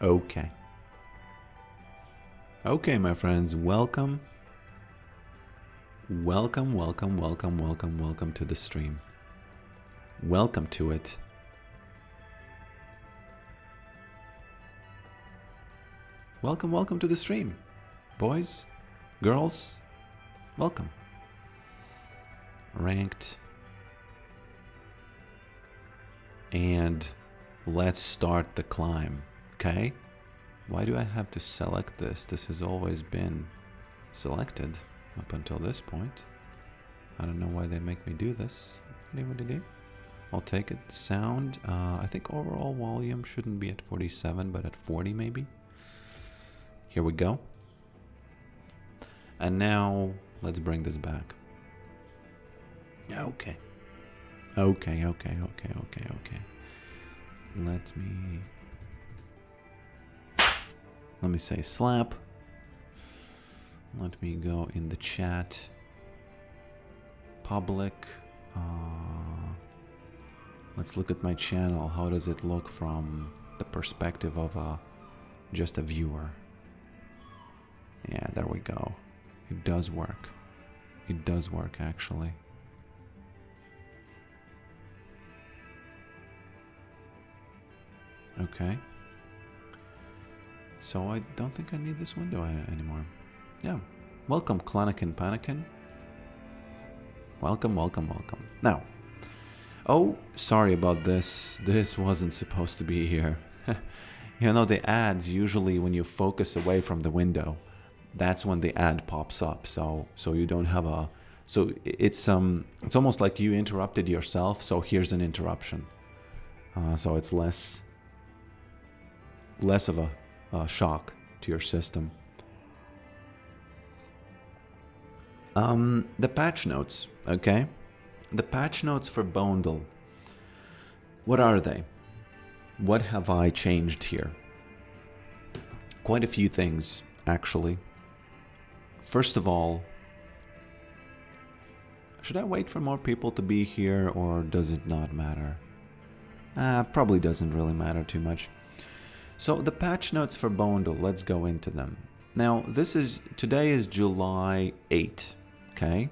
Okay. Okay, my friends, welcome. Welcome, welcome, welcome, welcome, welcome to the stream. Welcome to it. Welcome, welcome to the stream. Boys, girls, welcome. Ranked. And let's start the climb, okay? Why do I have to select this? This has always been selected up until this point. I don't know why they make me do this. I'll take it. Sound, I think overall volume shouldn't be at 47, but at 40 maybe. Here we go. And now let's bring this back. Okay. Okay. Let me say slap. Let me go in the chat. Public. Let's look at my channel. How does it look from the perspective of just a viewer? Yeah, there we go. It does work. It does work, actually. Okay. So I don't think I need this window anymore. Yeah. Welcome, Klanakin Panakin. Welcome, welcome, welcome. Now. Oh, sorry about this. This wasn't supposed to be here. You know, the ads, usually when you focus away from the window, that's when the ad pops up. So you don't have a... So it's almost like you interrupted yourself, so here's an interruption. So it's less of a shock to your system. The patch notes, okay? The patch notes for Bondel. What are they? What have I changed here? Quite a few things, actually. First of all, should I wait for more people to be here, or does it not matter? Probably doesn't really matter too much. So the patch notes for Bondel, let's go into them. Now, today is July 8, okay?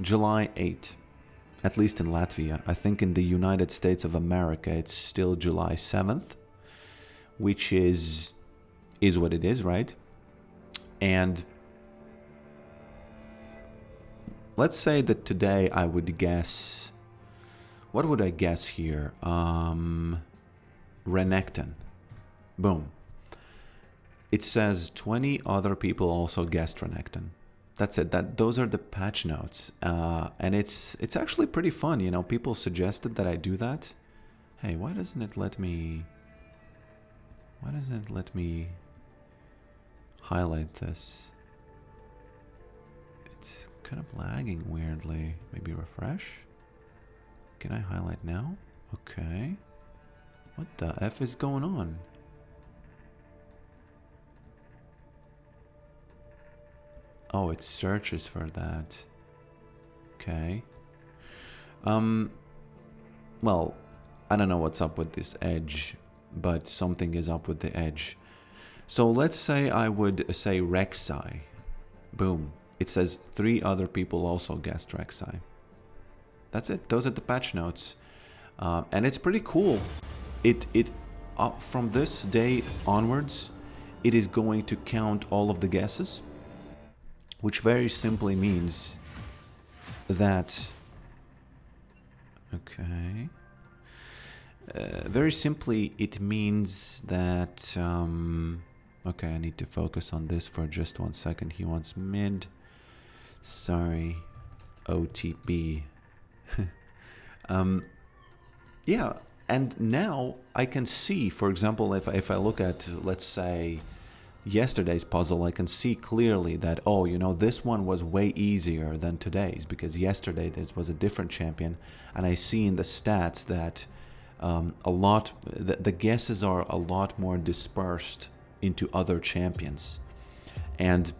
July 8, at least in Latvia. I think in the United States of America, it's still July 7th, which is what it is, right? And let's say that today I would guess, what would I guess here? Renekton. Boom. It says 20 other people also guessed Renekton. That's it. Those are the patch notes. And it's actually pretty fun, you know. People suggested that I do that. Hey, why doesn't it let me highlight this? It's kind of lagging weirdly. Maybe refresh? Can I highlight now? Okay. What the F is going on? Oh, it searches for that. Okay. Well, I don't know what's up with this edge, but something is up with the edge. So let's say I would say Rek'Sai. Boom. It says 3 other people also guessed Rek'Sai. That's it. Those are the patch notes. And it's pretty cool. From this day onwards, it is going to count all of the guesses, which very simply means that... Okay. Very simply, it means that... okay, I need to focus on this for just 1 second. He wants mid. Sorry. OTP. Yeah, and now I can see, for example, if I look at, let's say, yesterday's puzzle, I can see clearly that, oh, you know, this one was way easier than today's, because yesterday this was a different champion, and I see in the stats that the guesses are a lot more dispersed into other champions, and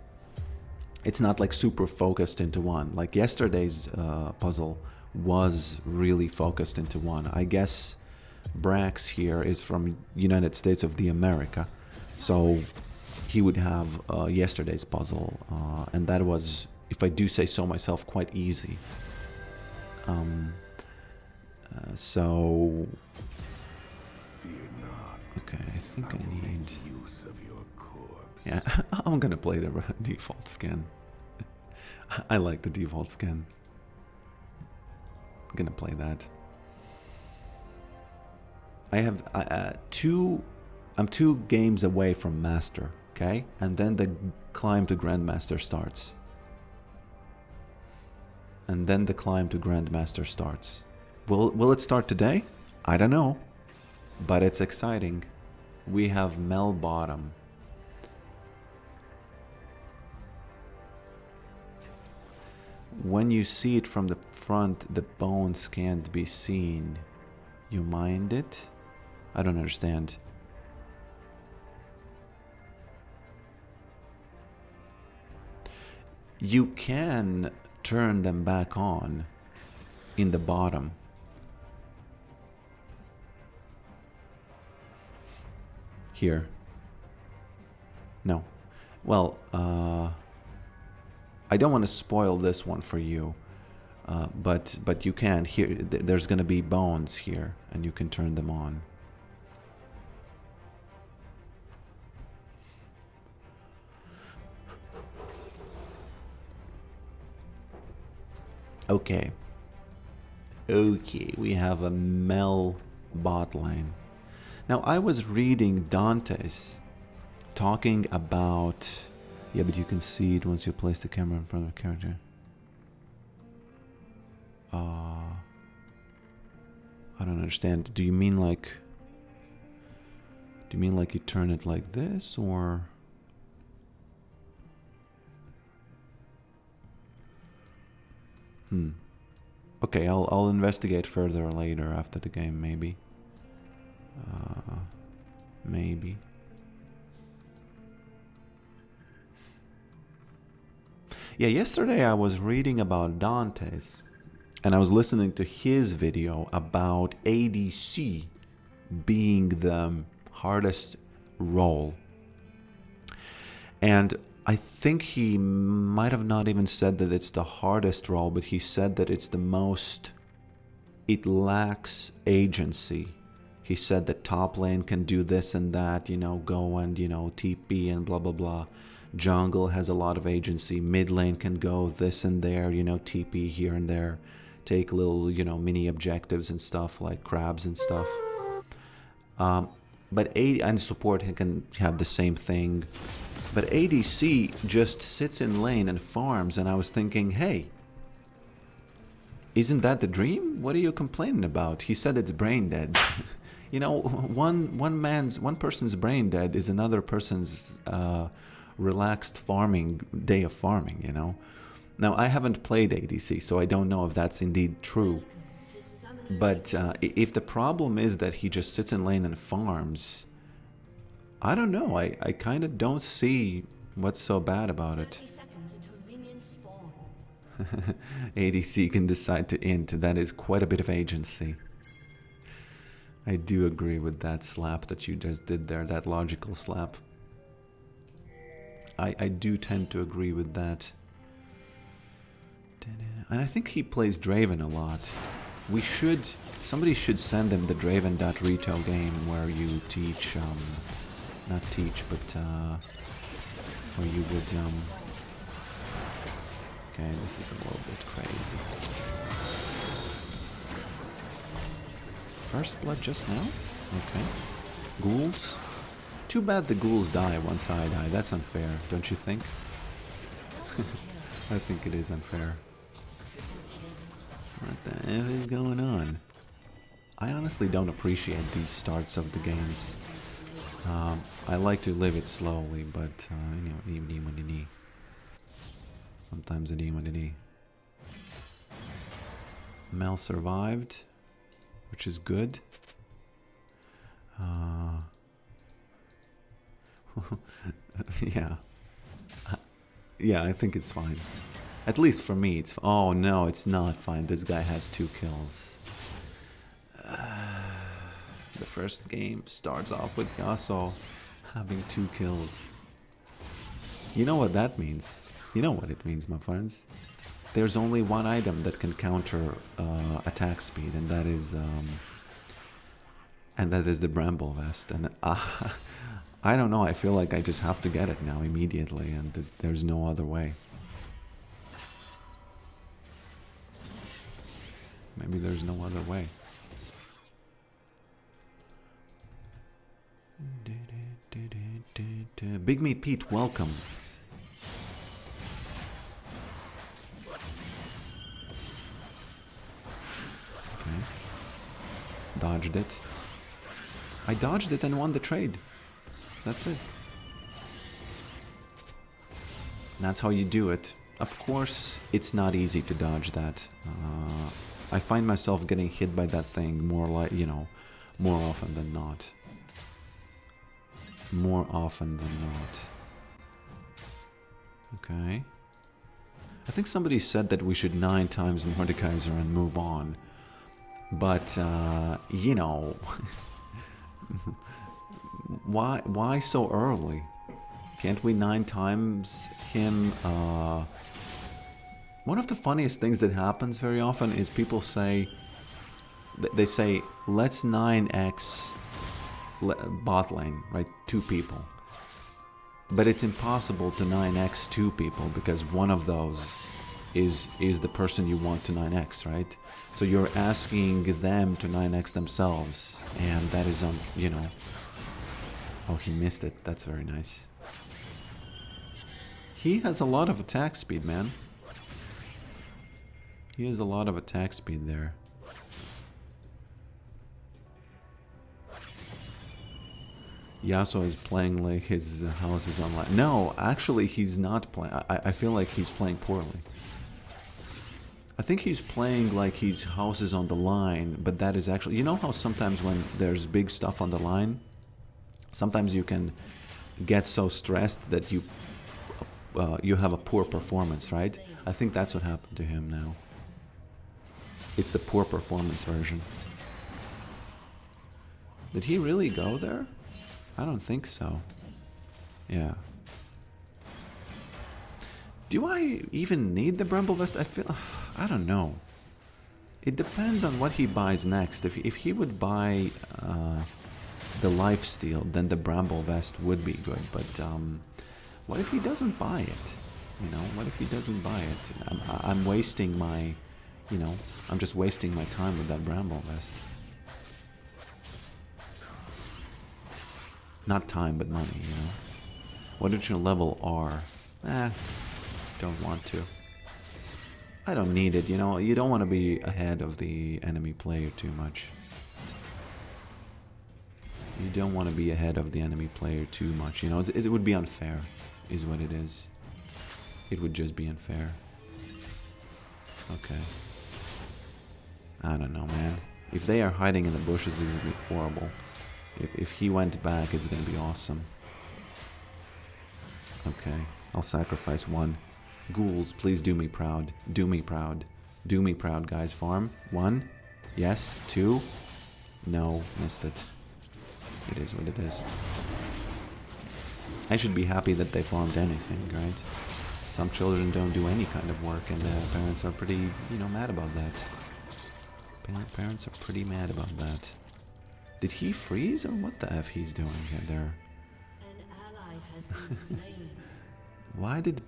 it's not like super focused into one. Like yesterday's puzzle was really focused into one. I guess Brax here is from United States of the America. So he would have yesterday's puzzle, and that was, if I do say so myself, quite easy. So okay, I think I need. Yeah, I'm gonna play the default skin. I like the default skin. I'm gonna play that. I have I'm 2 games away from Master, okay? And then the climb to Grandmaster starts. And then the climb to Grandmaster starts. Will it start today? I don't know. But it's exciting. We have Mel Bottom. When you see it from the front, the bones can't be seen. You mind it? I don't understand. You can turn them back on in the bottom. Here. No. Well, I don't want to spoil this one for you, but you can. Here, there's going to be bones here, and you can turn them on. Okay. Okay, we have a Mel bot line. Now, I was reading Dante's talking about... Yeah, but you can see it once you place the camera in front of the character. I don't understand. Do you mean like... Do you mean like you turn it like this, or... Okay, I'll investigate further later after the game, maybe. Maybe. Yeah, yesterday I was reading about Dante's, and I was listening to his video about ADC being the hardest role. And I think he might have not even said that it's the hardest role, but he said that it's the most... It lacks agency. He said that top lane can do this and that, you know, go and, you know, TP and blah, blah, blah. Jungle has a lot of agency. Mid lane can go this and there, you know, TP here and there. Take little, you know, mini objectives and stuff like crabs and stuff. But and support can have the same thing. But ADC just sits in lane and farms, and I was thinking, hey, isn't that the dream? What are you complaining about? He said it's brain dead. You know, one person's brain dead is another person's relaxed farming day of farming, you know. Now, I haven't played ADC, so I don't know if that's indeed true. But if the problem is that he just sits in lane and farms, I don't know. I kind of don't see what's so bad about it. ADC can decide to int. That is quite a bit of agency. I do agree with that slap that you just did there, that logical slap. I do tend to agree with that. And I think he plays Draven a lot. Somebody should send him the Draven.retail game where you teach, not teach, but where you would, okay, this is a little bit crazy. First blood just now? Okay. Ghouls? Too bad the ghouls die once I die. That's unfair, don't you think? I think it is unfair. What the hell is going on? I honestly don't appreciate these starts of the games. I like to live it slowly, but you know, sometimes it Mel survived, which is good. Yeah. Yeah, I think it's fine. At least for me, it's... Oh, no, it's not fine. This guy has 2 kills. The first game starts off with Yasuo. Having 2 kills. You know what that means. You know what it means, my friends. There's only one item that can counter attack speed, and that is the Bramble Vest. And I don't know, I feel like I just have to get it now immediately, and there's no other way. Maybe there's no other way. Big Meat Pete, welcome. Okay. Dodged it. I dodged it and won the trade. That's it. That's how you do it. Of course, it's not easy to dodge that. I find myself getting hit by that thing more like, you know, more often than not. More often than not. Okay. I think somebody said that we should 9 times Mordekaiser and move on. But, you know... why so early? Can't we 9 times him? One of the funniest things that happens very often is people say, they say, let's 9x bot lane, right? 2 people. But it's impossible to 9x 2 people because one of those is the person you want to 9x, right? So you're asking them to 9x themselves, and that is, you know... Oh, he missed it. That's very nice. He has a lot of attack speed, man. He has a lot of attack speed there. Yasuo is playing like his house is online. No, actually he's not playing. I feel like he's playing poorly. I think he's playing like his house is on the line, but that is actually... You know how sometimes when there's big stuff on the line, sometimes you can get so stressed that you have a poor performance, right? I think that's what happened to him now. It's the poor performance version. Did he really go there? I don't think so. Yeah. Do I even need the Bramble Vest? I feel... I don't know. It depends on what he buys next. If he would buy the Lifesteal, then the Bramble Vest would be good. But what if he doesn't buy it? You know, what if he doesn't buy it? I'm wasting my... You know, I'm just wasting my time with that Bramble Vest. Not time, but money, you know. What did your level R? Don't want to. I don't need it, you know. You don't want to be ahead of the enemy player too much. You don't want to be ahead of the enemy player too much, you know. It would be unfair, is what it is. It would just be unfair. Okay. I don't know, man. If they are hiding in the bushes, it's gonna be horrible. If he went back, it's gonna be awesome. Okay, I'll sacrifice 1. Ghouls, please do me proud. Do me proud. Do me proud, guys. Farm. 1. Yes. 2. No, missed it. It is what it is. I should be happy that they farmed anything, right? Some children don't do any kind of work, and their parents are pretty, you know, mad about that. Parents are pretty mad about that. Did he freeze, or what the F he's doing here there? An ally has been slain. Why did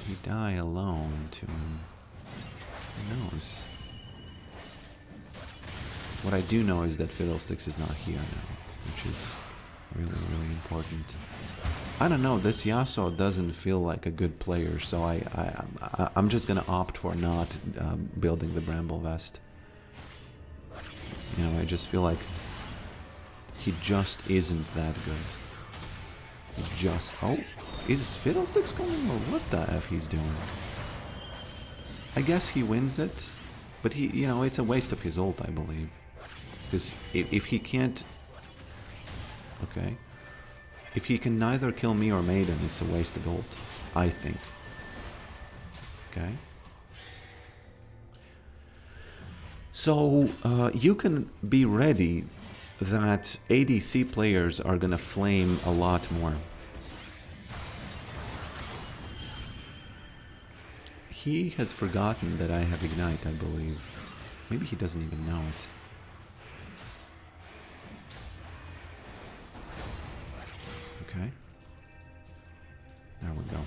he die alone to... Who knows? What I do know is that Fiddlesticks is not here now, which is really, really important. I don't know, this Yasuo doesn't feel like a good player, so I'm just gonna opt for not building the Bramble Vest. You know, I just feel like he just isn't that good. He just... Oh, is Fiddlesticks coming, or what the F he's doing? I guess he wins it, but he, you know, it's a waste of his ult, I believe. Because if he can't... Okay. If he can neither kill me or Maiden, it's a wasted ult, I think. Okay. So, you can be ready that ADC players are gonna flame a lot more. He has forgotten that I have Ignite, I believe. Maybe he doesn't even know it. Okay. There we go.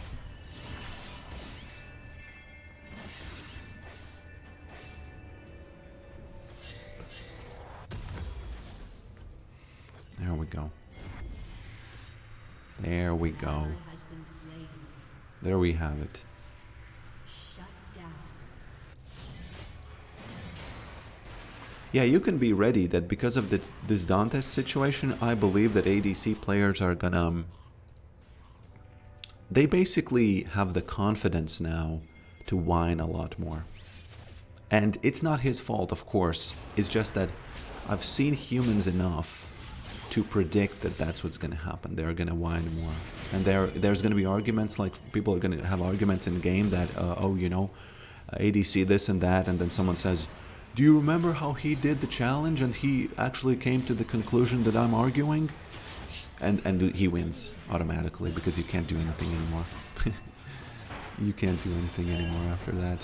There we go. There we go. There we have it. Yeah, you can be ready that because of this Dantes situation, I believe that ADC players are gonna... They basically have the confidence now to whine a lot more. And it's not his fault, of course. It's just that I've seen humans enough to predict that that's what's going to happen. They're going to whine more. And there's going to be arguments, like people are going to have arguments in game that, oh, you know, ADC this and that, and then someone says, do you remember how he did the challenge and he actually came to the conclusion that I'm arguing? And he wins automatically because you can't do anything anymore. You can't do anything anymore after that.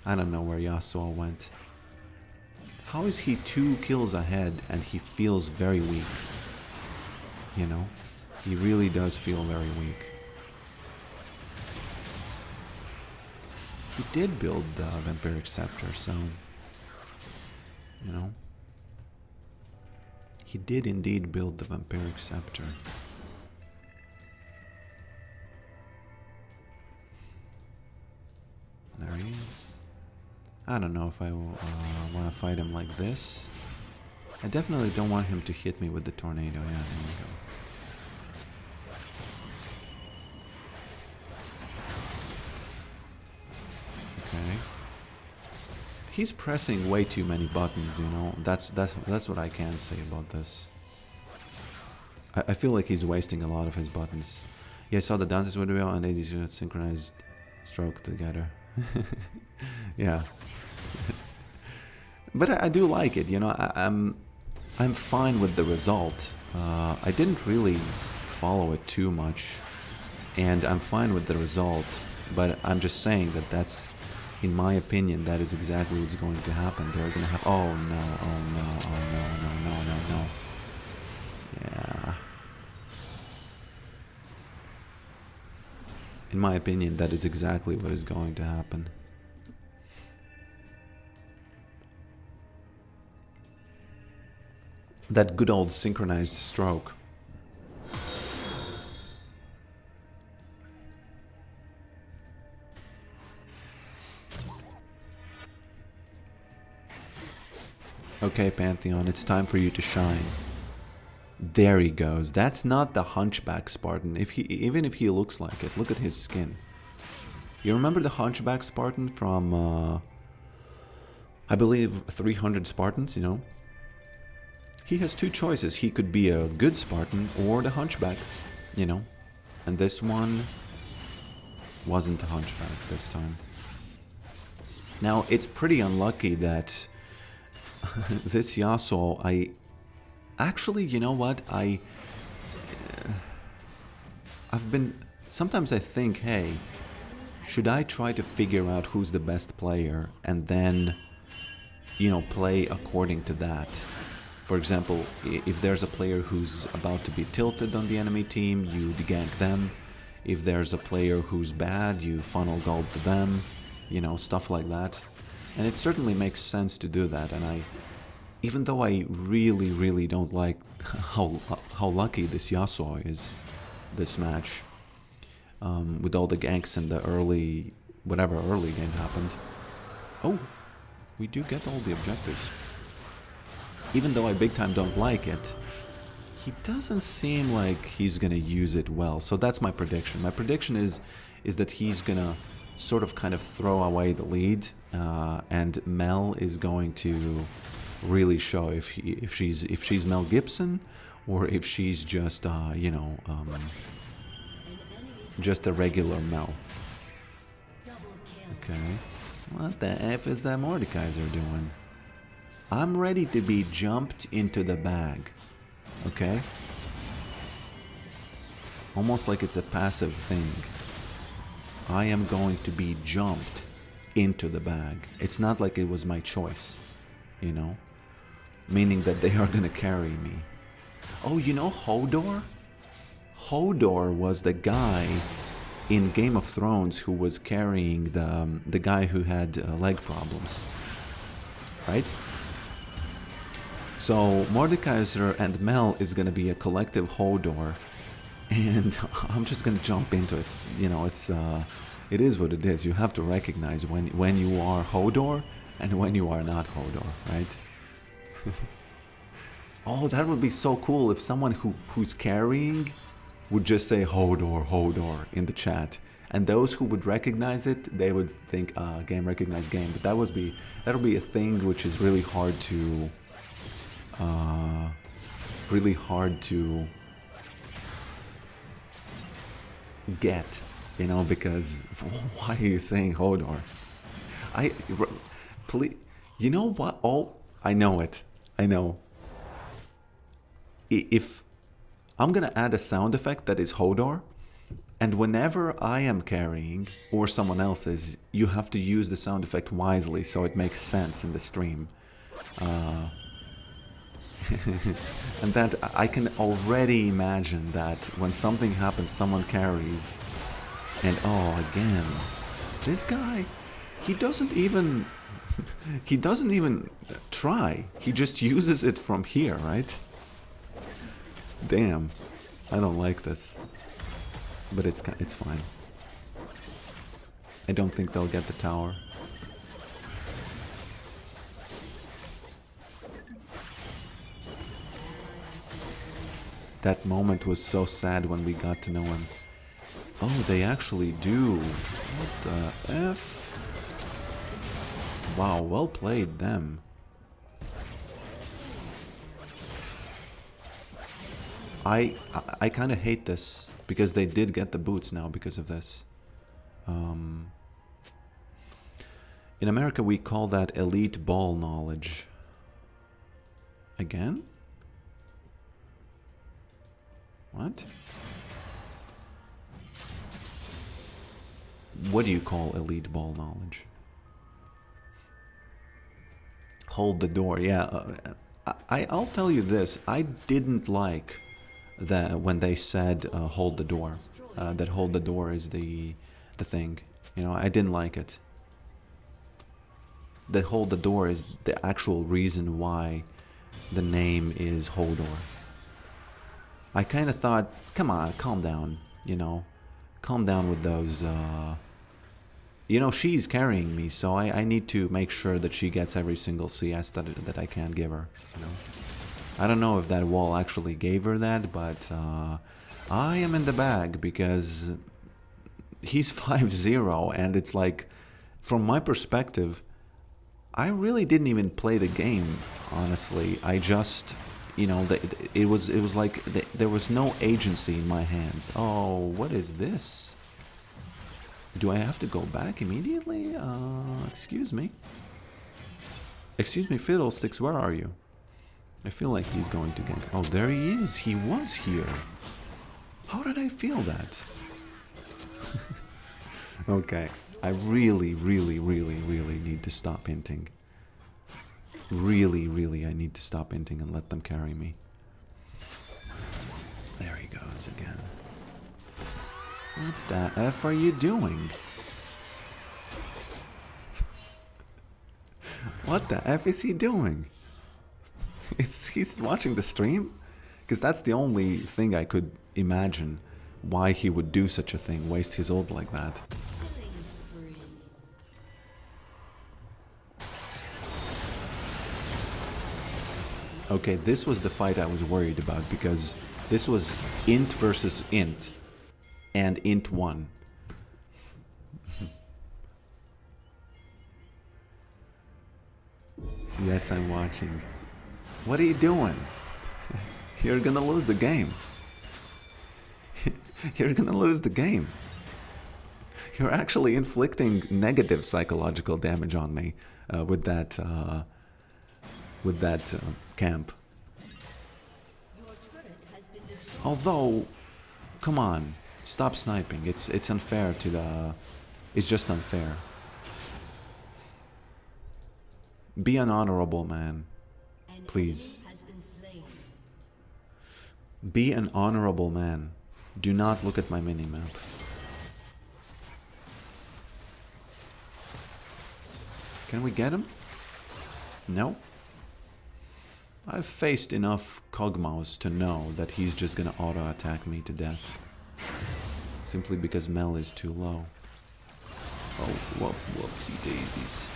I don't know where Yasuo went. How is he 2 kills ahead and he feels very weak? You know? He really does feel very weak. He did build the Vampiric Scepter, so... You know? He did indeed build the Vampiric Scepter. There he is. I don't know if I want to fight him like this. I definitely don't want him to hit me with the tornado. Yeah, there we go. Okay. He's pressing way too many buttons, you know. That's what I can say about this. I feel like he's wasting a lot of his buttons. Yeah, I saw the Dante's video and ADC had synchronized stroke together. Yeah. But I do like it, you know. I'm fine with the result. I didn't really follow it too much, and I'm fine with the result. But I'm just saying that that's, in my opinion, that is exactly what's going to happen. They're going to have... Oh no! Oh no! Oh no! No! No! No! No! Yeah. In my opinion, that is exactly what is going to happen. That good old synchronized stroke. Okay, Pantheon, it's time for you to shine. There he goes. That's not the Hunchback Spartan. Even if he looks like it, look at his skin. You remember the Hunchback Spartan from, I believe, 300 Spartans, you know? He has 2 choices. He could be a good Spartan or the Hunchback, you know? And this one wasn't a Hunchback this time. Now, it's pretty unlucky that this Yasuo, actually, you know what? I've been... Sometimes I think, hey, should I try to figure out who's the best player and then, you know, play according to that? For example, if there's a player who's about to be tilted on the enemy team, you gank them. If there's a player who's bad, you funnel gold to them. You know, stuff like that. And it certainly makes sense to do that. And even though I really, really don't like how lucky this Yasuo is, this match, with all the ganks and the early, whatever early game happened. Oh, we do get all the objectives. Even though I big time don't like it, he doesn't seem like he's gonna use it well. So that's my prediction. My prediction is that he's gonna sort of kind of throw away the lead, and Mel is going to really show if she's Mel Gibson or if she's just you know, just a regular Mel. Okay, what the F is that Mordekaiser doing? I'm ready to be jumped into the bag. Okay? Almost like it's a passive thing. I am going to be jumped into the bag. It's not like it was my choice, you know? Meaning that they are gonna carry me. Oh, you know Hodor? Hodor was the guy in Game of Thrones who was carrying the guy who had leg problems. Right? So Mordekaiser and Mel is gonna be a collective Hodor. And I'm just gonna jump into it. You know, it is what it is. You have to recognize when you are Hodor and when you are not Hodor, right? Oh, that would be so cool if someone who's carrying would just say Hodor, Hodor in the chat, and those who would recognize it, they would think, game recognized game. But that'll be a thing which is really hard to, get, you know, because why are you saying Hodor? Please, you know what? Oh, I know it. I know. If I'm gonna add a sound effect that is Hodor, and whenever I am carrying or someone else is, you have to use the sound effect wisely so it makes sense in the stream. And that I can already imagine that when something happens, someone carries, and oh, again, this guy, he doesn't even try. He just uses it from here, right? Damn, I don't like this, but it's fine. I don't think they'll get the tower. That moment was so sad when we got to know him. Oh, they actually do. What the F? Wow, well played, them. I kind of hate this, because they did get the boots now because of this. In America, we call that elite ball knowledge. Again? What? What do you call elite ball knowledge? Hold the door. Yeah, I'll tell you this. I didn't like that when they said hold the door. That hold the door is the thing. You know, I didn't like it. That hold the door is the actual reason why the name is Hodor. I kind of thought, come on, calm down, you know. Calm down with those, you know, she's carrying me, so I need to make sure that she gets every single CS that I can give her, you know. I don't know if that wall actually gave her that, but I am in the bag because he's 5-0, and it's like, from my perspective, I really didn't even play the game, honestly. I just, you know, it was like there was no agency in my hands. Oh, what is this? Do I have to go back immediately? Excuse me. Excuse me, Fiddlesticks, where are you? I feel like he's going to gank. Oh, there he is. He was here. How did I feel that? Okay. I really, really, really, really need to stop hinting. Really, really, I need to stop hinting and let them carry me. There he goes again. What the F are you doing? What the F is he doing? He's watching the stream? Because that's the only thing I could imagine why he would do such a thing, waste his ult like that. Okay, this was the fight I was worried about, because this was int versus int, and int won. Yes, I'm watching. What are you doing? You're gonna lose the game. You're gonna lose the game. You're actually inflicting negative psychological damage on me with that with that camp. Your turret has been destroyed. Although, come on, stop sniping. It's unfair to the... It's just unfair. Be an honorable man. An Please. enemy has been slain. Be an honorable man. Do not look at my minimap. Can we get him? No. I've faced enough Kog'Maws to know that he's just gonna auto-attack me to death. Simply because Mel is too low. Oh, whoopsie daisies.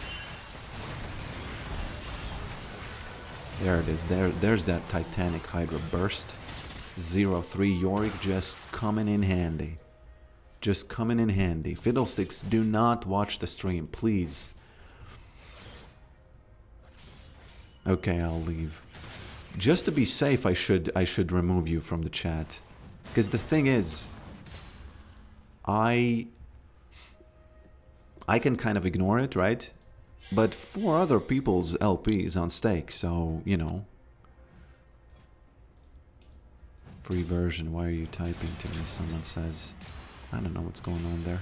There it is. There's that Titanic Hydra burst. 0-3 Yorick just coming in handy. Just coming in handy. Fiddlesticks, do not watch the stream, please. Okay, I'll leave. Just to be safe, I should remove you from the chat. Because the thing is, I can kind of ignore it, right? But 4 other people's LP is on stake, so, you know. Free version, why are you typing to me? Someone says. I don't know what's going on there.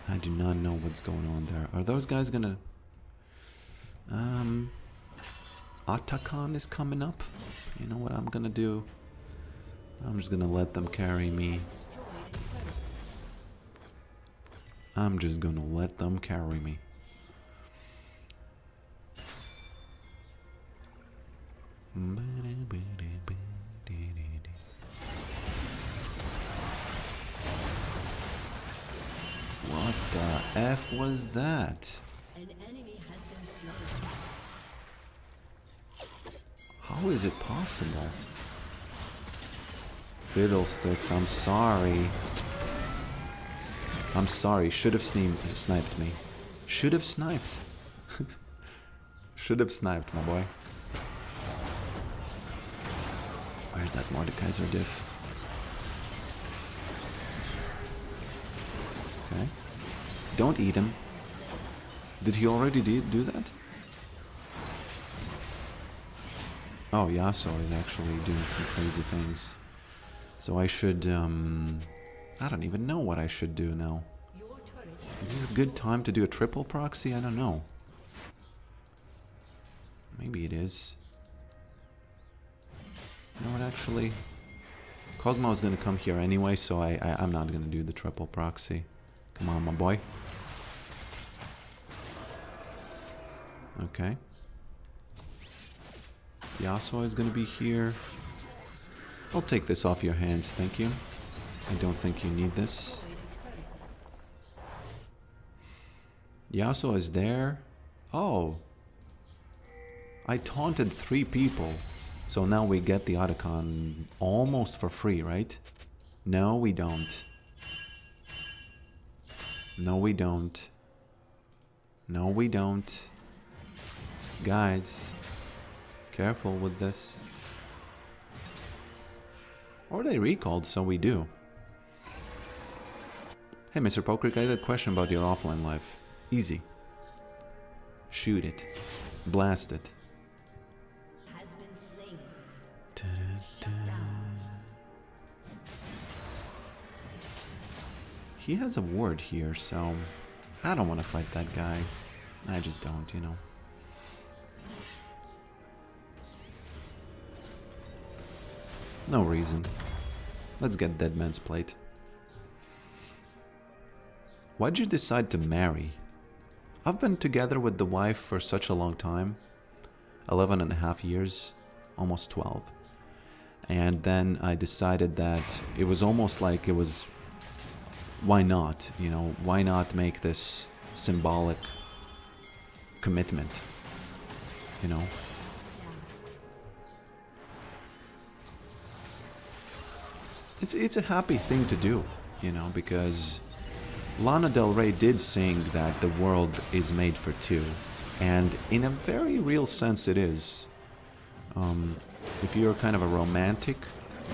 I do not know what's going on there. Are those guys gonna... Atakan is coming up. You know what I'm gonna do? I'm just gonna let them carry me. I'm just gonna let them carry me. What the F was that? An enemy has been slain. How is it possible? Fiddlesticks, I'm sorry. I'm sorry, should have sniped me. Should have sniped. Should have sniped, my boy. Where's that Mordekaiser diff? Okay. Don't eat him. Did he already do that? Oh, Yasuo is actually doing some crazy things. So I should, I don't even know what I should do now. Is this a good time to do a triple proxy? I don't know. Maybe it is. You know what, actually? Kog'Maw is gonna come here anyway, so I'm not gonna do the triple proxy. Come on, my boy. Okay. Yasuo is gonna be here. I'll take this off your hands, thank you. I don't think you need this. Yasuo is there. Oh. I taunted 3 people. So now we get the Otacon almost for free, right? No, we don't. No, we don't. No, we don't. Guys, careful with this. Or they recalled, so we do. Hey, Mr. Poker, I had a question about your offline life. Easy. Shoot it. Blast it. Has been slain. He has a ward here, so I don't want to fight that guy. I just don't, you know. No reason. Let's get Dead Man's Plate. Why'd you decide to marry? I've been together with the wife for such a long time. 11.5 years. Almost 12. And then I decided that it was almost like it was... Why not? You know, why not make this symbolic commitment? You know? It's a happy thing to do, you know, because Lana Del Rey did sing that the world is made for 2, and in a very real sense it is. If you're kind of a romantic,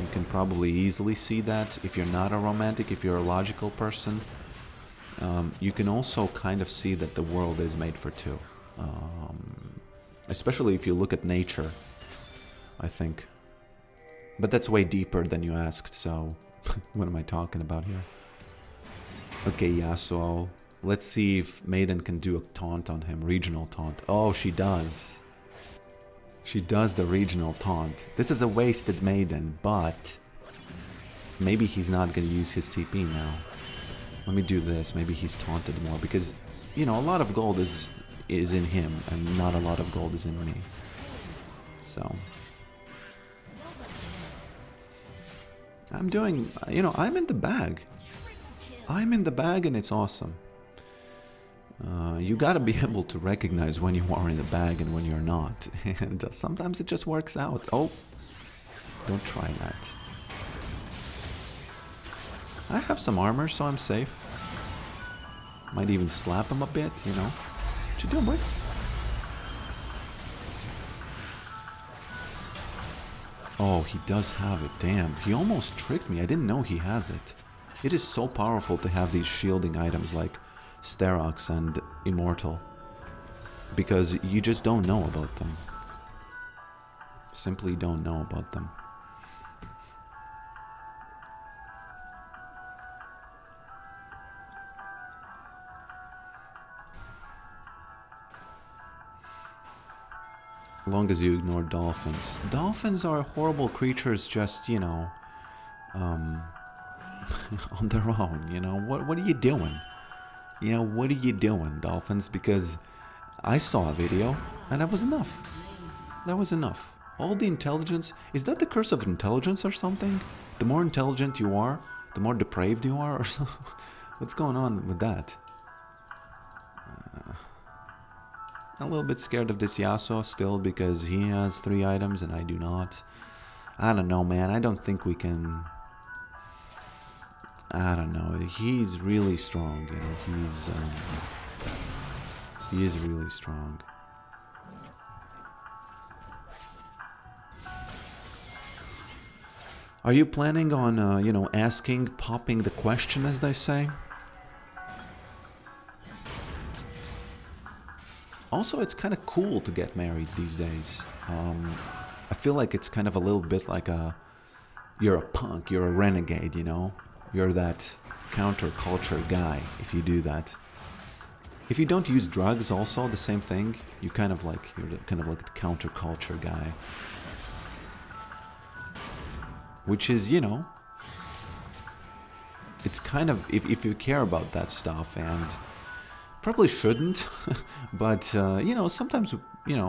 you can probably easily see that. If you're not a romantic, if you're a logical person, you can also kind of see that the world is made for 2. Especially if you look at nature, I think. But that's way deeper than you asked, so what am I talking about here? Okay, Yasuo. Let's see if Maiden can do a taunt on him. Regional taunt. Oh, she does. She does the regional taunt. This is a wasted Maiden, but maybe he's not going to use his TP now. Let me do this. Maybe he's taunted more because, you know, a lot of gold is in him and not a lot of gold is in me. So I'm doing, you know, I'm in the bag. I'm in the bag and it's awesome. You gotta be able to recognize when you are in the bag and when you're not. And sometimes it just works out. Oh, don't try that. I have some armor, so I'm safe. Might even slap him a bit, you know. What you doing, boy? Oh, he does have it. Damn, he almost tricked me. I didn't know he has it. It is so powerful to have these shielding items like Sterox and Immortal, because you just don't know about them. Simply don't know about them. As long as you ignore dolphins. Dolphins are horrible creatures, just, you know, on their own, you know. What are you doing? You know, what are you doing, dolphins? Because I saw a video, and that was enough. That was enough. All the intelligence... Is that the curse of intelligence or something? The more intelligent you are, the more depraved you are, or something? What's going on with that? I'm a little bit scared of this Yasuo still, because he has 3 items and I do not. I don't know, man. I don't think we can... I don't know. He's really strong, you know. He is really strong. Are you planning on, you know, popping the question, as they say? Also, it's kind of cool to get married these days. I feel like it's kind of a little bit like you're a punk, you're a renegade, you know? You're that counterculture guy if you do that. If you don't use drugs, also the same thing. You're kind of like the counterculture guy, which is, you know, it's kind of if you care about that stuff, and probably shouldn't, but you know, sometimes you do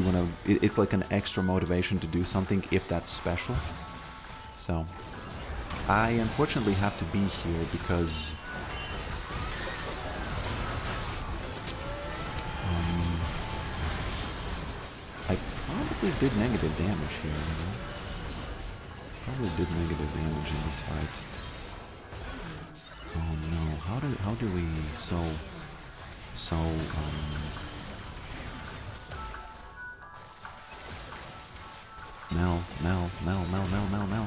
want to. It's like an extra motivation to do something if that's special. So. I unfortunately have to be here because I probably did negative damage here, you know? Probably did negative damage in this fight. Oh no, how do we Mel.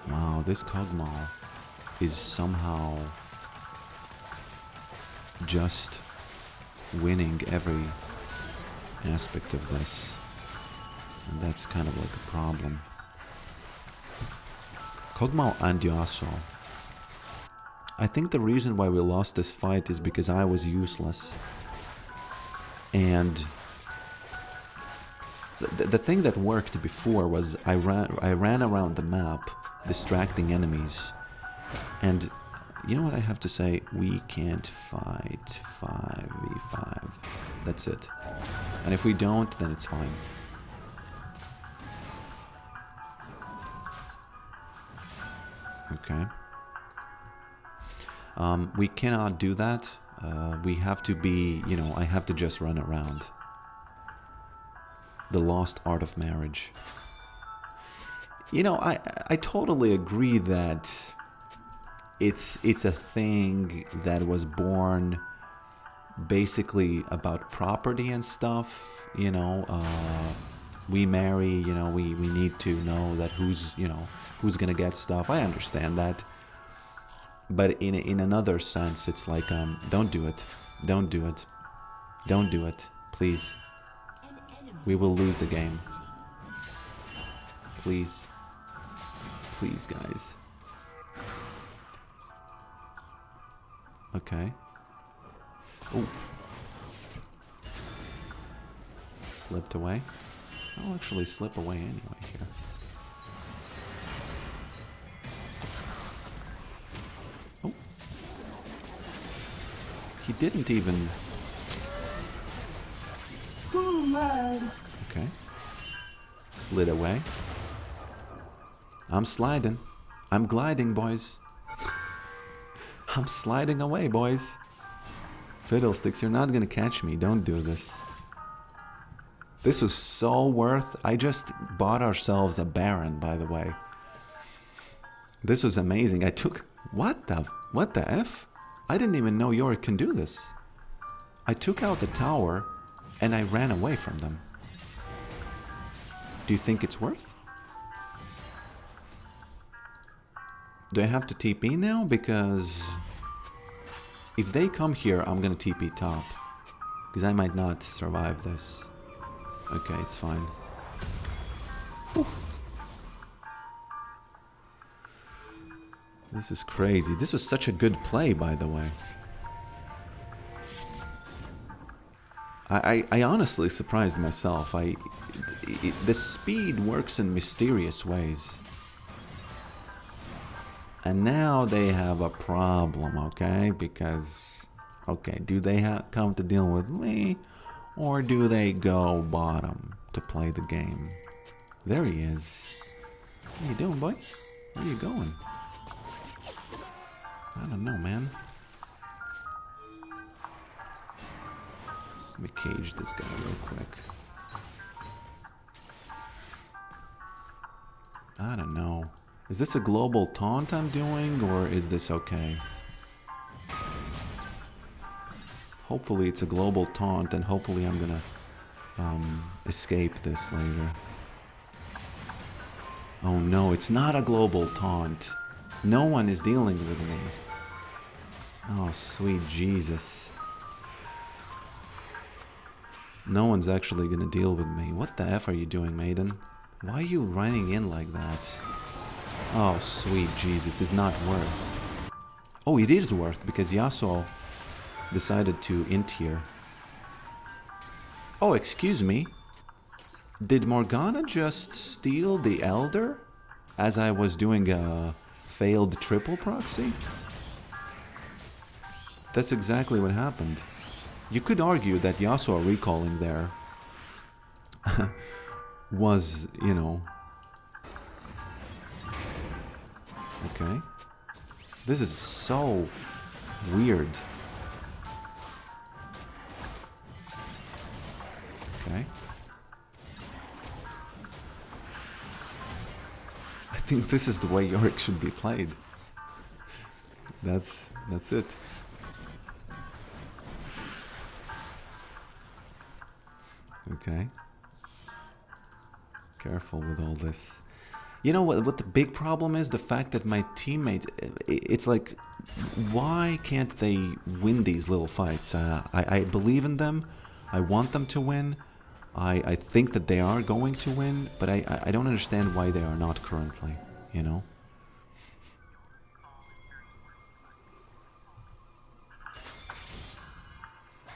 Wow, this Kog'Maw is somehow just winning every aspect of this. And that's kind of like a problem. Kog'Maw and Yasuo. I think the reason why we lost this fight is because I was useless. And the thing that worked before was I ran around the map distracting enemies, and you know what I have to say? We can't fight 5v5. That's it. And if we don't, then it's fine. Okay. We cannot do that. We have to be, you know, I have to just run around. The lost art of marriage. You know, I totally agree that it's a thing that was born basically about property and stuff, you know. We marry, you know, we need to know that who's gonna get stuff. I understand that. But in another sense, it's like, don't do it. Don't do it. Don't do it, please. We will lose the game. Please. Please, guys. Okay. Oh. Slipped away. I'll actually slip away anyway here. Oh. He didn't even... Okay. Slid away. I'm sliding. I'm gliding, boys. I'm sliding away, boys. Fiddlesticks, you're not gonna catch me. Don't do this. This was so worth... I just bought ourselves a Baron, by the way. This was amazing. I took... What the F? I didn't even know Yorick can do this. I took out the tower and I ran away from them. Do you think it's worth? Do I have to TP now? Because if they come here, I'm gonna TP top. Because I might not survive this. Okay, it's fine. Whew. This is crazy. This was such a good play, by the way. I honestly surprised myself. The speed works in mysterious ways. And now they have a problem, okay? Because, okay, do they come to deal with me? Or do they go bottom to play the game? There he is. What are you doing, boy? Where are you going? I don't know, man. Let me cage this guy real quick. I don't know. Is this a global taunt I'm doing, or is this okay? Hopefully it's a global taunt, and hopefully I'm gonna escape this later. Oh no, it's not a global taunt. No one is dealing with me. Oh, sweet Jesus. No one's actually gonna deal with me. What the F are you doing, maiden? Why are you running in like that? Oh, sweet Jesus, it's not worth. Oh, it is worth, because Yasuo decided to int here. Oh, excuse me. Did Morgana just steal the Elder as I was doing a failed triple proxy? That's exactly what happened. You could argue that Yasuo recalling there was, you know... Okay. This is so weird. Okay. I think this is the way Yorick should be played. That's it. Okay. Careful with all this. You know what the big problem is? The fact that my teammates... It's like, why can't they win these little fights? I believe in them. I want them to win. I think that they are going to win. But I don't understand why they are not currently, you know?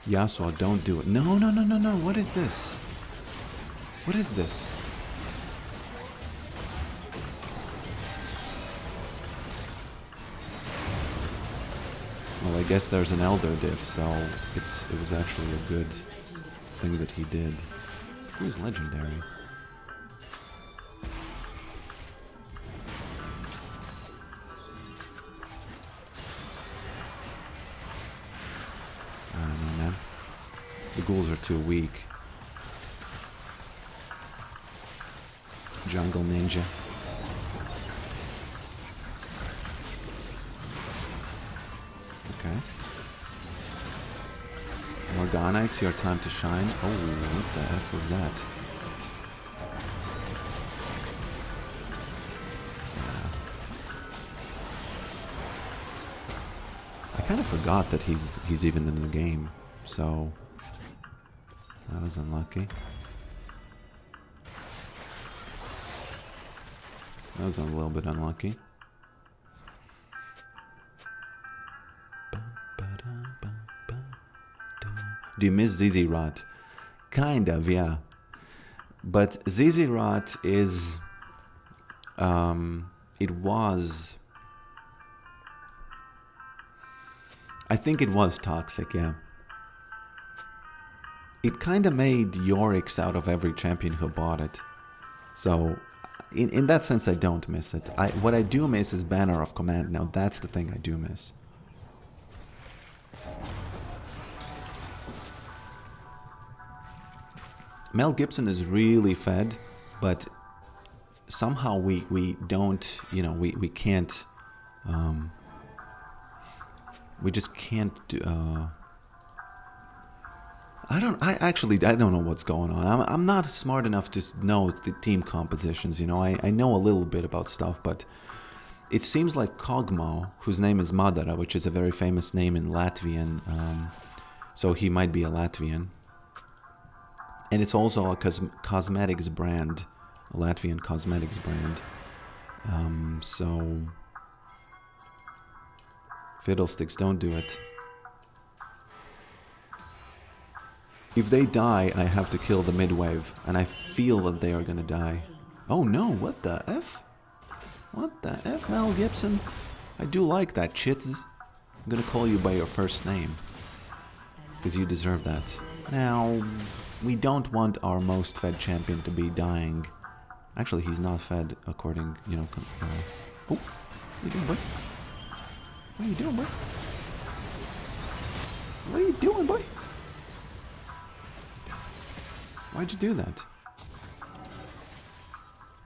Yasuo, don't do it. No. What is this? What is this? Well, I guess there's an Elder diff, so it was actually a good thing that he did. Who's legendary? I don't know, man. The ghouls are too weak. Jungle Ninja. Okay. Morgana, it's your time to shine. Oh, what the F was that? Yeah. I kind of forgot that he's even in the game, so That was unlucky. That was a little bit unlucky. Do you miss ZZ Rot? Kind of, yeah. But ZZ Rot is... it was... I think it was toxic, yeah. It kind of made Yoricks out of every champion who bought it. So, in that sense, I don't miss it. What I do miss is Banner of Command. Now, that's the thing I do miss. Mel Gibson is really fed, but somehow we don't, you know, we can't, we just can't do, I don't know what's going on. I'm not smart enough to know the team compositions, you know. I know a little bit about stuff, but it seems like Kogmo, whose name is Madara, which is a very famous name in Latvian, so he might be a Latvian. And it's also a cosmetics brand, a Latvian cosmetics brand. So... Fiddlesticks, don't do it. If they die, I have to kill the mid-wave, and I feel that they are gonna die. Oh no, what the F? What the F, Mel Gibson? I do like that, Chits. I'm gonna call you by your first name. Because you deserve that. Now, we don't want our most fed champion to be dying. Actually, he's not fed according, you know... oh, what are you doing, boy? What are you doing, boy? What are you doing, boy? Why'd you do that?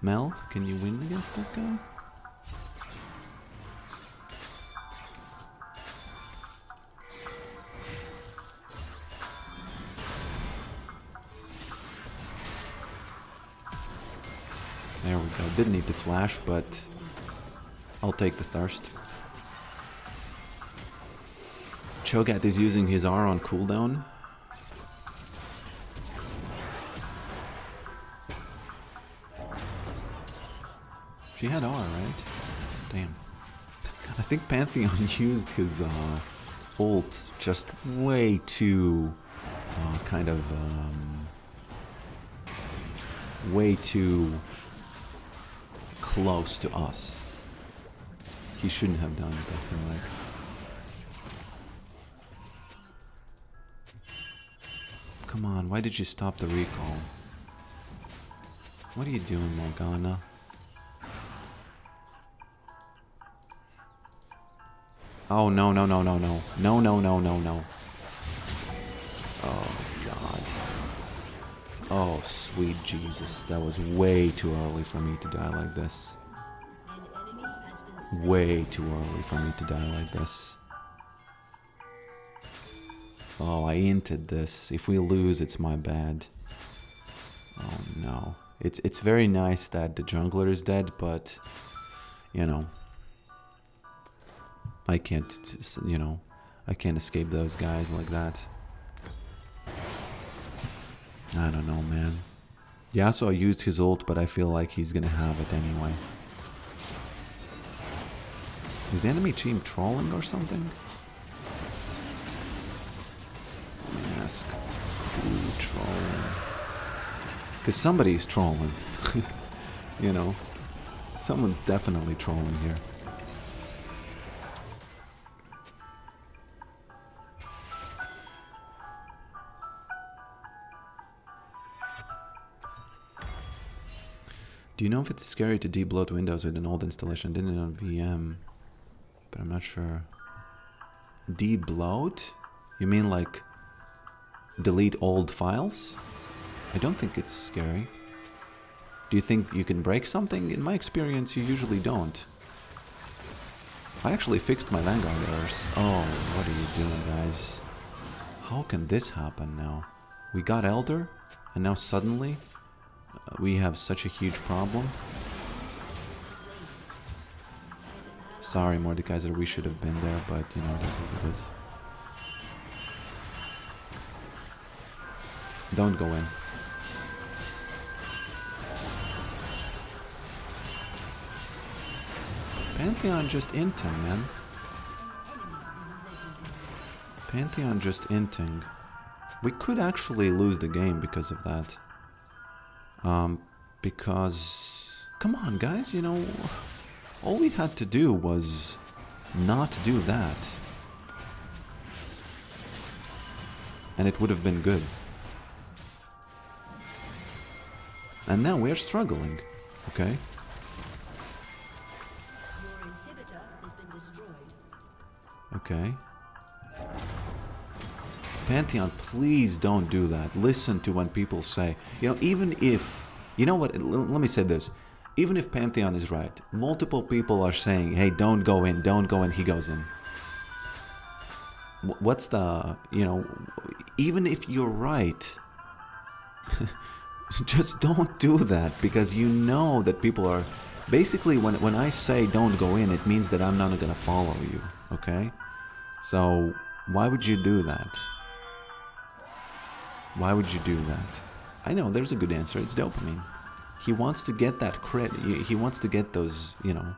Mel, can you win against this guy? There we go. Didn't need to flash, but I'll take the thirst. Cho'Gath is using his R on cooldown. She had R, right? Damn. I think Pantheon used his ult just way too way too close to us. He shouldn't have done it, I feel like. Come on, why did you stop the recall? What are you doing, Morgana? Oh, no, no, no, no, no. No, no, no, no, no. Oh, God. Oh, sweet Jesus. That was way too early for me to die like this. Way too early for me to die like this. Oh, I inted this. If we lose, it's my bad. Oh, no. It's very nice that the jungler is dead, but, you know... I can't, you know, I can't escape those guys like that. I don't know, man. Yasuo used his ult, but I feel like he's gonna have it anyway. Is the enemy team trolling or something? Ask who trolling? Because somebody's trolling. You know, someone's definitely trolling here. Do you know if it's scary to debloat Windows with an old installation? Did it on VM, but I'm not sure. Debloat? You mean like delete old files? I don't think it's scary. Do you think you can break something? In my experience, you usually don't. I actually fixed my Vanguard errors. Oh, what are you doing, guys? How can this happen now? We got Elder, and now suddenly... we have such a huge problem. Sorry, Mordekaiser, we should have been there, but you know, it is what it is. Don't go in. Pantheon just inting, man. Pantheon just inting. We could actually lose the game because of that. Because... Come on, guys, you know... All we had to do was not do that. And it would have been good. And now we're struggling, okay? Your inhibitor has been destroyed. Okay. Pantheon, please don't do that. Listen to when people say, you know, even if... You know what, let me say this. Even if Pantheon is right, multiple people are saying, hey, don't go in, he goes in. What's the, you know, even if you're right, just don't do that, because you know that people are, basically when I say don't go in, it means that I'm not going to follow you, okay? So why would you do that? Why would you do that? I know, there's a good answer, it's dopamine. He wants to get that crit. He wants to get those, you know,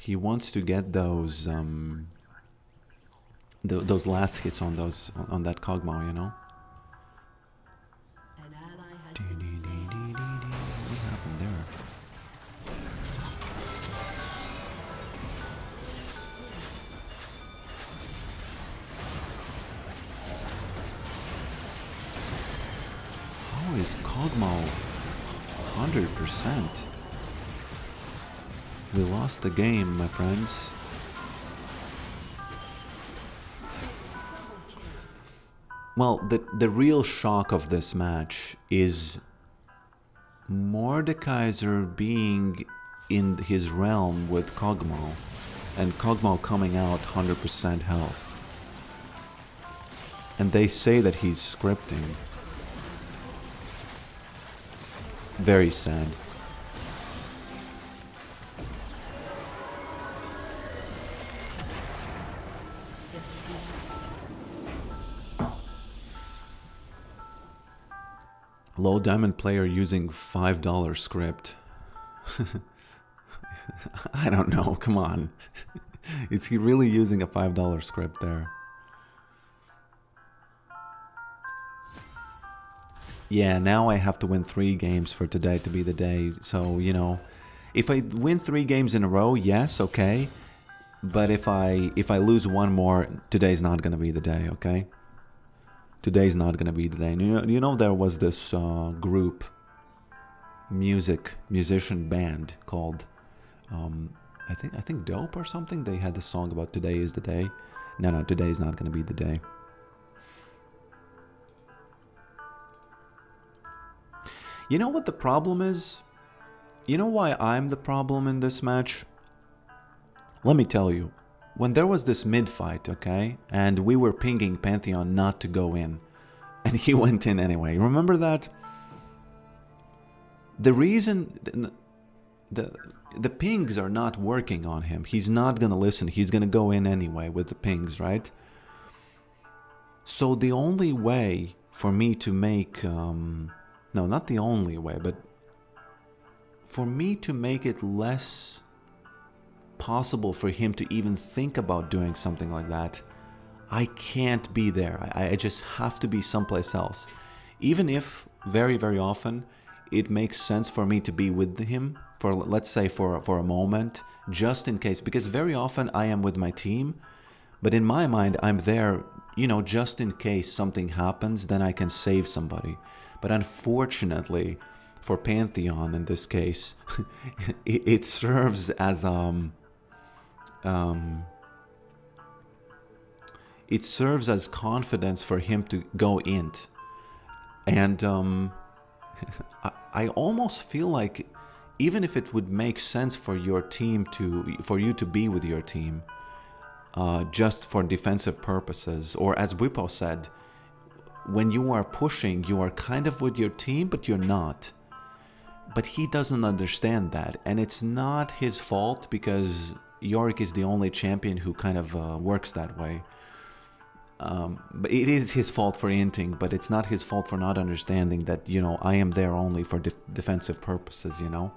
he wants to get those those last hits on that Kog'Maw, you know. An ally has been slain. What happened there? How is Kog'Maw 100%? We lost the game, my friends. Well, the real shock of this match is Mordekaiser being in his realm with Kog'Maw, and Kog'Maw coming out 100% health. And they say that he's scripting. Very sad. Low diamond player using $5 script. I don't know, come on. Is he really using a $5 script there? Yeah, now I have to win 3 games for today to be the day. So, you know, if I win 3 games in a row, yes, okay. But if I lose one more, today's not gonna be the day, okay? Today's not gonna be the day. You know there was this group, musician band called, I think Dope or something. They had a song about today is the day. No, today's not gonna be the day. You know what the problem is? You know why I'm the problem in this match? Let me tell you. When there was this mid-fight, okay, and we were pinging Pantheon not to go in, and he went in anyway. Remember that? The reason the pings are not working on him. He's not gonna listen. He's gonna go in anyway with the pings, right? So the only way for me to make... no, not the only way, but for me to make it less possible for him to even think about doing something like that, I can't be there. I just have to be someplace else. Even if very, very often it makes sense for me to be with him for, let's say, for a moment, just in case, because very often I am with my team, but in my mind I'm there, you know, just in case something happens, then I can save somebody. But unfortunately for Pantheon in this case, it serves as it serves as confidence for him to go int. And I almost feel like even if it would make sense for your team for you to be with your team, just for defensive purposes, or as Wipo said, when you are pushing, you are kind of with your team, but you're not. But he doesn't understand that, and it's not his fault, because Yorick is the only champion who kind of works that way. But it is his fault for inting, but it's not his fault for not understanding that, you know, I am there only for defensive purposes, you know.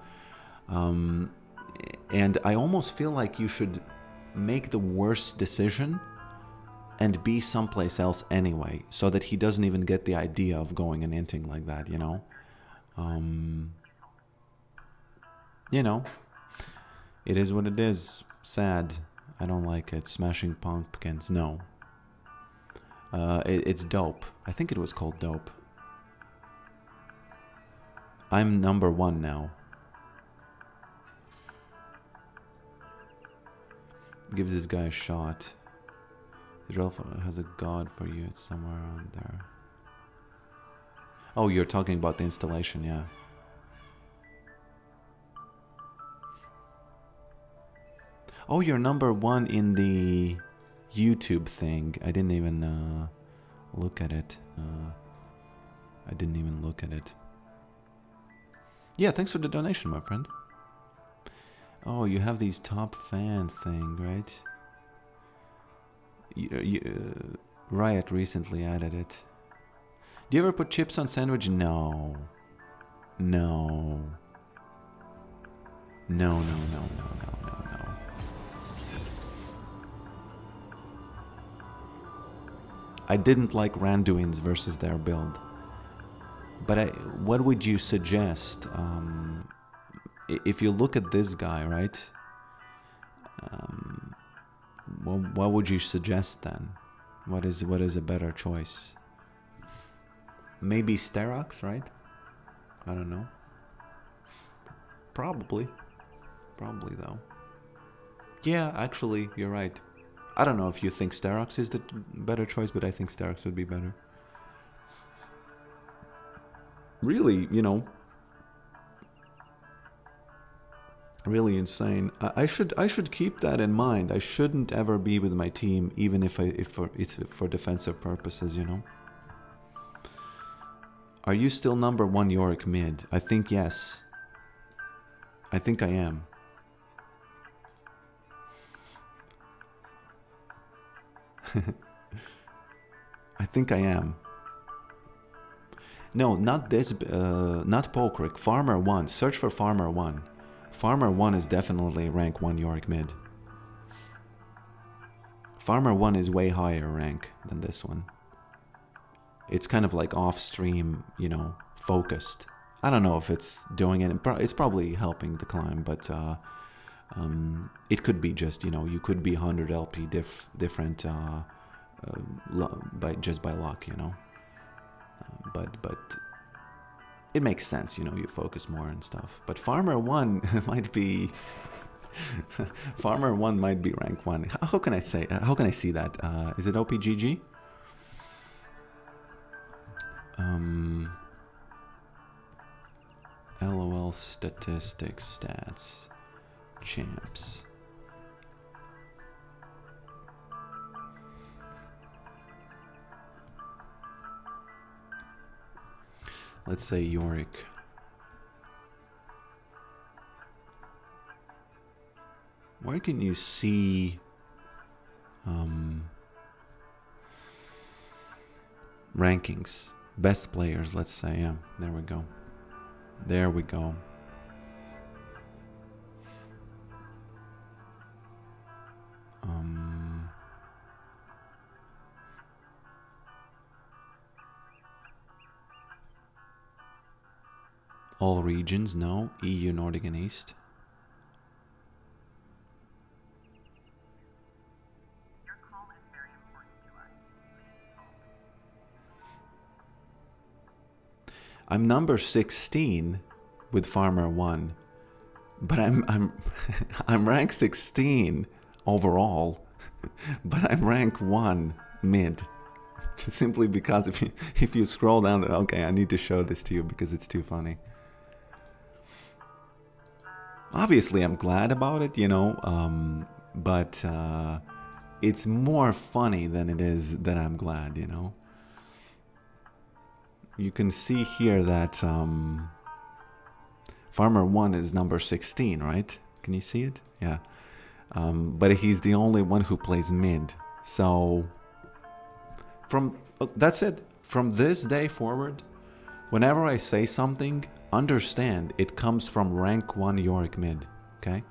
And I almost feel like you should make the worst decision and be someplace else anyway, so that he doesn't even get the idea of going and inting like that, you know. You know, it is what it is. Sad. I don't like it. Smashing Pumpkins, no. It's dope. I think it was called dope. I'm number 1 now. Gives this guy a shot. Israel has a god for you. It's somewhere around there. Oh, you're talking about the installation, yeah. Oh, you're number 1 in the YouTube thing. I didn't even look at it. Yeah, thanks for the donation, my friend. Oh, you have these top fan thing, right? Riot recently added it. Do you ever put chips on sandwich? No. No. No, no, no, no, no, no, no. I didn't like Randuin's versus their build. But what would you suggest? If you look at this guy, right? What would you suggest then? What is a better choice? Maybe Sterox, right? I don't know. Probably though. Yeah, actually, you're right. I don't know if you think Sterox is the better choice, but I think Sterox would be better. Really, you know, really insane. I should keep that in mind. I shouldn't ever be with my team, even if it's for defensive purposes, you know. Are you still number 1 Yorick mid? I think yes. I think I am. I think I am. No, not this, not Pokrick. Farmer 1. Search for Farmer 1. Farmer 1 is definitely rank 1 Yorick mid. Farmer 1 is way higher rank than this one. It's kind of like off-stream, you know, focused. I don't know if it's doing it. It's probably helping the climb, but it could be just, you know, you could be 100 LP different just by luck, you know. But it makes sense, you know, you focus more and stuff. But Farmer 1 might be Farmer 1 might be rank 1. How can I say? How can I see that? Is it OPGG? LOL statistics stats champs. Let's say Yorick. Where can you see rankings? Best players, let's say. Yeah, there we go. There we go. All regions, no. EU, Nordic and East. Your call is very important to us. Please hold. I'm number 16 with Farmer 1, but I'm I'm rank 16 overall, but I'm rank 1 mid. Just simply because if you scroll down, okay, I need to show this to you because it's too funny. Obviously, I'm glad about it, you know, but it's more funny than it is that I'm glad, you know. You can see here that Farmer 1 is number 16, right? Can you see it? Yeah. But he's the only one who plays mid. So that's it. From this day forward, whenever I say something, understand it comes from rank 1 Yorick mid. Okay?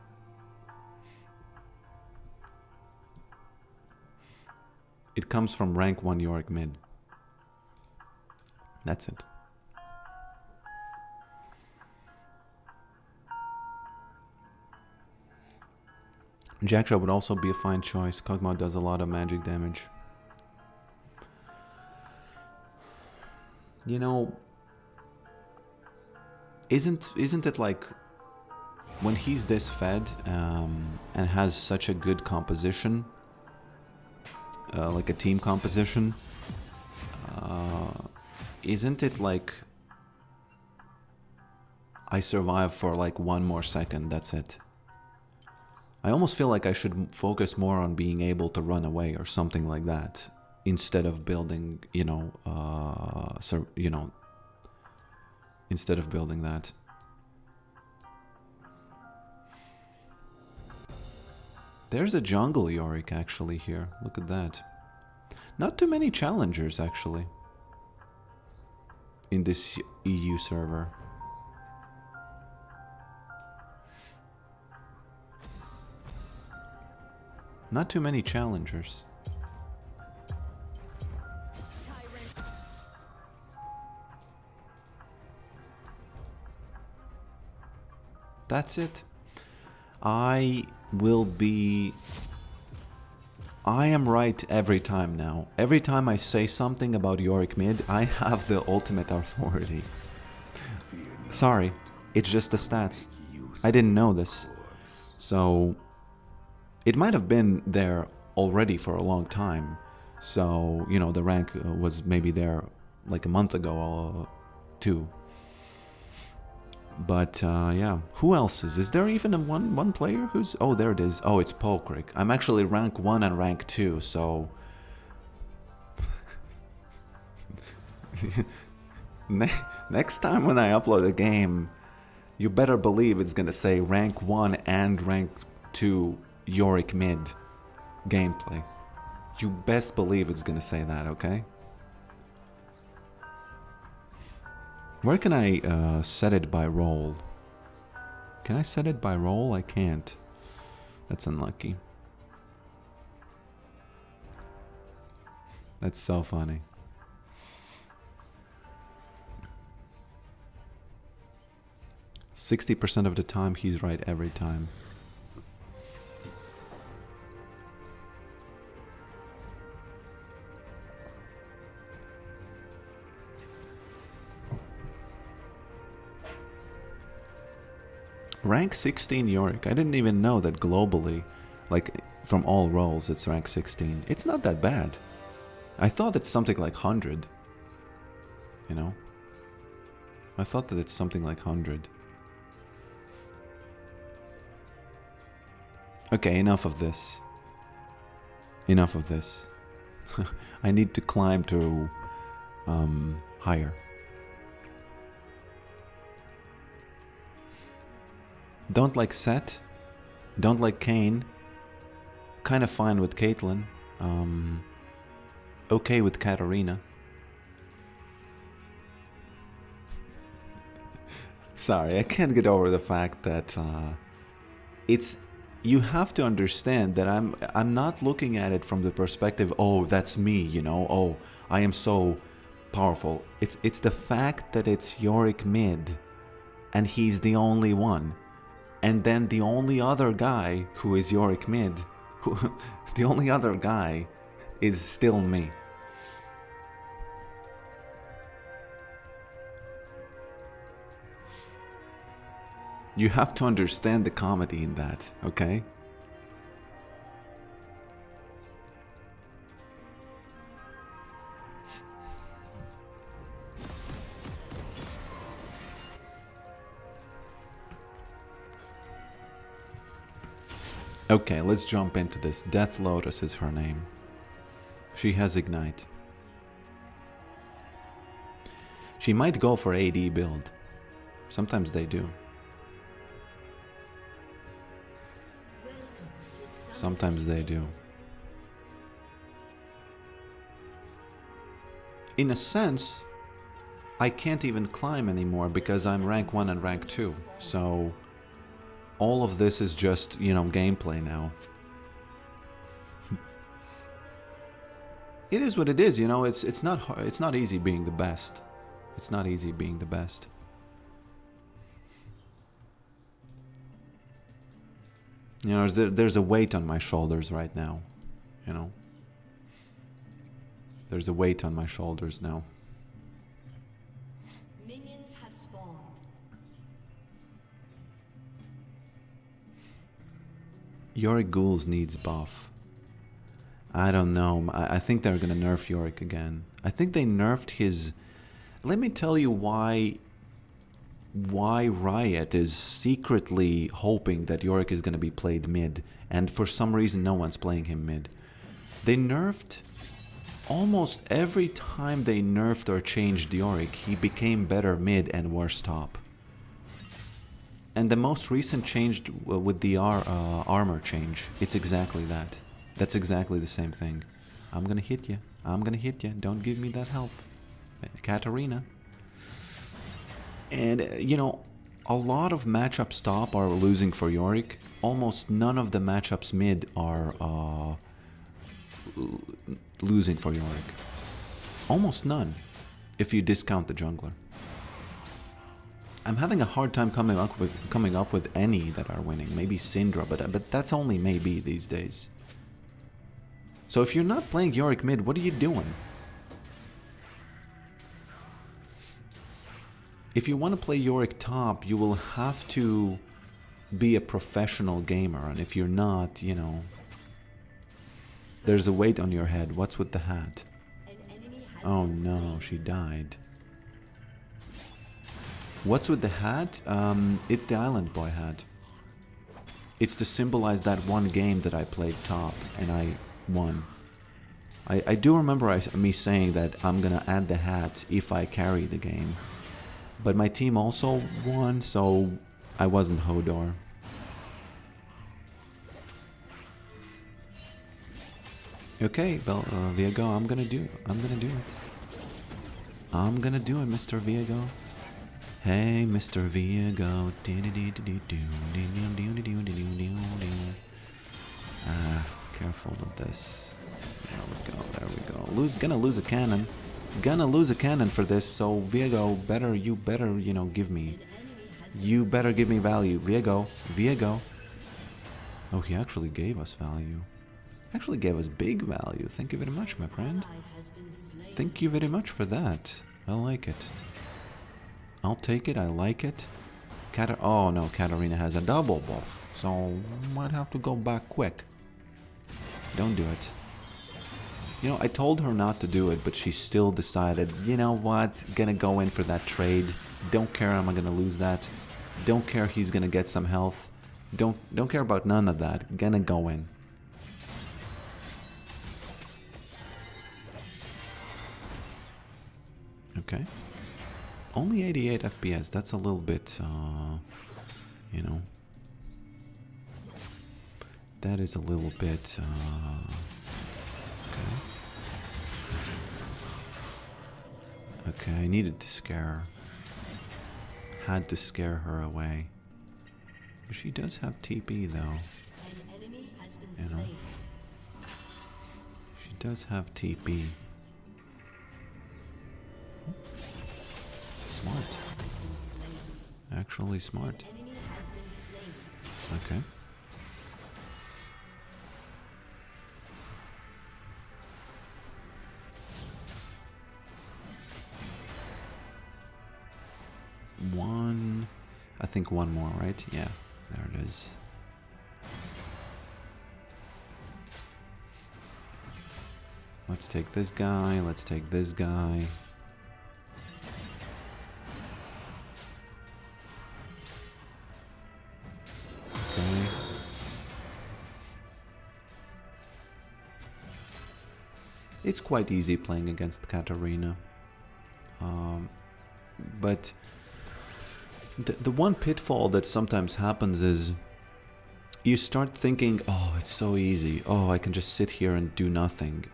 It comes from rank 1 Yorick mid. That's it. Jackshot would also be a fine choice. Kog'Maw does a lot of magic damage. You know, isn't it like when he's this fed and has such a good composition, like a team composition, isn't it like I survive for like 1 more second, that's it. I almost feel like I should focus more on being able to run away or something like that instead of building, instead of building that. There's a jungle Yorick actually here. Look at that. Not too many challengers actually in this EU server. Not too many challengers. That's it. I am right every time now. Every time I say something about Yorick mid, I have the ultimate authority. Sorry, it's just the stats. I didn't know this. So it might have been there already for a long time. So, you know, the rank was maybe there like a month ago or 2. But yeah, who else is there even a one player who's... Oh, there it is. Oh, it's Pokrick. I'm actually rank 1 and rank 2, so next time when I upload a game, you better believe it's gonna say rank 1 and rank 2 Yorick mid gameplay. You best believe it's gonna say that, okay? Where can I set it by role? Can I set it by role? I can't. That's unlucky. That's so funny. %60 of the time he's right every time. Rank 16 Yorick. I didn't even know that globally, like from all roles, it's rank 16. It's not that bad. I thought it's something like 100. You know? I thought that it's something like 100. Okay, enough of this. Enough of this. I need to climb to higher. Don't like Set. Don't like Kayn. Kind of fine with Caitlyn. Okay with Katarina. Sorry, I can't get over the fact that it's... You have to understand that I'm not looking at it from the perspective, oh, that's me, you know, oh, I am so powerful. It's the fact that it's Yorick mid, and he's the only one. And then the only other guy who is Yorick mid, the only other guy is still me. You have to understand the comedy in that, okay? Okay, let's jump into this. Death Lotus is her name. She has Ignite. She might go for AD build. Sometimes they do. Welcome to Sometimes they do. In a sense, I can't even climb anymore because I'm rank 1 and rank 2. So all of this is just, you know, gameplay now. It is what it is, you know. It's not hard, it's not easy being the best. It's not easy being the best. You know, there's a weight on my shoulders right now, you know. There's a weight on my shoulders now. Minions have spawned. Yorick Ghouls needs buff. I don't know. I think they're gonna nerf Yorick again. I think they nerfed his... Let me tell you why Riot is secretly hoping that Yorick is gonna be played mid, and for some reason no one's playing him mid. They nerfed... Almost every time they nerfed or changed Yorick, he became better mid and worse top. And the most recent change with the armor change, it's exactly that. That's exactly the same thing. I'm gonna hit you. I'm gonna hit you. Don't give me that help. Katarina. And, you know, a lot of matchups top are losing for Yorick. Almost none of the matchups mid are losing for Yorick. Almost none, if you discount the jungler. I'm having a hard time coming up with any that are winning. Maybe Syndra, but that's only maybe these days. So if you're not playing Yorick mid, what are you doing? If you want to play Yorick top, you will have to be a professional gamer, and if you're not, you know, there's a weight on your head. What's with the hat? Oh no, she died. What's with the hat? It's the Island Boy hat. It's to symbolize that one game that I played top and I won. I do remember me saying that I'm gonna add the hat if I carry the game. But my team also won, so I wasn't Hodor. Okay, well, Viego, I'm gonna do it. I'm gonna do it, Mr. Viego. Hey, Mr. Viego. Careful with this. There we go. Gonna lose a cannon. Gonna lose a cannon for this, so Viego, you better, you know, give me. You better give me value. Viego. Oh, he actually gave us value. Actually gave us big value. Thank you very much, my friend. Thank you very much for that. I like it. I'll take it. I like it. Oh no, Katarina has a double buff, so might have to go back quick. Don't do it. You know, I told her not to do it, but she still decided, you know what, gonna go in for that trade. Don't care I'm gonna lose that. Don't care he's gonna get some health. Don't care about none of that. Gonna go in. Okay. Only 88 FPS. That's a little bit, you know. That is a little bit, okay. Okay, I needed to scare her. Had to scare her away. But she does have TP though. You know. She does have TP. Smart. Actually smart. Okay. I think one more, right? Yeah, there it is. Let's take this guy, let's take this guy. Okay. It's quite easy playing against Katarina. But the one pitfall that sometimes happens is you start thinking, oh, it's so easy. Oh, I can just sit here and do nothing.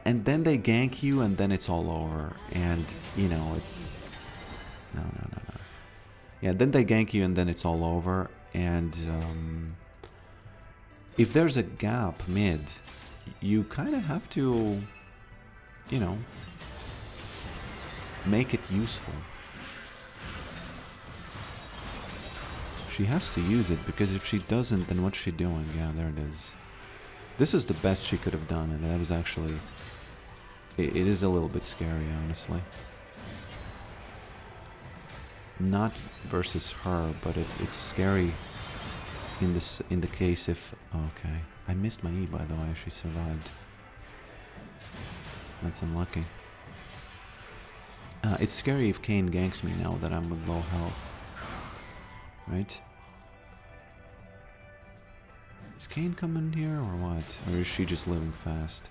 And then they gank you, and then it's all over. And, you know, it's... No, no, no, no. Yeah, then they gank you, and then it's all over. And if there's a gap mid, you kind of have to, you know, make it useful. She has to use it, because if she doesn't, then what's she doing? Yeah, there it is. This is the best she could have done, and that was actually... It is a little bit scary, honestly. Not versus her, but it's scary in the case if... Okay. I missed my E, by the way. She survived. That's unlucky. It's scary if Kayn ganks me now that I'm with low health. Right? Is Kayn coming here or what? Or is she just living fast?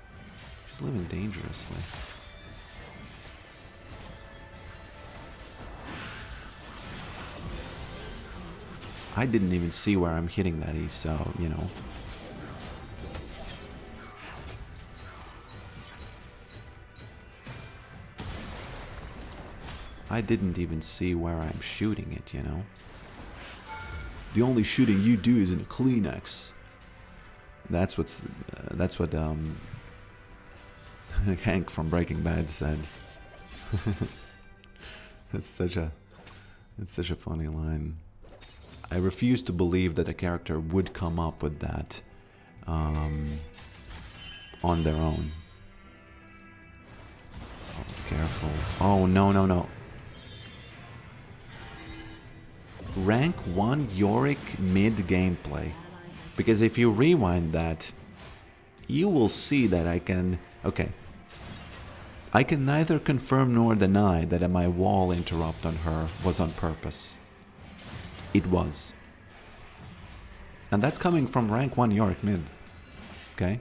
She's living dangerously. I didn't even see where I'm hitting that E, so, you know. I didn't even see where I'm shooting it, you know. The only shooting you do is in a Kleenex. That's what Hank from Breaking Bad said. It's such a funny line. I refuse to believe that a character would come up with that on their own. Oh, careful. Oh, no, no, no. Rank 1 Yorick mid gameplay. Because if you rewind that, you will see that I can... Okay. I can neither confirm nor deny that my wall interrupt on her was on purpose. It was. And that's coming from rank 1 Yorick mid. Okay?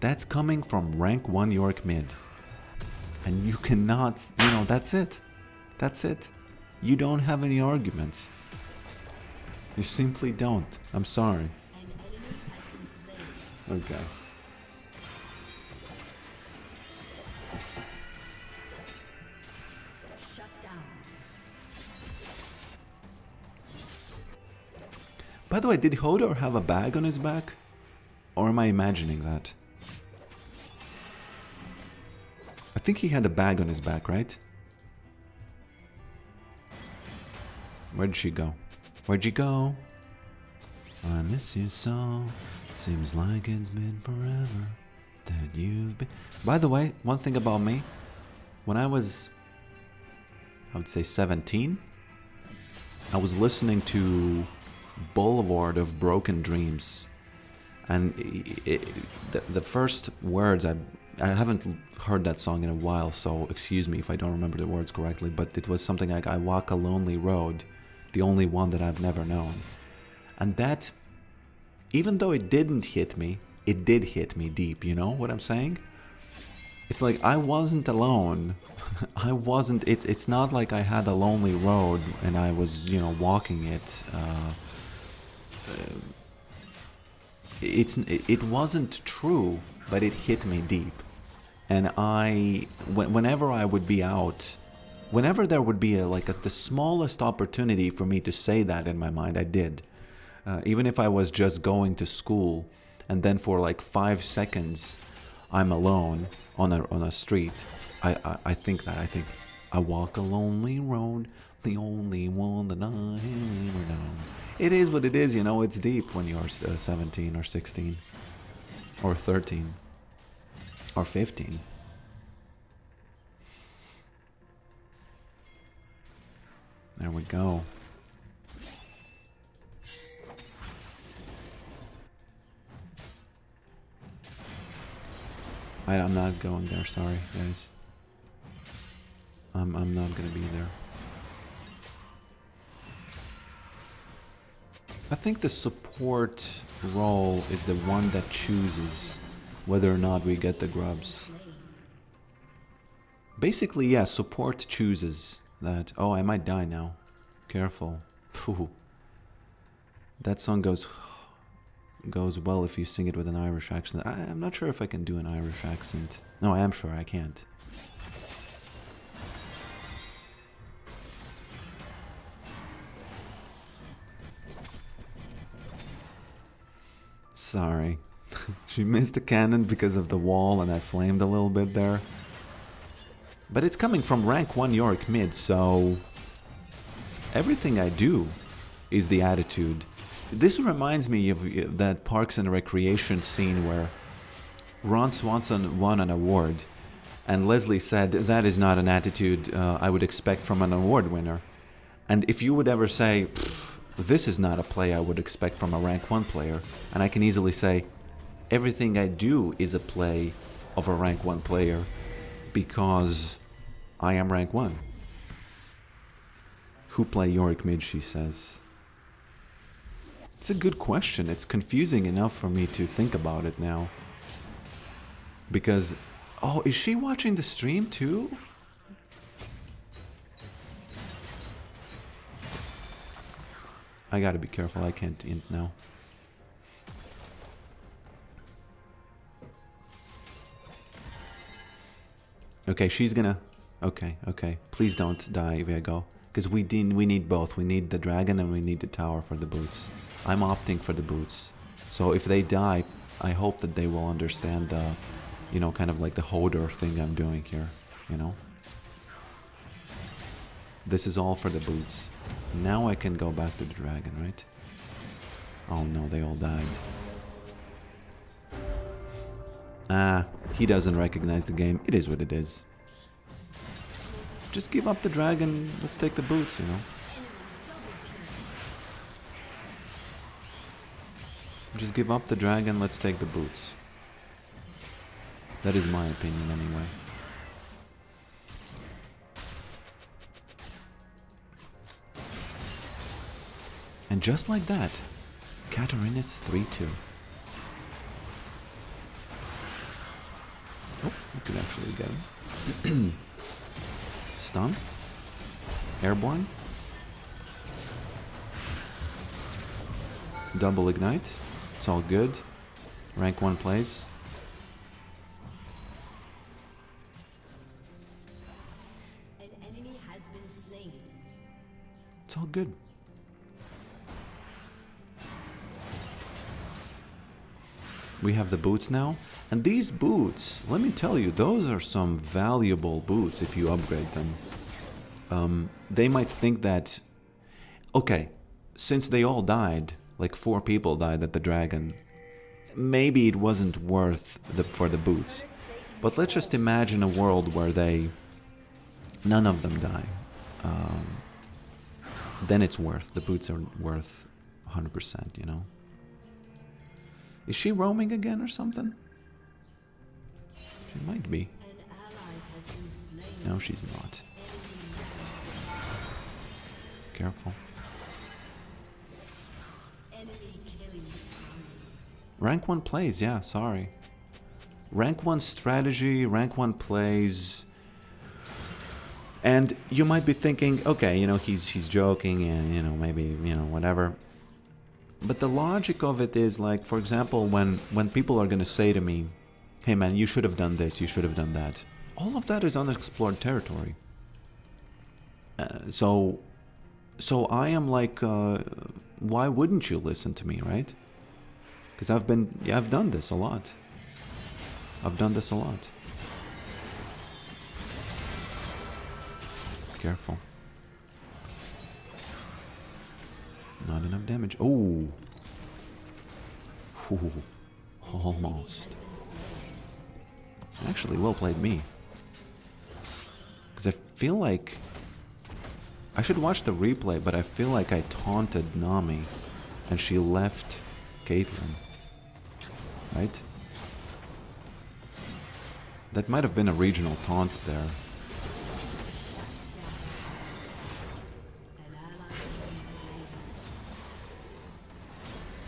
That's coming from rank 1 Yorick mid. And you cannot... You know, that's it. That's it. You don't have any arguments. You simply don't. I'm sorry. Okay. Shut down. By the way, did Hodor have a bag on his back? Or am I imagining that? I think he had a bag on his back, right? Where'd she go? Where'd you go? I miss you so. Seems like it's been forever that you've been... By the way, one thing about me. When I was, I would say 17, I was listening to Boulevard of Broken Dreams. And the first words, I haven't heard that song in a while, so excuse me if I don't remember the words correctly, but it was something like, I walk a lonely road, the only one that I've never known. And that, even though it didn't hit me, it did hit me deep, you know what I'm saying? It's like I wasn't alone. I wasn't, it's not like I had a lonely road and I was, you know, walking it. It wasn't true, but it hit me deep. And whenever I would be out, whenever there would be the smallest opportunity for me to say that in my mind, I did. Even if I was just going to school, and then for like 5 seconds, I'm alone on a street. I think I walk a lonely road, the only one that I ever known. It is what it is, you know. It's deep when you're 17 or 16 or 13 or 15. There we go. I'm not going there, sorry guys. I'm not gonna be there. I think the support role is the one that chooses whether or not we get the grubs. Basically, yeah, support chooses that. Oh, I might die now. Careful. Phew. That song goes well if you sing it with an Irish accent. I'm not sure if I can do an Irish accent. No, I am sure I can't. Sorry. She missed the cannon because of the wall and I flamed a little bit there. But it's coming from rank 1 Yorick mid, so everything I do is the attitude. This reminds me of that Parks and Recreation scene where Ron Swanson won an award and Leslie said, that is not an attitude I would expect from an award winner. And if you would ever say, this is not a play I would expect from a rank 1 player, and I can easily say, everything I do is a play of a rank 1 player because I am rank 1. Who play Yorick mid, she says. It's a good question. It's confusing enough for me to think about it now. Because, oh, is she watching the stream too? I gotta be careful, I can't int now. Okay, she's gonna... Okay, okay. Please don't die, Viego. Because we need both. We need the dragon and we need the tower for the boots. I'm opting for the boots. So if they die, I hope that they will understand the, you know, kind of like the Hodor thing I'm doing here, you know? This is all for the boots. Now I can go back to the dragon, right? Oh no, they all died. Ah, he doesn't recognize the game. It is what it is. Just give up the dragon, let's take the boots, you know? Just give up the dragon, let's take the boots. That is my opinion anyway. And just like that, Katarina's 3-2. Oh, we could actually get him. Stun. Airborne. Double ignite. It's all good. Rank 1 plays. An enemy has been slain. It's all good. We have the boots now. And these boots, let me tell you, those are some valuable boots if you upgrade them. They might think that... Okay, since they all died, like 4 people died at the dragon, maybe it wasn't worth for the boots. But let's just imagine a world where none of them die. Then it's worth. The boots are worth 100%, you know? Is she roaming again or something? She might be. No, she's not. Careful. Rank 1 plays, yeah, sorry. Rank 1 strategy, rank 1 plays. And you might be thinking, okay, you know, he's joking and, you know, maybe, you know, whatever. But the logic of it is, like, for example, when people are going to say to me, hey man, you should have done this, you should have done that. All of that is unexplored territory. So I am like, why wouldn't you listen to me, right? Because I've done this a lot. I've done this a lot. Careful. Not enough damage. Oh! Ooh, almost. Actually, well played me. Because I feel like... I should watch the replay, but I feel like I taunted Nami and she left Caitlyn. Right? That might have been a regional taunt there.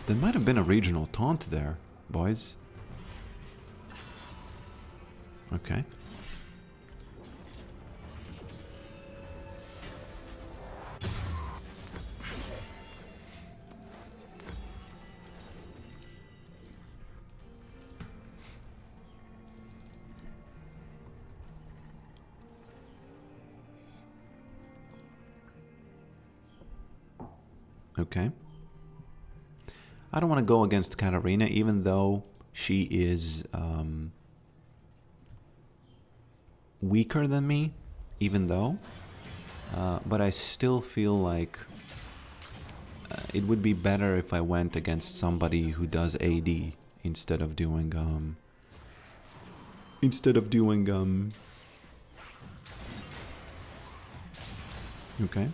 There might have been a regional taunt there, boys. Okay. Okay. I don't want to go against Katarina, even though she is weaker than me, even though. But I still feel like it would be better if I went against somebody who does AD instead of doing okay.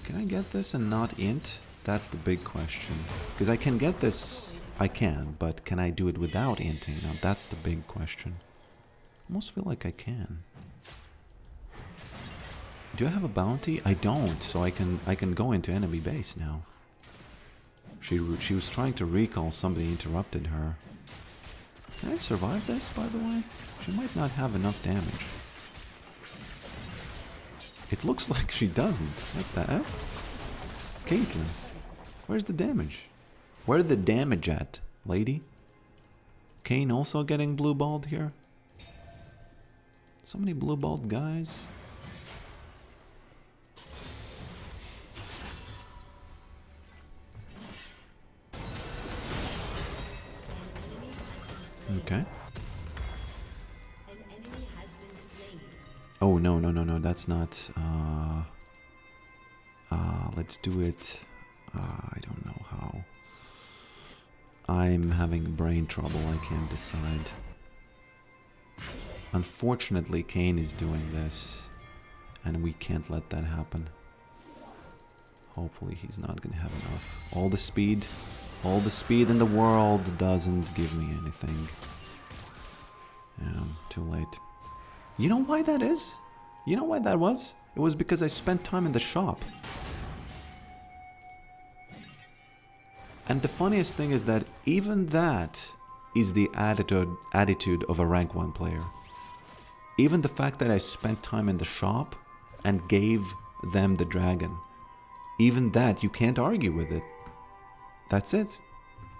Can I get this and not int? That's the big question. Because I can get this, I can, but can I do it without inting? Now that's the big question. I almost feel like I can. Do I have a bounty? I don't, so I can go into enemy base now. She was trying to recall, somebody interrupted her. Can I survive this, by the way? She might not have enough damage. It looks like she doesn't. What the F? Caitlyn, where's the damage? Where's the damage at, lady? Kane also getting blue-balled here? So many blue-balled guys. Okay. Oh, no, that's not... let's do it... I don't know how. I'm having brain trouble, I can't decide. Unfortunately, Kane is doing this, and we can't let that happen. Hopefully he's not gonna have enough. All the speed in the world doesn't give me anything. Yeah, too late. You know why that is? You know why that was? It was because I spent time in the shop. And the funniest thing is that even that is the attitude of a rank 1 player. Even the fact that I spent time in the shop and gave them the dragon. Even that, you can't argue with it. That's it.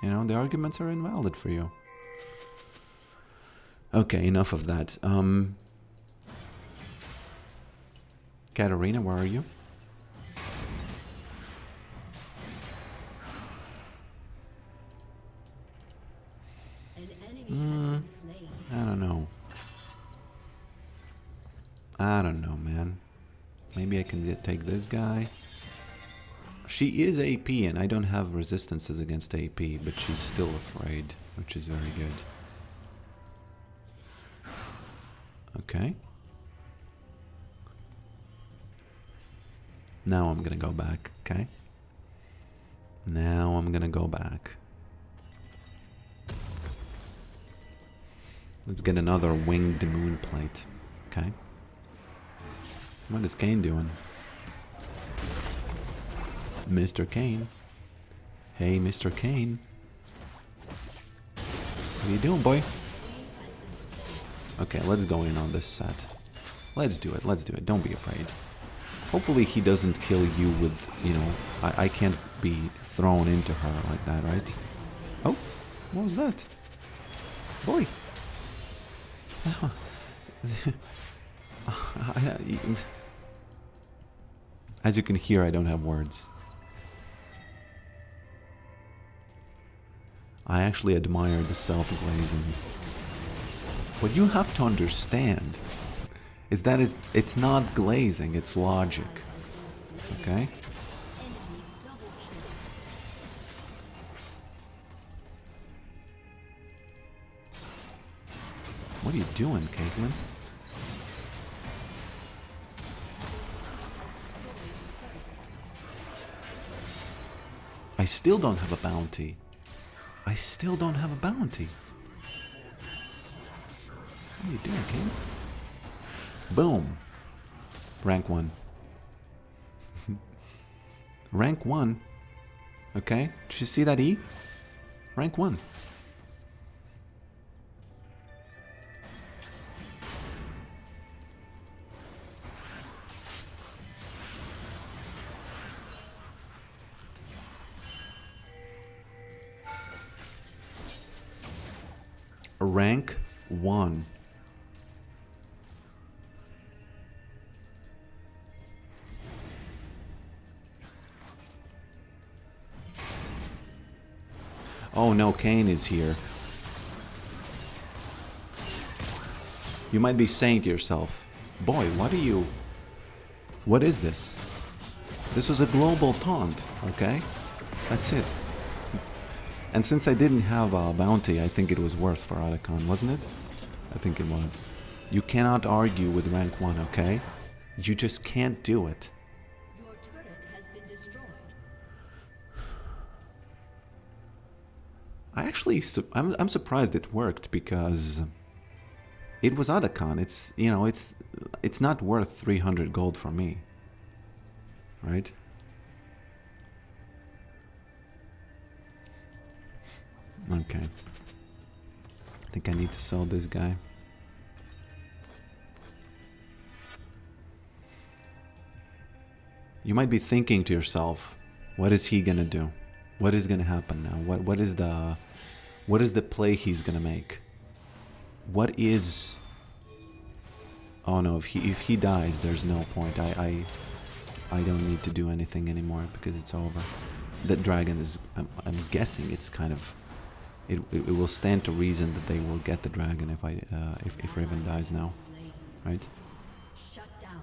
You know, the arguments are invalid for you. Okay, enough of that. Katarina, where are you? I don't know. I don't know, man. Maybe I can take this guy. She is AP, and I don't have resistances against AP, but she's still afraid, which is very good. Okay. Now I'm gonna go back, okay? Now I'm gonna go back. Let's get another winged moon plate, okay? What is Kane doing? Mr. Kane. Hey, Mr. Kane. What are you doing, boy? Okay, let's go in on this set. Let's do it, let's do it. Don't be afraid. Hopefully he doesn't kill you with, you know, I can't be thrown into her like that, right? Oh, what was that? Boy. As you can hear, I don't have words. I actually admire the self-glazing. What you have to understand is that it's not glazing, it's logic. Okay? What are you doing, Caitlyn? I still don't have a bounty. I still don't have a bounty. What are you doing, King? Boom. Rank 1. Rank 1. Okay. Did you see that E? Rank 1. Rank 1. Oh no, Kane is here. You might be saying to yourself, boy, what are you... What is this? This was a global taunt, okay? That's it. And since I didn't have a bounty, I think it was worth for Otacon, wasn't it? I think it was. You cannot argue with rank 1, okay? You just can't do it. Your turret has been destroyed. I actually... I'm surprised it worked because... It was Otacon. It's, you know, it's not worth 300 gold for me. Right? Okay. I think I need to sell this guy. You might be thinking to yourself, what is he gonna do? What is gonna happen now? What is the play he's gonna make? What is... Oh no, if he dies, there's no point. I don't need to do anything anymore because it's over. That dragon is... I'm guessing it's kind of... It will stand to reason that they will get the dragon if Riven dies now, right? Shut down.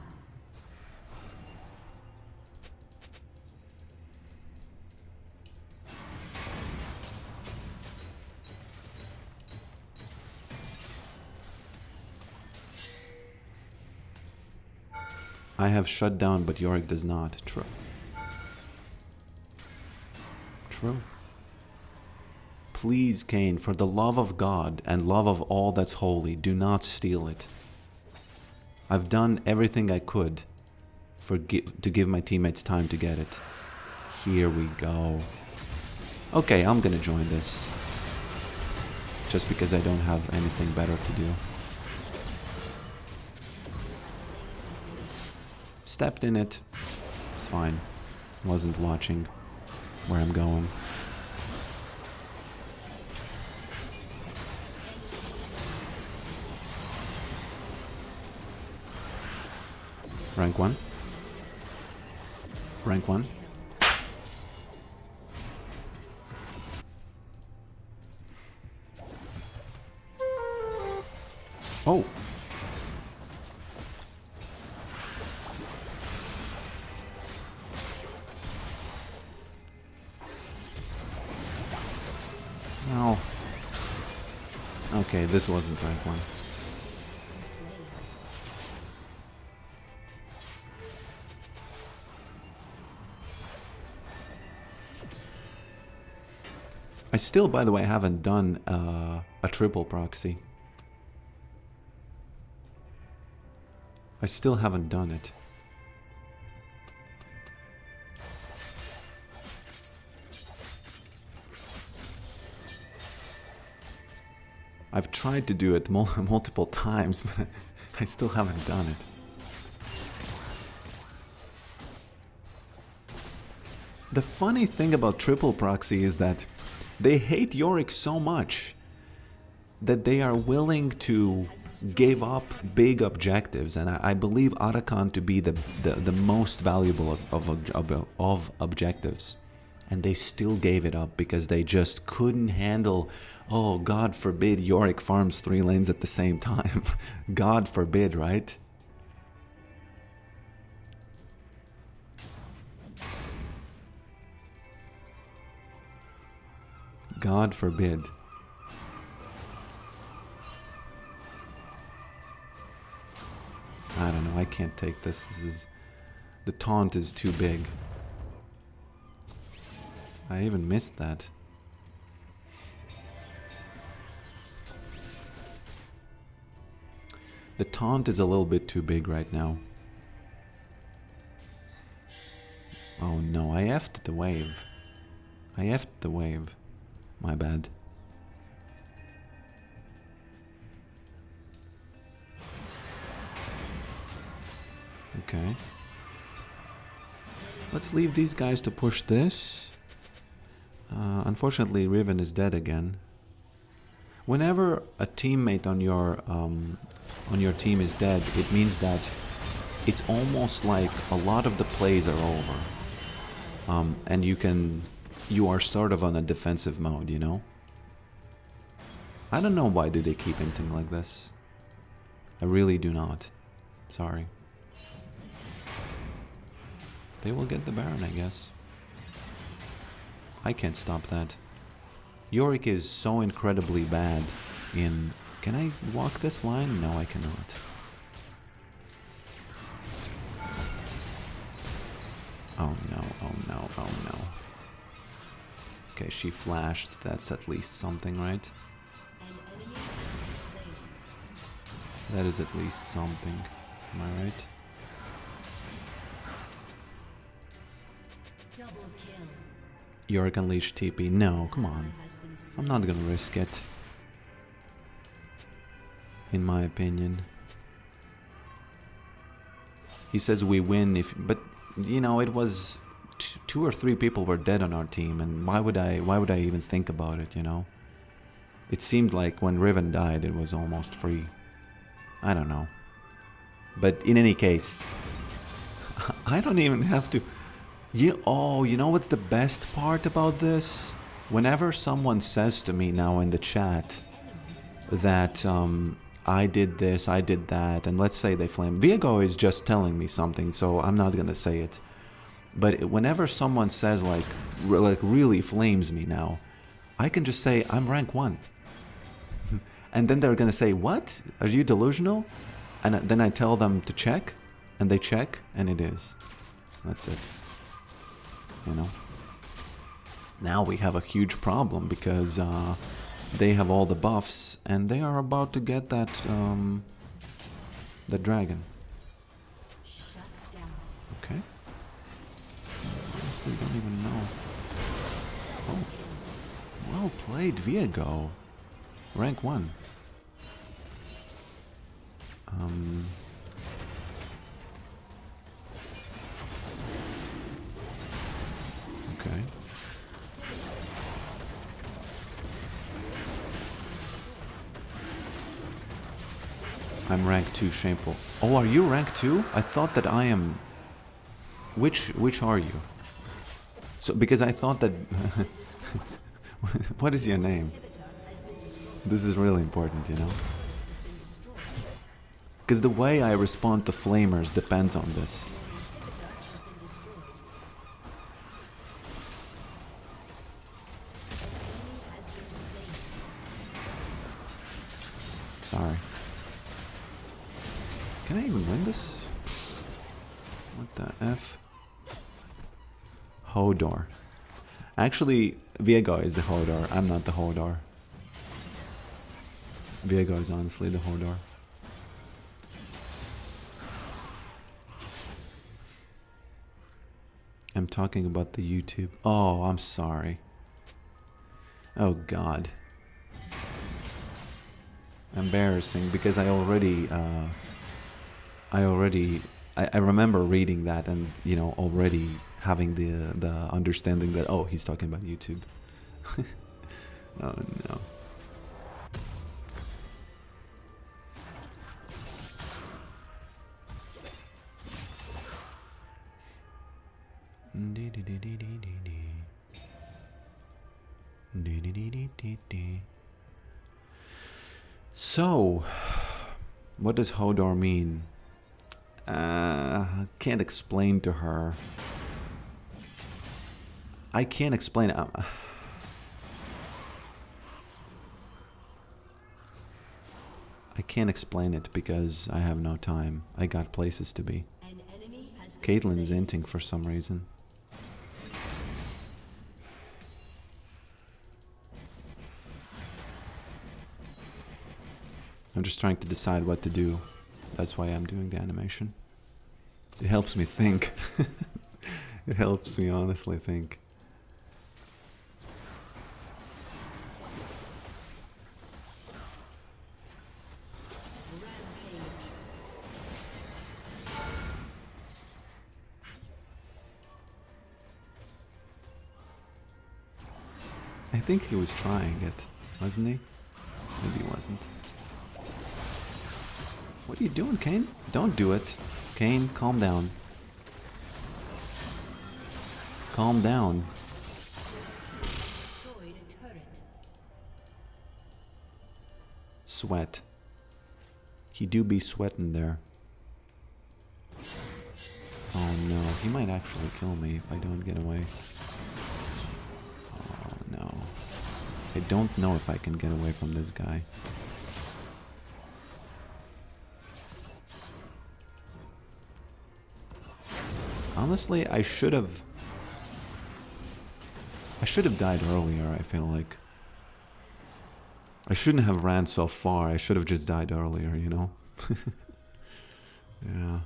I have shut down, but Yorick does not. True. True. Please, Kane, for the love of God and love of all that's holy, do not steal it. I've done everything I could to give my teammates time to get it. Here we go. Okay, I'm gonna join this. Just because I don't have anything better to do. Stepped in it. It's fine. Wasn't watching where I'm going. Rank 1. Rank 1. Oh! Oh. Okay, this wasn't rank 1. I still, by the way, haven't done a triple proxy. I still haven't done it. I've tried to do it multiple times, but I still haven't done it. The funny thing about triple proxy is that they hate Yorick so much that they are willing to give up big objectives, and I believe Otacon to be the most valuable of objectives. And they still gave it up because they just couldn't handle, oh, God forbid Yorick farms 3 lanes at the same time. God forbid, right? God forbid. I don't know, I can't take this. The taunt is too big. I even missed that. The taunt is a little bit too big right now. Oh no, I effed the wave. I effed the wave. My bad. Okay. Let's leave these guys to push this. Unfortunately, Riven is dead again. Whenever a teammate on your team is dead, it means that it's almost like a lot of the plays are over. And you can you are sort of on a defensive mode, you know? I don't know why do they keep hinting like this. I really do not. Sorry. They will get the Baron, I guess. I can't stop that. Yorick is so incredibly bad in... Can I walk this line? No, I cannot. Oh no, oh no, oh no. Okay, she flashed. That's at least something, right? That is at least something. Am I right? Yorick Unleashed TP. No, come on. I'm not gonna risk it. In my opinion. He says we win if... But, you know, it was... Two or three people were dead on our team, and why would I even think about it, you know? It seemed like when Riven died, it was almost free. I don't know. But in any case... I don't even have to... you know what's the best part about this? Whenever someone says to me now in the chat that I did this, I did that, and let's say they flame. Viego is just telling me something, so I'm not gonna say it. But whenever someone says like really flames me now, I can just say I'm rank 1. And then they're gonna say, what? Are you delusional? And then I tell them to check, and they check, and it is. That's it. You know? Now we have a huge problem because they have all the buffs, and they are about to get that the dragon. Okay. Honestly, don't even know. Oh, well played, Viego. Rank 1. Okay. I'm rank 2, shameful. Oh, are you rank 2? I thought that I am... Which are you? So, because I thought that... What is your name? This is really important, you know? Because the way I respond to flamers depends on this. Sorry. Can I even win this? What the F? Hodor. Actually, Viego is the Hodor. I'm not the Hodor. Viego is honestly the Hodor. I'm talking about the YouTube. Oh, I'm sorry. Oh God. Embarrassing, because I remember reading that and, you know, already having the understanding that, oh, he's talking about YouTube. Oh no. So, what does Hodor mean? Can't explain to her. I can't explain it. I can't explain it because I have no time. I got places to be. Caitlyn is inting for some reason. I'm just trying to decide what to do. That's why I'm doing the animation. It helps me think. It helps me honestly think. I think he was trying it, wasn't he? Maybe he wasn't. What are you doing, Kane? Don't do it. Kane, calm down. Calm down. sweat. He do be sweating there. Oh no, he might actually kill me if I don't get away. Oh no. I don't know if I can get away from this guy. Honestly, I should have died earlier, I feel like. I shouldn't have ran so far. I should have just died earlier, you know? Yeah.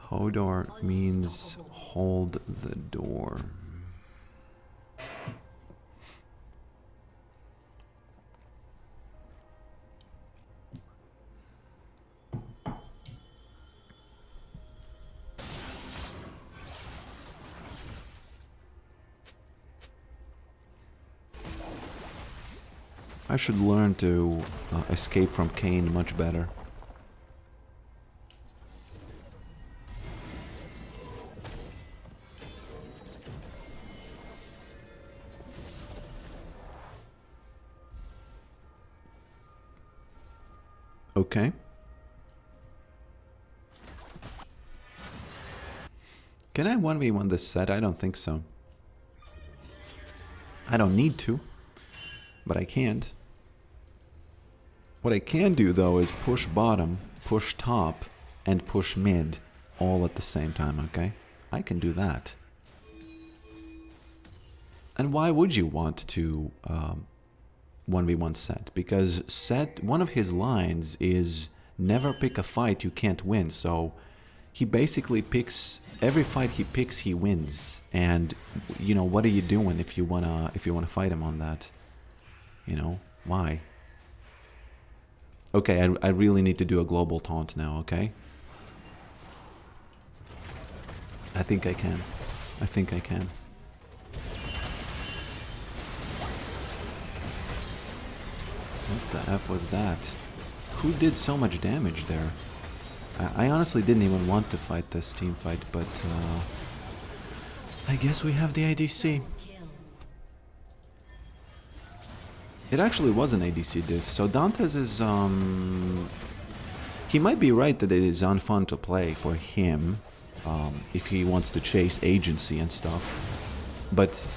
Hodor means hold the door. I should learn to escape from Cain much better. Okay. Can I 1v1 this set? I don't think so. I don't need to, but I can't. What I can do though is push bottom, push top, and push mid all at the same time, okay? I can do that. And why would you want to 1v1 Set? Because Set, one of his lines is never pick a fight you can't win, so he basically picks, every fight he picks he wins. And you know, what are you doing if you wanna fight him on that? You know, why? Okay, I really need to do a global taunt now, okay? I think I can. I think I can. What the F was that? Who did so much damage there? I honestly didn't even want to fight this team fight, but I guess we have the ADC. It actually was an ADC diff, so Dante's is, he might be right that it is unfun to play for him, if he wants to chase agency and stuff, but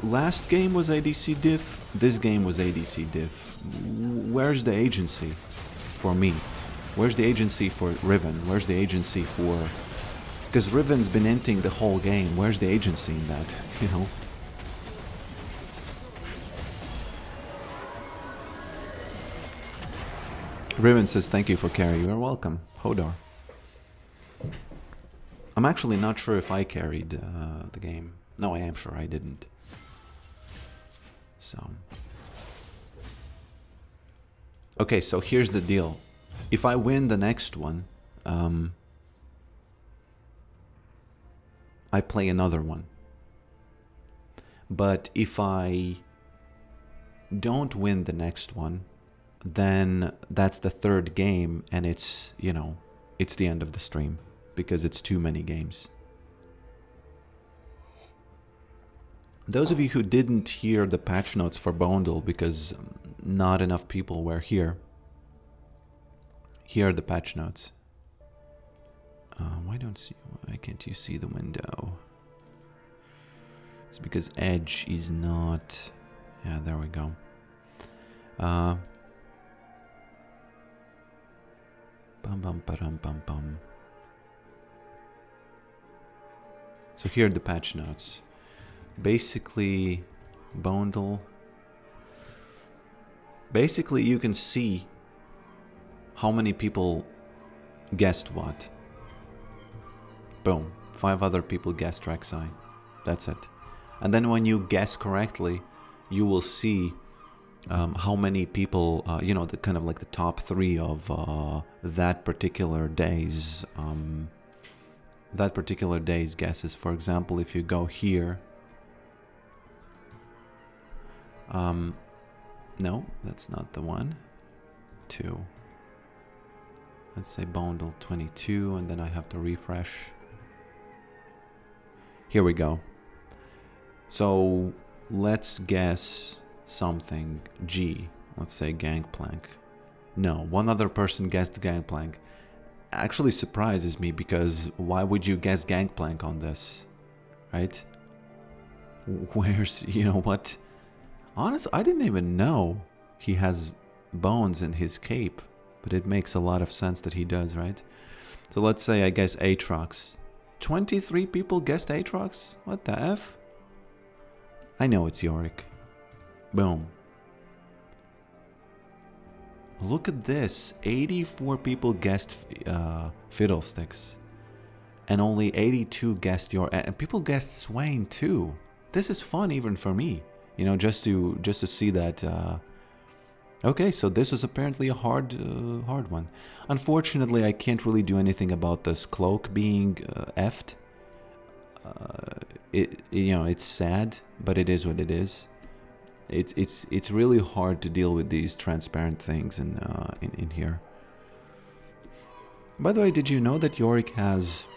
last game was ADC diff, this game was ADC diff. Where's the agency for me? Where's the agency for Riven? Where's the agency for... Because Riven's been inting the whole game, where's the agency in that, you know? Riven says, thank you for carry. You're welcome. Hodor. I'm actually not sure if I carried the game. No, I am sure I didn't. So. Okay, so here's the deal. If I win the next one, I play another one. But if I don't win the next one, then that's the third game, and it's, you know, it's the end of the stream, because it's too many games. Those of you who didn't hear the patch notes for Bondel, because not enough people were here, here are the patch notes. Why can't you see the window? It's because Edge is not... Yeah, there we go. Bum bum ba-dum bum bum. So here are the patch notes. Basically, Bondel. Basically, you can see how many people guessed what. Boom. 5 other people guessed Rek'Sai. That's it. And then when you guess correctly, you will see how many people, you know, the kind of like the top 3 of that particular day's guesses. For example, if you go here, no, that's not the one. 2. Let's say Bondel 22, and then I have to refresh. Here we go. So let's guess something. G. Let's say Gangplank. No, one other person guessed Gangplank. Actually surprises me, because why would you guess Gangplank on this? Right? Where's, you know what? Honestly, I didn't even know he has bones in his cape. But it makes a lot of sense that he does, right? So let's say I guess Aatrox. 23 people guessed Aatrox? What the F? I know it's Yorick. Boom. Look at this. 84 people guessed Fiddlesticks. And only 82 guessed and people guessed Swain too. This is fun even for me. You know, just to see that... Okay, so this was apparently a hard one. Unfortunately, I can't really do anything about this cloak being effed. You know, it's sad, but it is what it is. It's really hard to deal with these transparent things in here. By the way, did you know that Yorick has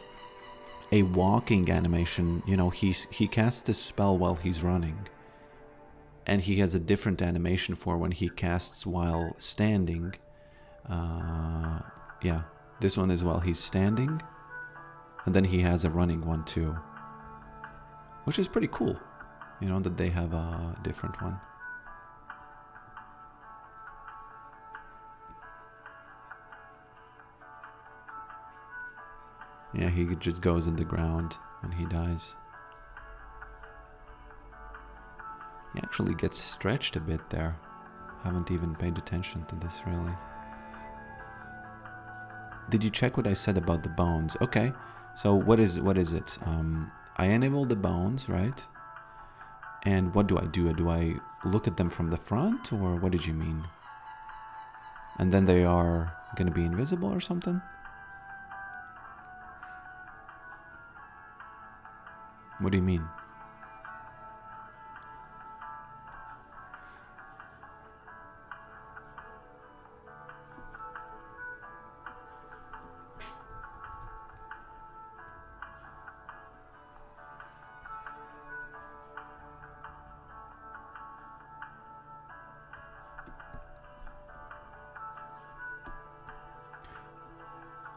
a walking animation? You know, he casts this spell while he's running. And he has a different animation for when he casts while standing. Yeah, this one is while he's standing. And then he has a running one too. Which is pretty cool. You know, that they have a different one. Yeah, he just goes in the ground and he dies. He actually gets stretched a bit there. Haven't even paid attention to this really. Did you check what I said about the bones? Okay, so what is it? I enable the bones, right? And what do? Do I look at them from the front, or what did you mean? And then they are gonna be invisible or something? What do you mean?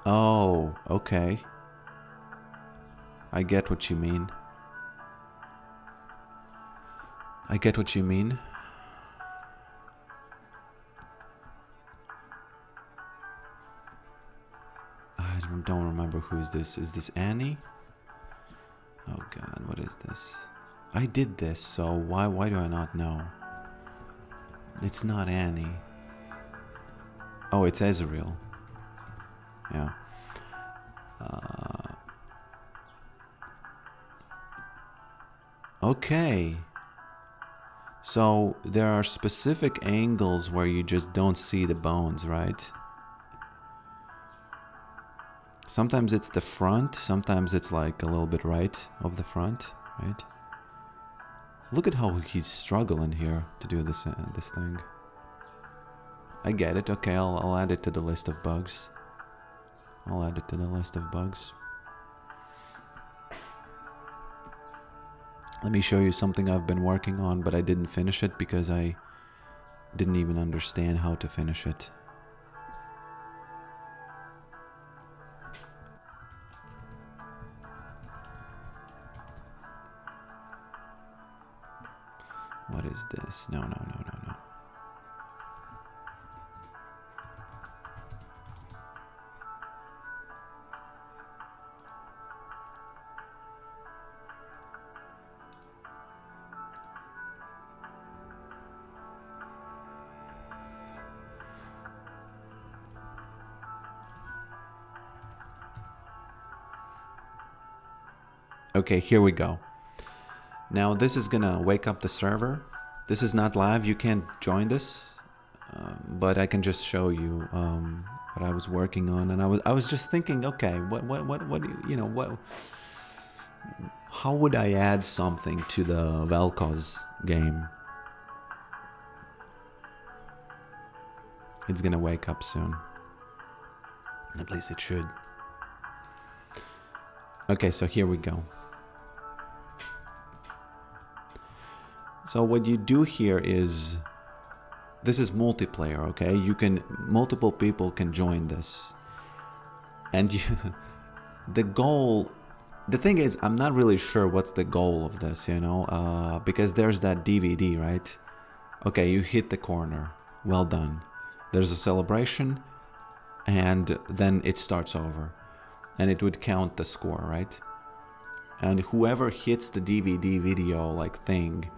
Oh, okay. I get what you mean. I get what you mean. I don't remember who is this. Is this Annie? Oh god, what is this? I did this, so why do I not know? It's not Annie. Oh, it's Ezreal. Yeah. Okay. So there are specific angles where you just don't see the bones, right? Sometimes it's the front, sometimes it's like a little bit right of the front, right? Look at how he's struggling here to do this thing. I get it. Okay, I'll add it to the list of bugs. I'll add it to the list of bugs. Let me show you something I've been working on, but I didn't finish it because I didn't even understand how to finish it. What is this? No. Okay, here we go. Now this is gonna wake up the server. This is not live, you can't join this, but I can just show you what I was working on. And I was just thinking, okay, what you know, what? How would I add something to the Vel'Koz game? It's gonna wake up soon. At least it should. Okay, so here we go. So what you do here is, this is multiplayer, okay? You can, multiple people can join this. And you, the goal, the thing is, I'm not really sure what's the goal of this, you know? Because there's that DVD, right? Okay, you hit the corner. Well done. There's a celebration, and then it starts over. And it would count the score, right? And whoever hits the DVD video like thing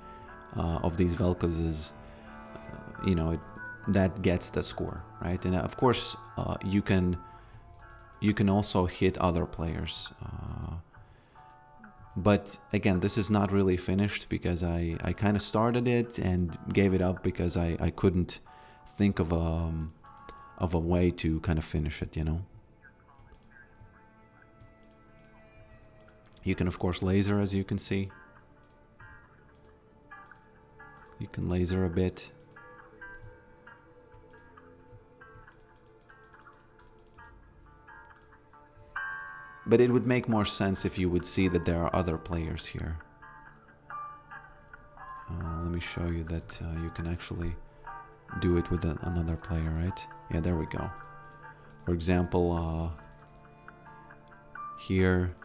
of these Vel'Kozes, you know, that gets the score, right? And of course, you can also hit other players. But again, this is not really finished because I kind of started it and gave it up because I couldn't think of a way to kind of finish it, you know? You can, of course, laser, as you can see. You can laser a bit. But it would make more sense if you would see that there are other players here. Let me show you that you can actually do it with another player, right? Yeah, there we go. For example, here...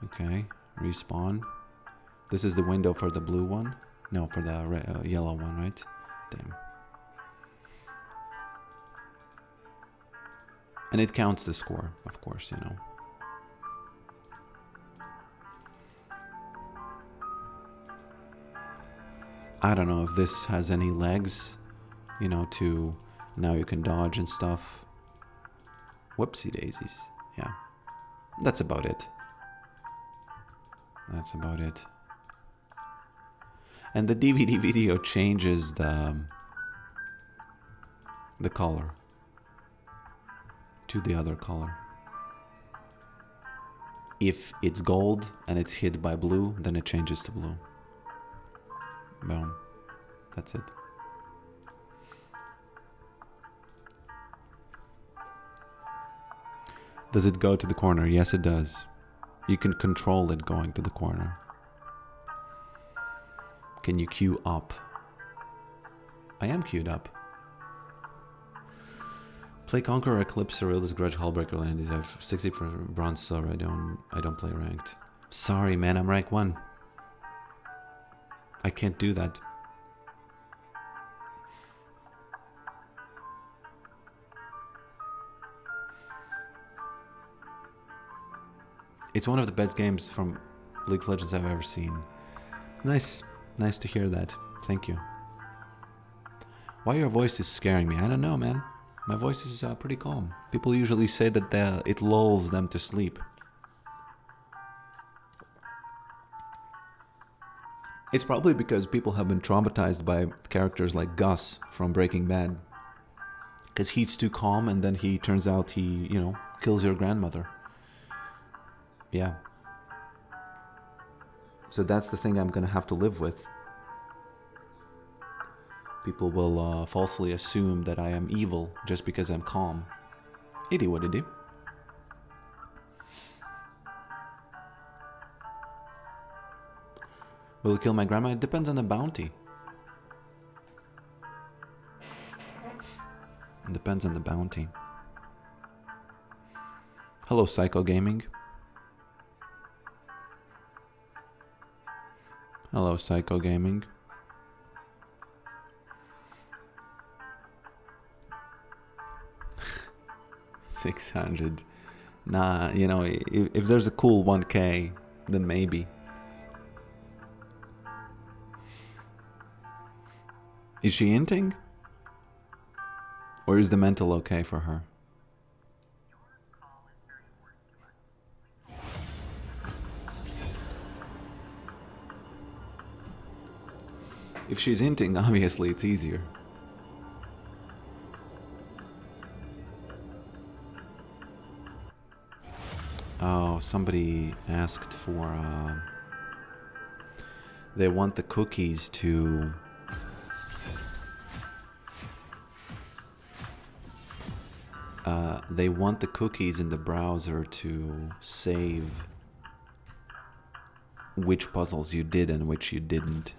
Okay, respawn. This is the window for the blue one. No, for the yellow one, right? Damn. And it counts the score, of course, you know. I don't know if this has any legs, you know, to... Now you can dodge and stuff. Whoopsie daisies. Yeah. That's about it. That's about it. And the DVD video changes the color to the other color. If it's gold and it's hit by blue, then it changes to blue. Boom. That's it. Does it go to the corner? Yes, it does. You can control it going to the corner. Can you queue up? I am queued up. Play Conqueror, Eclipse, Realist, Grudge, Hullbreaker, Landis. I have 60 for Bronze Silver. I don't play ranked. Sorry, man. I'm rank 1. I can't do that. It's one of the best games from League of Legends I've ever seen. Nice. Nice to hear that. Thank you. Why your voice is scaring me? I don't know, man. My voice is pretty calm. People usually say that it lulls them to sleep. It's probably because people have been traumatized by characters like Gus from Breaking Bad. Because he's too calm and then he turns out he, you know, kills your grandmother. Yeah. So that's the thing I'm gonna have to live with. People will falsely assume that I am evil just because I'm calm. Itty what it do. Will it kill my grandma? It depends on the bounty. It depends on the bounty. Hello, Psycho Gaming. Hello, Psycho Gaming. $600. Nah, you know, if there's a cool 1K, then maybe. Is she inting? Or is the mental okay for her? If she's inting, obviously it's easier. Oh, somebody asked for... they want the cookies to... they want the cookies in the browser to save which puzzles you did and which you didn't.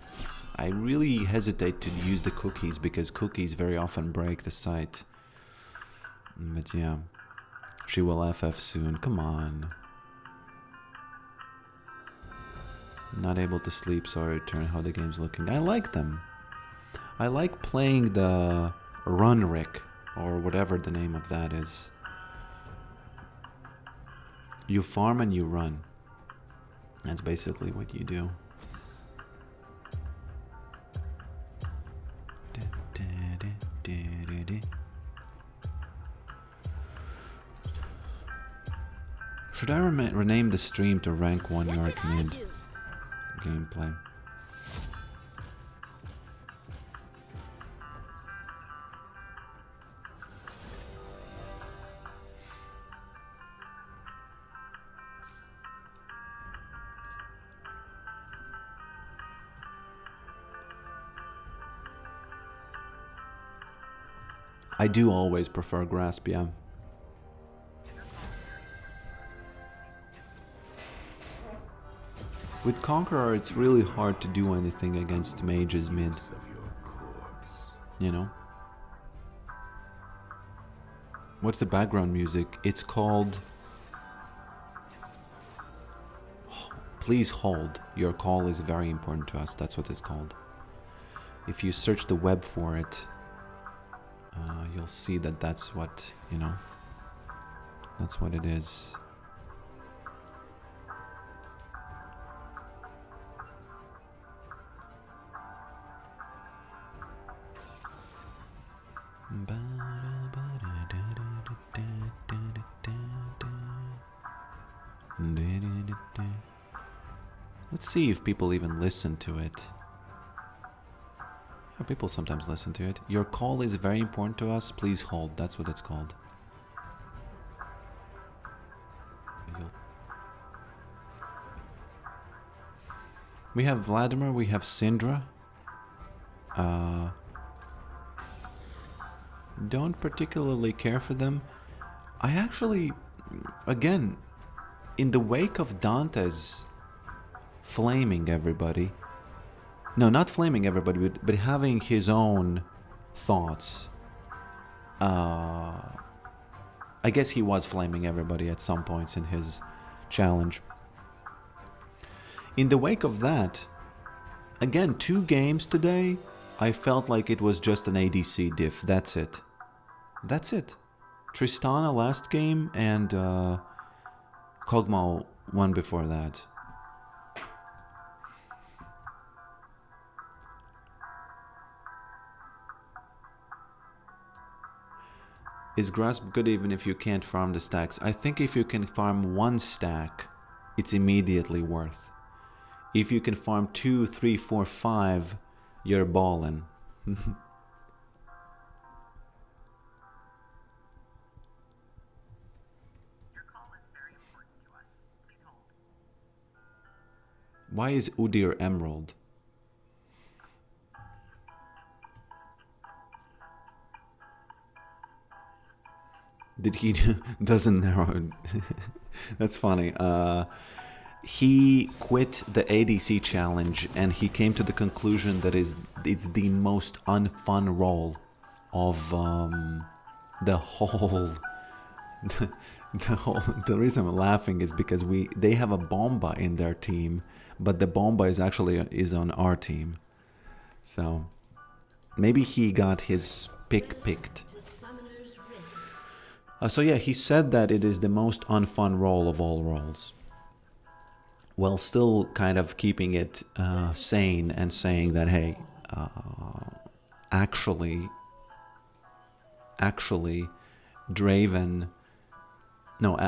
I really hesitate to use the cookies because cookies very often break the site. But yeah, she will FF soon. Come on. Not able to sleep, so I return. How the game's looking. I like them. I like playing the Yorick, or whatever the name of that is. You farm and you run. That's basically what you do. Should I rename the stream to rank 1 Yorick mid gameplay? I do always prefer Grasp, yeah. With Conqueror, it's really hard to do anything against mages mid. You know? What's the background music? It's called... Please hold. Your call is very important to us. That's what it's called. If you search the web for it, you'll see that that's what, you know, that's what it is. Let's see if people even listen to it. Yeah, people sometimes listen to it. Your call is very important to us. Please hold. That's what it's called. We have Vladimir. We have Syndra. Don't particularly care for them. I actually, again, in the wake of Dante's flaming everybody. No, not flaming everybody, but having his own thoughts. I guess he was flaming everybody at some points in his challenge. In the wake of that, again, 2 games today, I felt like it was just an ADC diff. That's it. That's it. Tristana last game and Kog'Maw one before that. Is Grasp good even if you can't farm the stacks? I think if you can farm 1 stack, it's immediately worth. If you can farm 2, 3, 4, 5, you're ballin'. Your call is very important to us. Please hold. Why is Udyr Emerald? Did he doesn't narrow? That's funny. He quit the ADC challenge and he came to the conclusion that it's the most unfun role of the whole. The reason I'm laughing is because they have a Bomba in their team, but the Bomba is actually on our team. So maybe he got his picked. So yeah, he said that it is the most unfun role of all roles, while still kind of keeping it sane and saying that, hey, actually, Draven, no,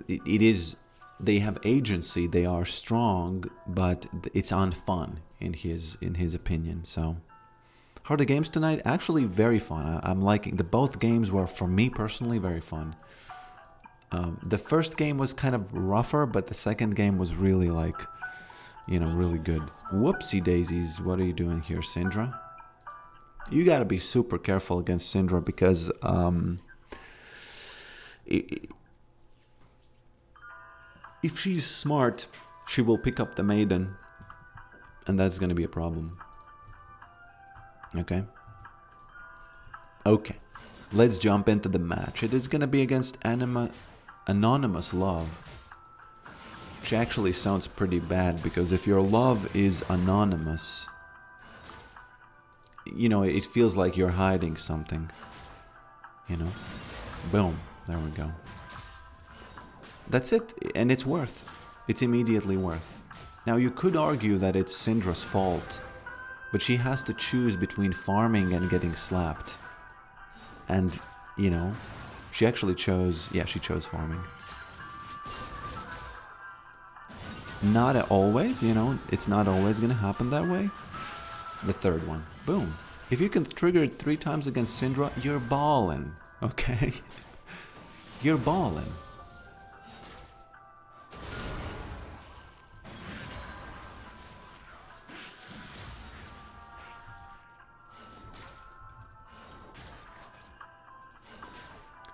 it is, they have agency, they are strong, but it's unfun in his opinion. So how are the games tonight? Actually very fun. I'm liking both games were, for me personally, very fun. The first game was kind of rougher, but the second game was really like, you know, really good. Whoopsie daisies, what are you doing here, Syndra? You gotta be super careful against Syndra because if she's smart, she will pick up the maiden, and that's gonna be a problem. Okay. Okay. Let's jump into the match. It is gonna be against Anonymous Love. Which actually sounds pretty bad, because if your love is anonymous, you know, it feels like you're hiding something. You know? Boom. There we go. That's it. And it's worth. It's immediately worth. Now, you could argue that it's Syndra's fault, but she has to choose between farming and getting slapped. And, you know, she actually chose... Yeah, she chose farming. Not always, you know, it's not always gonna happen that way. The third one. Boom. If you can trigger it 3 times against Syndra, you're ballin'. Okay? You're ballin'.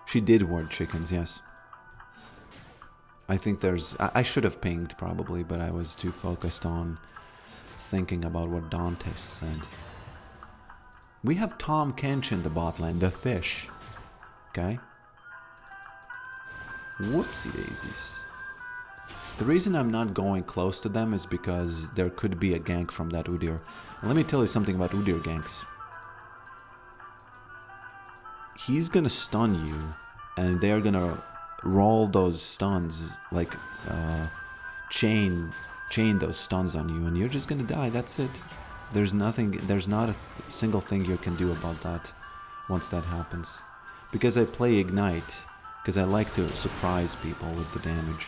She did ward chickens, yes. I think there's... I should have pinged, probably, but I was too focused on thinking about what Dante said. We have Tom Kench in the bot lane, the fish. Okay? Whoopsie daisies. The reason I'm not going close to them is because there could be a gank from that Udyr. And let me tell you something about Udyr ganks. He's gonna stun you, and they're gonna roll those stuns, like chain those stuns on you, and you're just gonna die. That's it. There's nothing, there's not a single thing you can do about that once that happens. Because I play Ignite, because I like to surprise people with the damage.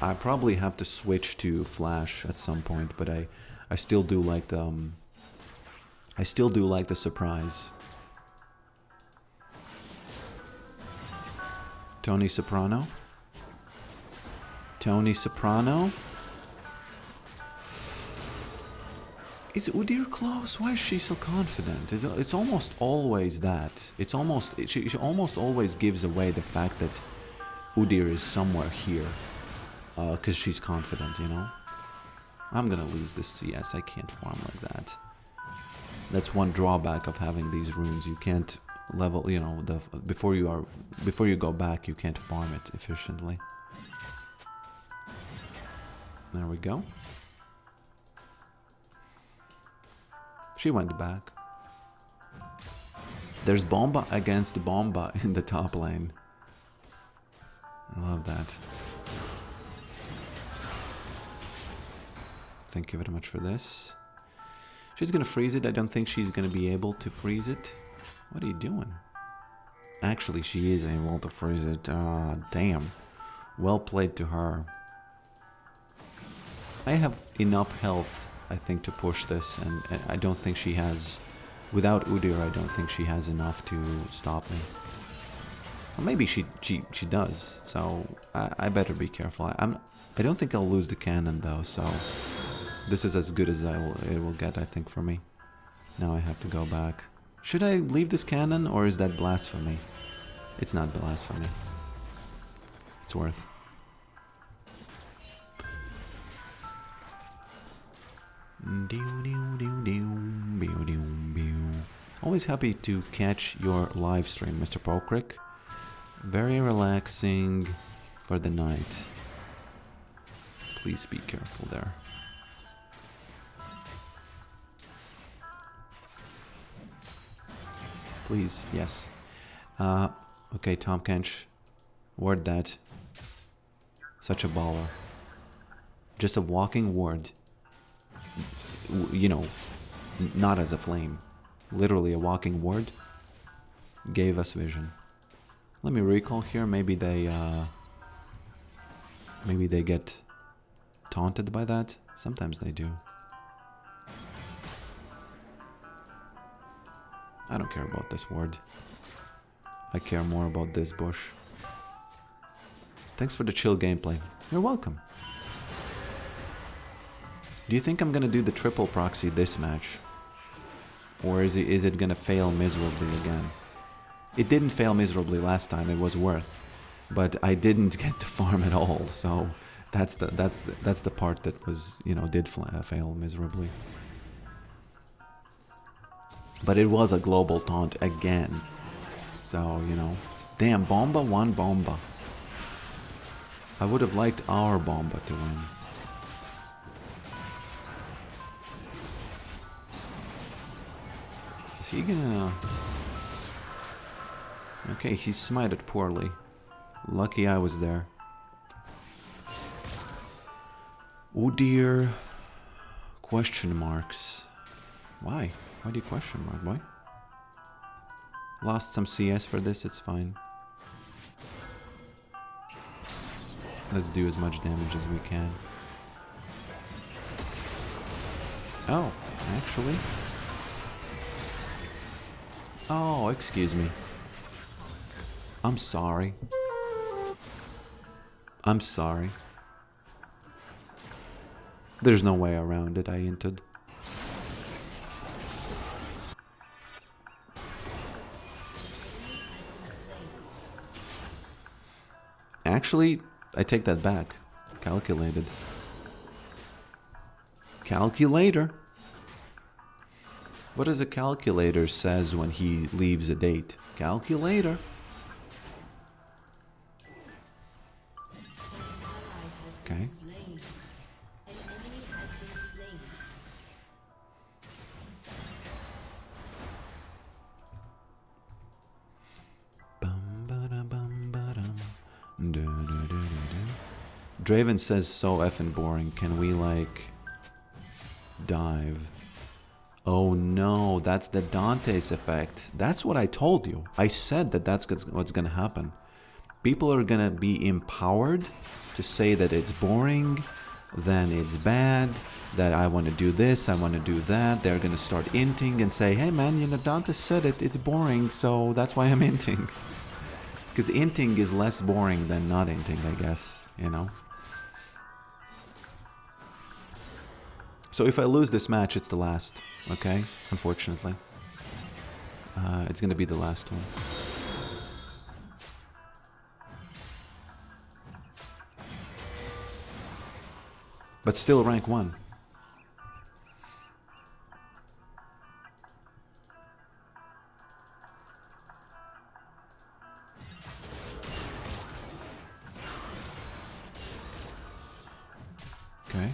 I probably have to switch to Flash at some point, but I still do like the surprise. Tony Soprano? Tony Soprano? Is Udyr close? Why is she so confident? It's almost always that. It's almost... She almost always gives away the fact that Udyr is somewhere here. Because she's confident, you know? I'm gonna lose this CS. I can't farm like that. That's one drawback of having these runes. You can't level, you know, before you go back, you can't farm it efficiently. There we go. She went back. There's Bomba against Bomba in the top lane. I love that. Thank you very much for this. She's gonna freeze it. I don't think she's gonna be able to freeze it. What are you doing? Actually, she is able to freeze it. Ah, damn. Well played to her. I have enough health, I think, to push this, and I don't think she has... Without Udyr, I don't think she has enough to stop me. Well, maybe she does, so I better be careful. I don't think I'll lose the cannon, though, so... This is as good as it will get, I think, for me. Now I have to go back. Should I leave this cannon, or is that blasphemy? It's not blasphemy. It's worth. Always happy to catch your live stream, Mr. Polkrick. Very relaxing for the night. Please be careful there. Please, yes. Okay, Tom Kench. Word that. Such a baller. Just a walking word. You know, not as a flame. Literally a walking word. Gave us vision. Let me recall here. Maybe they get taunted by that. Sometimes they do. I don't care about this word. I care more about this bush. Thanks for the chill gameplay. You're welcome. Do you think I'm gonna do the triple proxy this match? Or is it gonna fail miserably again? It didn't fail miserably last time, it was worth. But I didn't get to farm at all, so that's the part that was, you know, did fail miserably. But it was a global taunt again. So, you know. Damn, Bomba won Bomba. I would have liked our Bomba to win. Is he gonna... Okay, he smited poorly. Lucky I was there. Oh dear. Question marks. Why? Why do you question mark, boy? Lost some CS for this, it's fine. Let's do as much damage as we can. Oh, actually. Oh, excuse me. I'm sorry. I'm sorry. There's no way around it, I entered. Actually, I take that back. Calculated. Calculator. What does a calculator says when he leaves a date? Calculator. Okay. Draven says so effing boring. Can we like dive? Oh no, that's the Dante's effect. That's what I told you. I said that that's what's gonna happen. People are gonna be empowered to say that it's boring, then it's bad, that I want to do this, I want to do that. They're gonna start inting and say, hey man, you know, Dante said it's boring, so that's why I'm inting. Because inting is less boring than not inting, I guess, you know? So if I lose this match, it's the last, okay? Unfortunately. It's gonna be the last one. But still rank 1. Okay.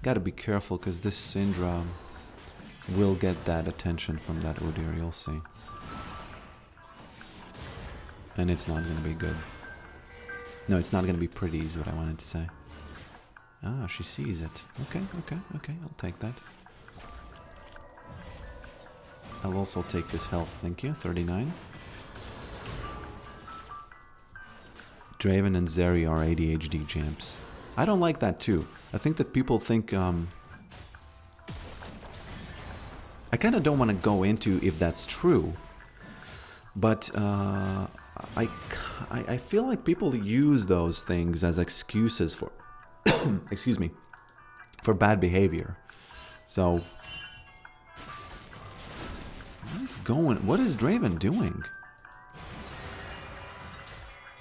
Gotta be careful because this Syndra will get that attention from that Udyr, you'll see. And it's not gonna be good. No, it's not gonna be pretty is what I wanted to say. Ah, she sees it. Okay, I'll take that. I'll also take this health, thank you, 39. Draven and Zeri are ADHD champs. I don't like that too. I think that people think, I kind of don't want to go into if that's true, but I feel like people use those things as excuses for, excuse me, for bad behavior. So, what is Draven doing?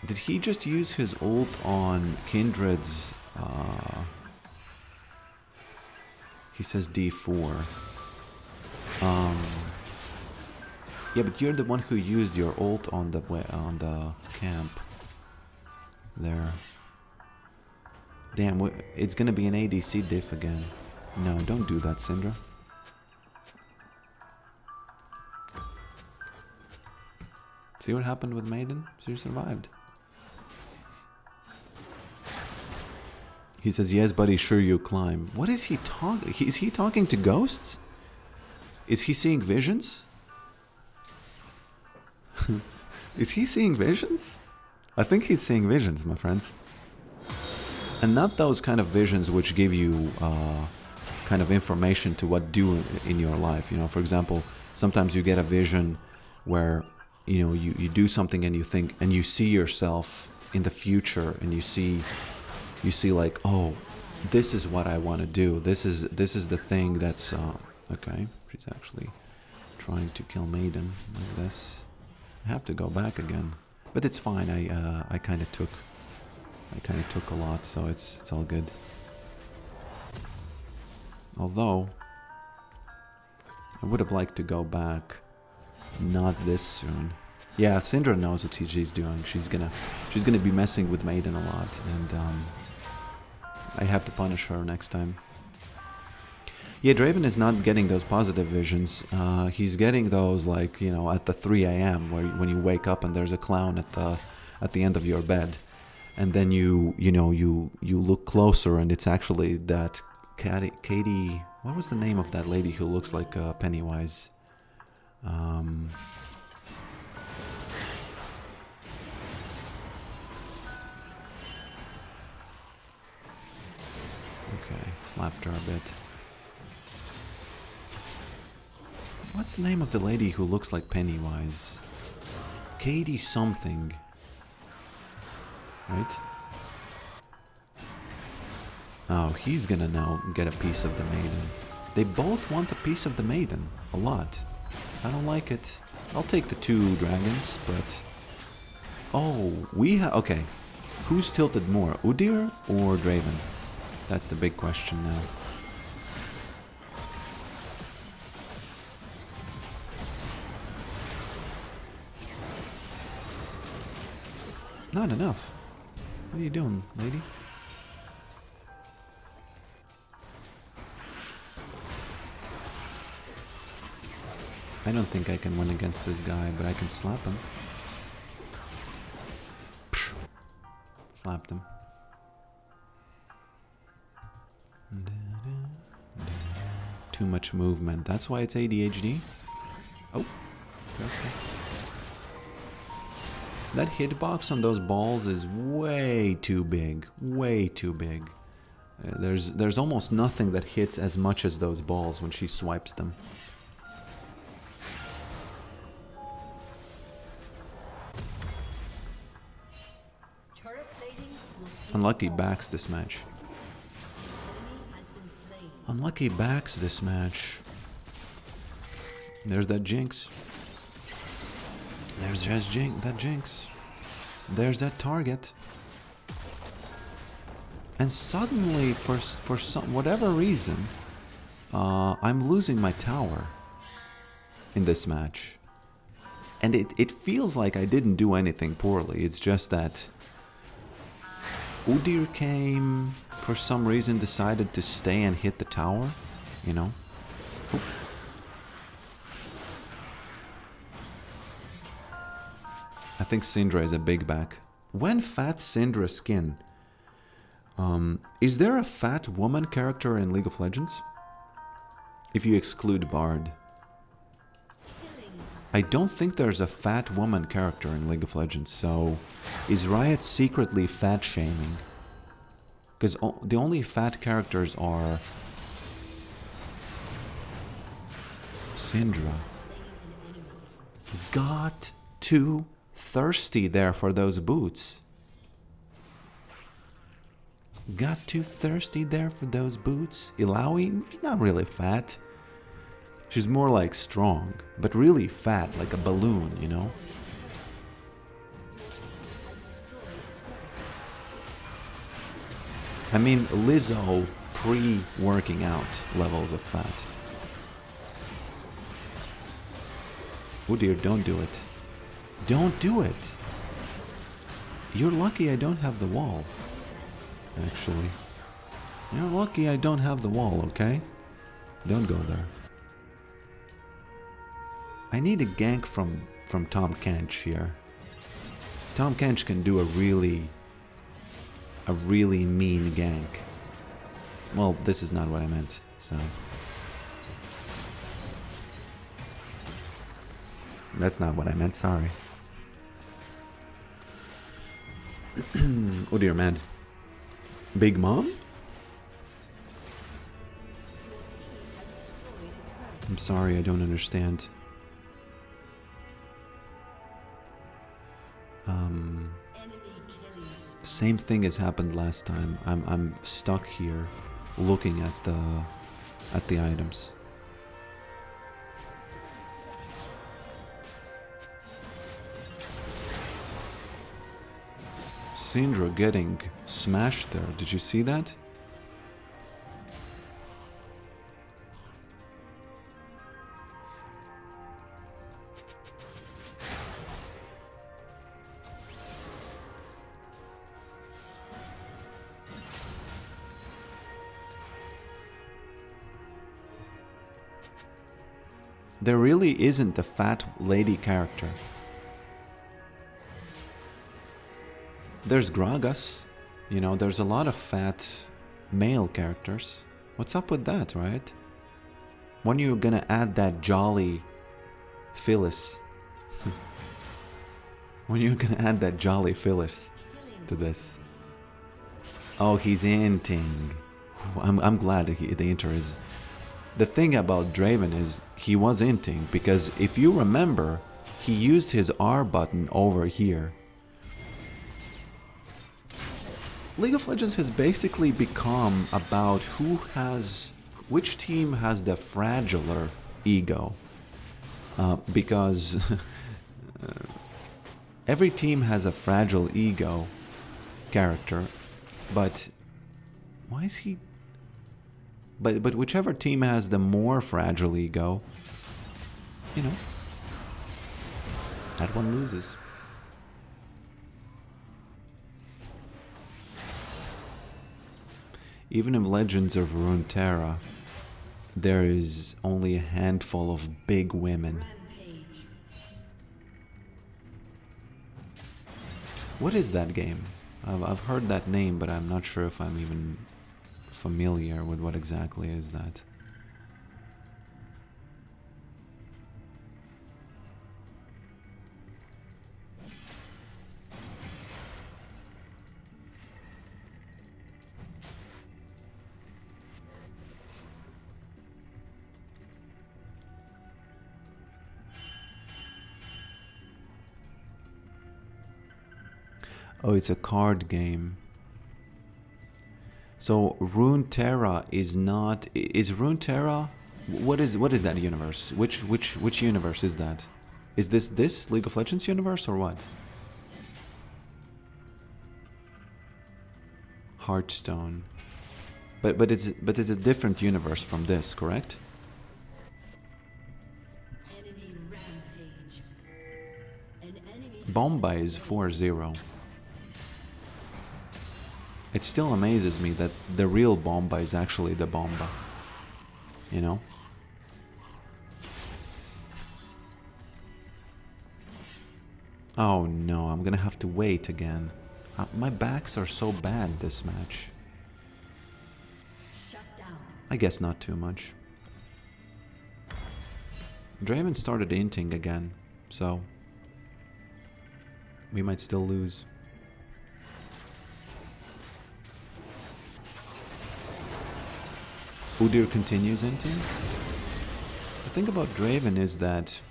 Did he just use his ult on Kindred's, he says D4. Yeah, but you're the one who used your ult on the camp. There. Damn, it's gonna be an ADC diff again. No, don't do that, Syndra. See what happened with Maiden? She survived. He says, yes, buddy, sure you climb. What is he talking? Is he talking to ghosts? Is he seeing visions? Is he seeing visions? I think he's seeing visions, my friends. And not those kind of visions which give you kind of information to what do in your life. You know, for example, sometimes you get a vision where, you know, you do something and you think, and you see yourself in the future, and you see like, oh, this is what I want to do. This is the thing that's okay. She's actually trying to kill Maiden like this. I have to go back again, but it's fine. I kind of took a lot, so it's all good. Although I would have liked to go back. Not this soon. Yeah, Syndra knows what she's doing. She's gonna be messing with Maiden a lot, and I have to punish her next time. Yeah, Draven is not getting those positive visions. He's getting those, like, you know, at the 3 a.m. where when you wake up and there's a clown at the end of your bed, and then you look closer and it's actually that Katie. What was the name of that lady who looks like Pennywise? Okay, slapped her a bit. What's the name of the lady who looks like Pennywise? Katie something. Right? Oh, he's gonna now get a piece of the maiden. They both want a piece of the maiden. A lot. I don't like it. I'll take the 2 dragons, but... Oh, okay. Who's tilted more, Udyr or Draven? That's the big question now. Not enough. What are you doing, lady? I don't think I can win against this guy, but I can slap him. Slapped him. Too much movement. That's why it's ADHD. Oh. Okay. That hitbox on those balls is way too big. Way too big. There's almost nothing that hits as much as those balls when she swipes them. Unlucky backs this match. Unlucky backs this match. There's that Jinx. There's just that Jinx. There's that target. And suddenly, for some whatever reason, I'm losing my tower in this match. And it feels like I didn't do anything poorly. It's just that Udyr came, for some reason decided to stay and hit the tower, you know. Oop. I think Syndra is a big back. When fat Syndra skin? Is there a fat woman character in League of Legends? If you exclude Bard. I don't think there's a fat woman character in League of Legends, so is Riot secretly fat shaming? Because the only fat characters are Syndra. Got too thirsty there for those boots. Got too thirsty there for those boots. Illaoi, she's not really fat. She's more like strong, but really fat, like a balloon, you know? I mean, Lizzo pre-working out levels of fat. Oh dear, don't do it. Don't do it! You're lucky I don't have the wall. Actually. You're lucky I don't have the wall, okay? Don't go there. I need a gank from Tom Kench here. Tom Kench can do a really mean gank. Well, this is not what I meant, so. That's not what I meant, sorry. Oh dear, man. Big Mom? I'm sorry, I don't understand. Same thing has happened last time. I'm stuck here looking at the items. Syndra getting smashed there. Did you see that? There really isn't a fat lady character. There's Gragas. You know, there's a lot of fat male characters. What's up with that, right? When you're gonna add that jolly Phyllis? When you're gonna add that jolly Phyllis to this? Oh, he's inting. I'm glad the inter is... The thing about Draven is he was inting, because if you remember, he used his R button over here. League of Legends has basically become about which team has the fragiler ego. Because every team has a fragile ego character, but why is he... But whichever team has the more fragile ego, you know, that one loses. Even in Legends of Runeterra, there is only a handful of big women. What is that game? I've heard that name, but I'm not sure if I'm even familiar with what exactly is that. Oh, it's a card game. So Runeterra is not... Is Runeterra... What is that universe? Which universe is that? Is this League of Legends universe or what? Hearthstone. But it's a different universe from this, correct? Bomba is 4-0. It still amazes me that the real Bomba is actually the Bomba. You know? Oh no, I'm gonna have to wait again. My backs are so bad this match. I guess not too much. Draven started inting again, so we might still lose. Udyr continues inting. The thing about Draven is that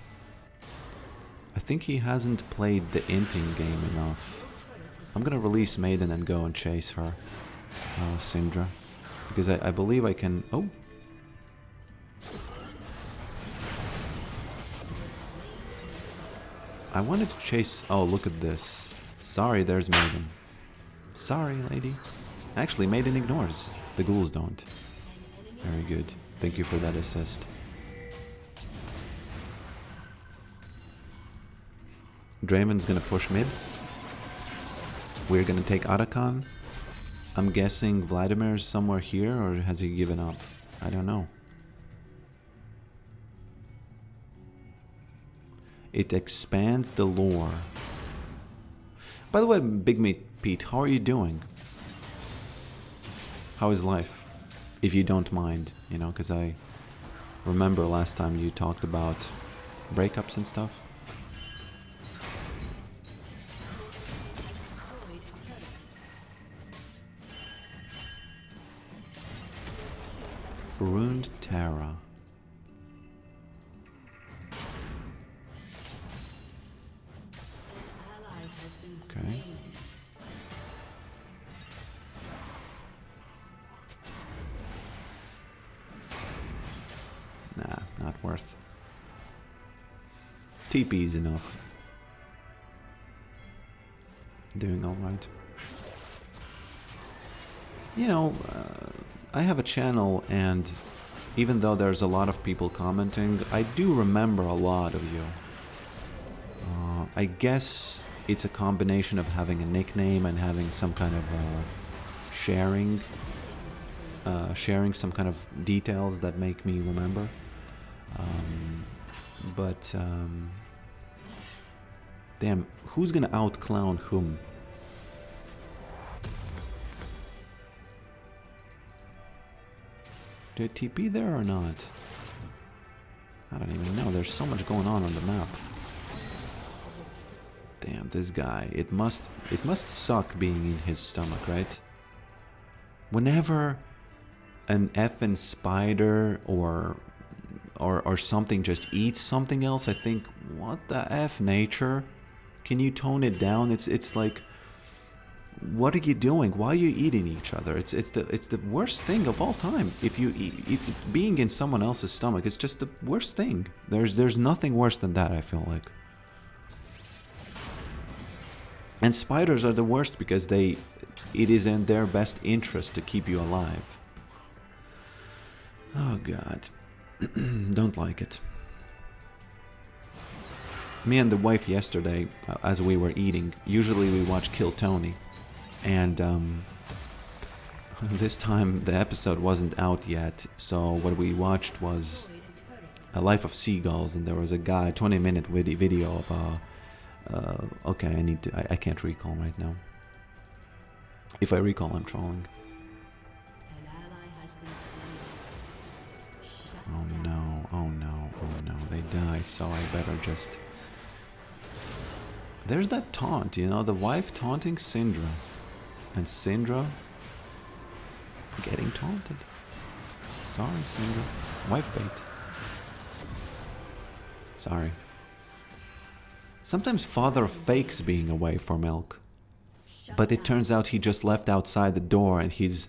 I think he hasn't played the inting game enough. I'm gonna release Maiden and go and chase her, Syndra, because I believe I can... Oh! I wanted to chase... Oh, look at this. Sorry, there's Maiden. Sorry, lady. Actually, Maiden ignores. The ghouls don't. Very good. Thank you for that assist. Draven's gonna push mid. We're gonna take Arakan. I'm guessing Vladimir's somewhere here, or has he given up? I don't know. It expands the lore. By the way, Big Meat Pete, how are you doing? How is life? If you don't mind, you know, because I remember last time you talked about breakups and stuff. Runeterra. Okay. Nah, not worth. TP is enough. Doing alright. You know, I have a channel, and even though there's a lot of people commenting, I do remember a lot of you. I guess it's a combination of having a nickname and having some kind of sharing some kind of details that make me remember. But, damn, who's gonna out-clown whom? Do I TP there or not? I don't even know. There's so much going on the map. Damn, this guy. It must suck being in his stomach, right? Whenever an effing spider or something just eats something else, I think, what the F, nature? Can you tone it down? It's like, what are you doing? Why are you eating each other? It's the worst thing of all time. If you being in someone else's stomach, it's just the worst thing. There's nothing worse than that, I feel like. And spiders are the worst because it is in their best interest to keep you alive. Oh god. Don't like it. Me and the wife yesterday, as we were eating, usually we watch Kill Tony. And this time the episode wasn't out yet, so what we watched was A Life of Seagulls, and there was a guy, 20-minute video of okay, I can't recall right now. If I recall, I'm trolling. Oh no, oh no, oh no, they die, so I better just... There's that taunt, you know, the wife taunting Syndra. And Syndra getting taunted. Sorry, Syndra. Wife bait. Sorry. Sometimes father fakes being away for milk. But it turns out he just left outside the door and he's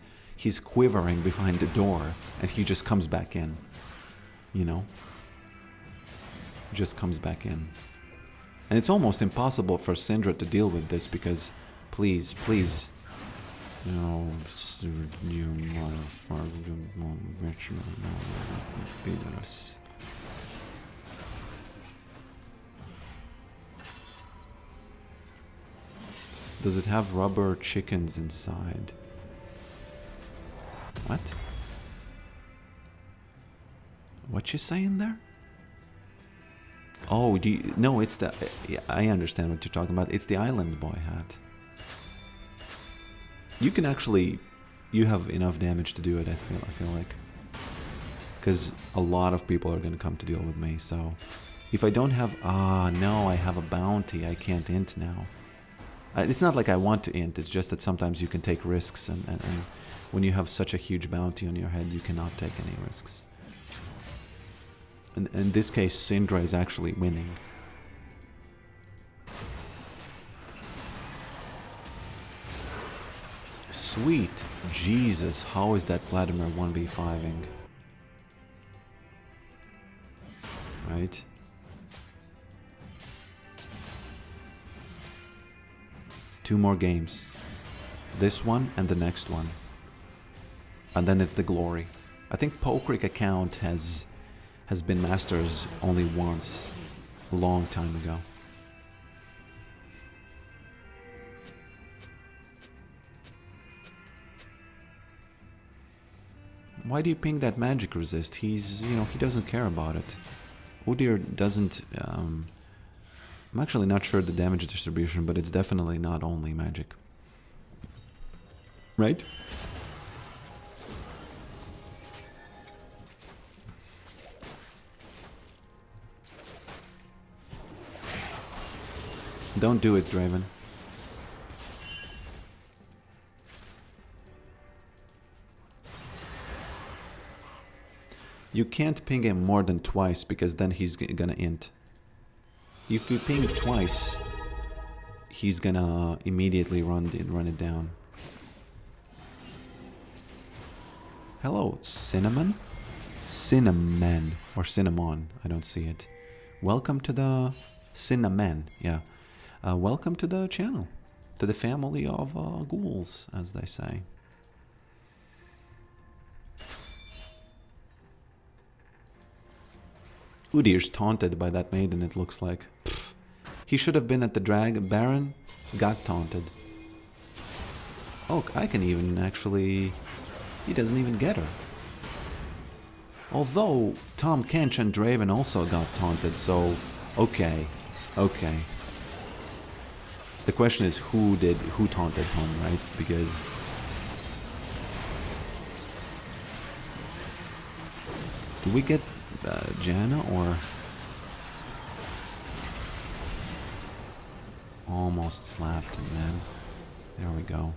quivering behind the door and he just comes back in. You know? Just comes back in. And it's almost impossible for Syndra to deal with this because, please, please, no, you motherfucker, beat us. Does it have rubber chickens inside? What? What you saying there? Oh, no, it's the... Yeah, I understand what you're talking about. It's the Island Boy hat. You can actually... You have enough damage to do it, I feel like. Because a lot of people are going to come to deal with me, so... If I don't have... Ah, no, I have a bounty. I can't int now. It's not like I want to int, it's just that sometimes you can take risks, and when you have such a huge bounty on your head, you cannot take any risks. And in this case, Syndra is actually winning. Sweet Jesus, how is that Vladimir 1v5ing? Right? Two more games. This one and the next one. And then it's the glory. I think Pokrick account has been Masters only once. A long time ago. Why do you ping that magic resist? He's, you know, he doesn't care about it. Udyr doesn't... I'm actually not sure the damage distribution, but it's definitely not only magic. Right? Don't do it, Draven. You can't ping him more than twice, because then he's gonna int. If you ping twice, he's gonna immediately run it down. Hello, Cinnamon? Cinnamon. Or Cinnamon, I don't see it. Welcome to the... Cinnamon, yeah. Welcome to the channel. To the family of ghouls, as they say. Udyr's taunted by that maiden, it looks like. Pfft. He should have been at the drag. Baron got taunted. Oh, I can even actually... He doesn't even get her. Although Tom Kench and Draven also got taunted, so okay. Okay. The question is who taunted whom, right? Because do we get Janna or almost slapped him, man. There we go.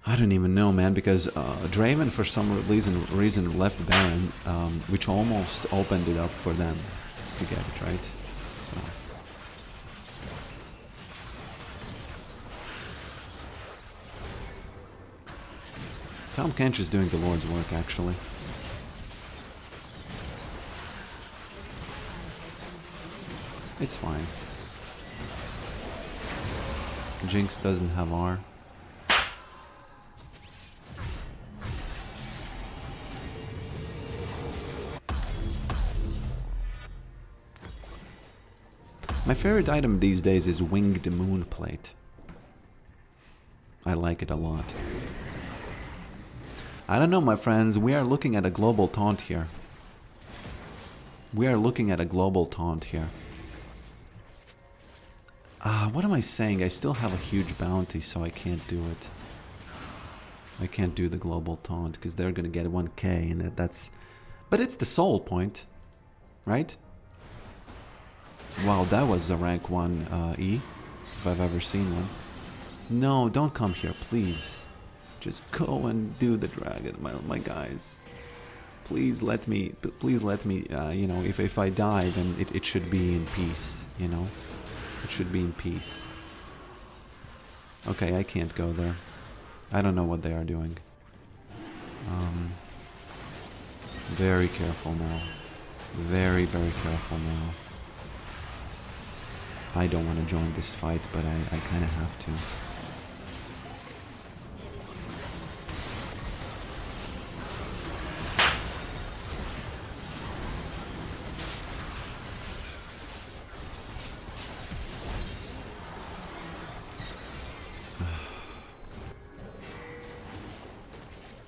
I don't even know, man, because Draven for some reason left Baron, which almost opened it up for them to get it, right? So. Tom Kench is doing the Lord's work, actually. It's fine. Jinx doesn't have R. My favorite item these days is Winged Moon Plate. I like it a lot. I don't know, my friends, we are looking at a global taunt here. We are looking at a global taunt here. What am I saying? I still have a huge bounty, so I can't do it. I can't do the global taunt, because they're gonna get 1k, and that's... But it's the soul point, right? Wow, that was a rank 1 E, if I've ever seen one. No, don't come here, please. Just go and do the dragon, my guys. Please let me, you know, if I die, then it should be in peace, you know? It should be in peace. Okay, I can't go there. I don't know what they are doing. Very careful now. Very, very careful now. I don't want to join this fight, but I kind of have to.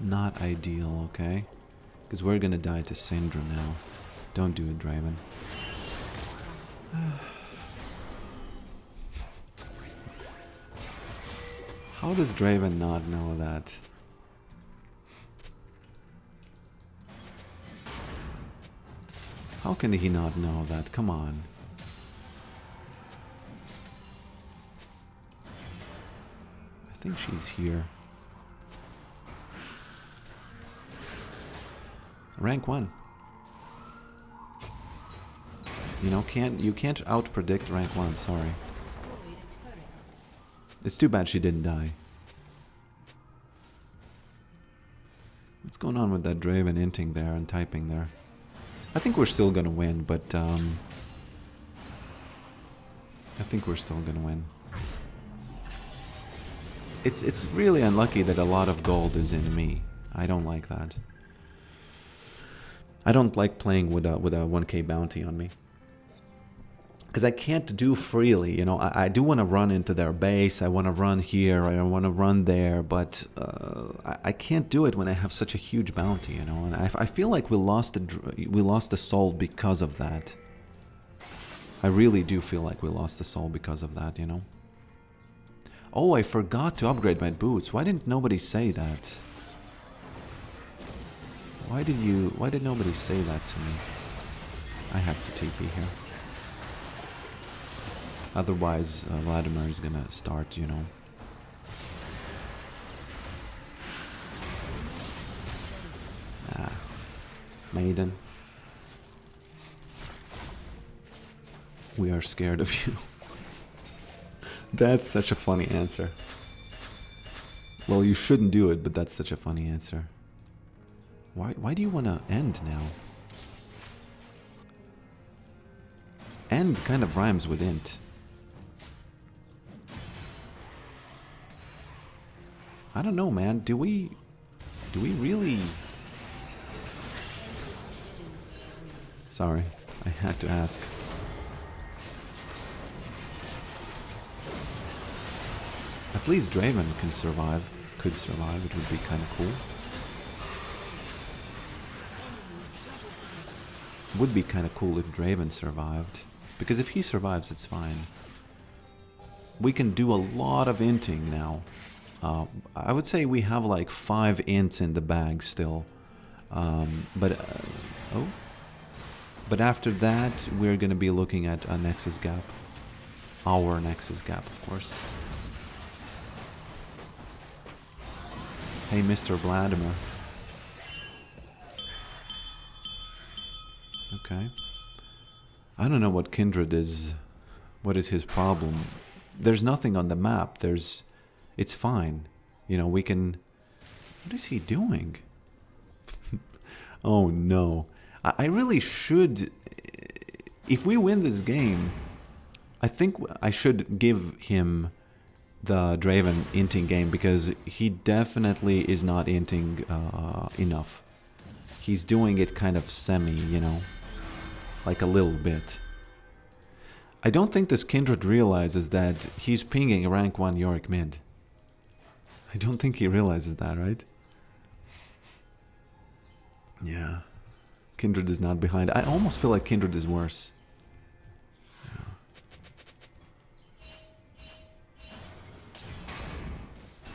Not ideal, okay? Because we're gonna die to Syndra now. Don't do it, Draven. How does Draven not know that? How can he not know that? Come on. I think she's here. Rank 1. You know, you can't out-predict rank 1, sorry. It's too bad she didn't die. What's going on with that Draven inting there and typing there? I think we're still gonna win, but I think we're still gonna win. It's really unlucky that a lot of gold is in me. I don't like that. I don't like playing with a 1k bounty on me. Because I can't do freely, you know. I do want to run into their base, I want to run here, I want to run there, but I can't do it when I have such a huge bounty, you know. And I feel like we lost the soul because of that. I really do feel like we lost the soul because of that, you know. Oh, I forgot to upgrade my boots. Why didn't nobody say that? Why did nobody say that to me? I have to TP here. Otherwise, Vladimir is gonna start, you know. Maiden. We are scared of you. That's such a funny answer. Well, you shouldn't do it, but that's such a funny answer. Why do you want to end now? End kind of rhymes with int. I don't know, man. Do we really... Sorry, I had to ask. At least Draven can survive. Could survive. It would be kind of cool. Would be kind of cool if Draven survived. Because if he survives, it's fine. We can do a lot of inting now. I would say we have like 5 ints in the bag still. But after that, we're going to be looking at a Nexus gap. Our Nexus gap, of course. Hey, Mr. Vladimir. Okay. I don't know what Kindred is. What is his problem? There's nothing on the map. It's fine. You know, we can... What is he doing? Oh no. I really should... If we win this game, I think I should give him the Draven inting game, because he definitely is not inting enough. He's doing it kind of semi, you know, like a little bit. I don't think this Kindred realizes that he's pinging rank 1 Yorick mid. I don't think he realizes that, right? Yeah. Kindred is not behind. I almost feel like Kindred is worse. Yeah.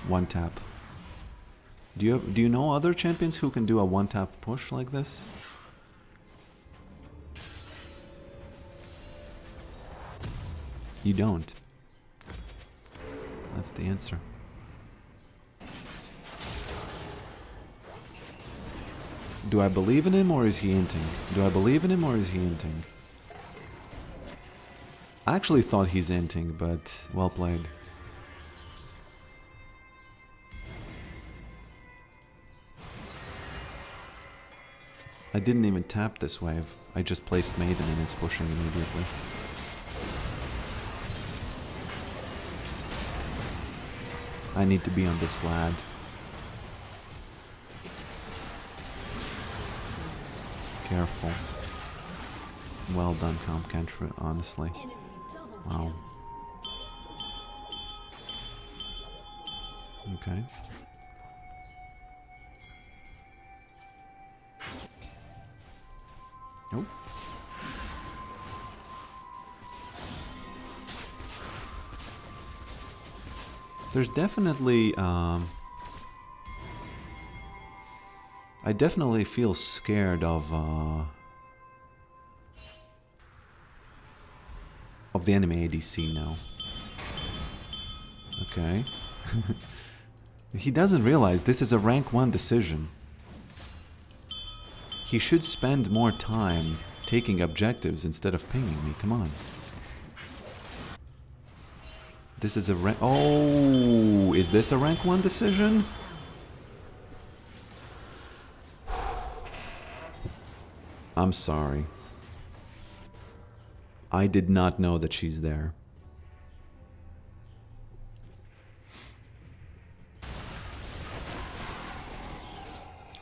One tap. Do you know other champions who can do a one tap push like this? You don't. That's the answer. Do I believe in him or is he inting? Do I believe in him or is he inting? I actually thought he's inting, but well played. I didn't even tap this wave. I just placed Maiden and it's pushing immediately. I need to be on this Vlad. Careful. Well done, Tom Cantrip, honestly. Wow. Okay. Nope. There's definitely, I definitely feel scared of the enemy ADC now. Okay. He doesn't realize this is a rank 1 decision. He should spend more time taking objectives instead of pinging me. Come on. This is a rank... Oh, is this a rank 1 decision? I'm sorry. I did not know that she's there.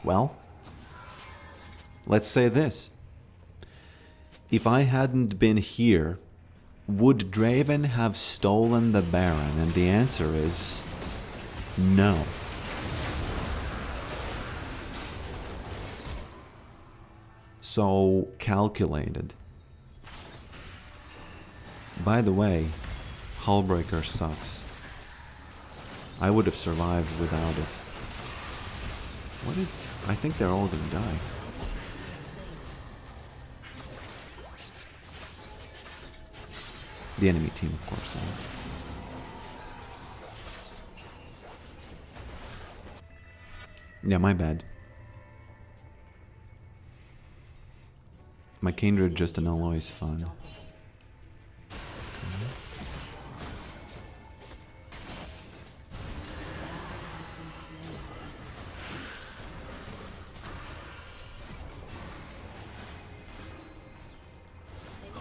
Well, let's say this. If I hadn't been here, would Draven have stolen the Baron? And the answer is no. So calculated. By the way, Hullbreaker sucks. I would have survived without it. What is... I think they're all gonna die. The enemy team, of course. Yeah, my bad. My Kindred just an alloy is fun.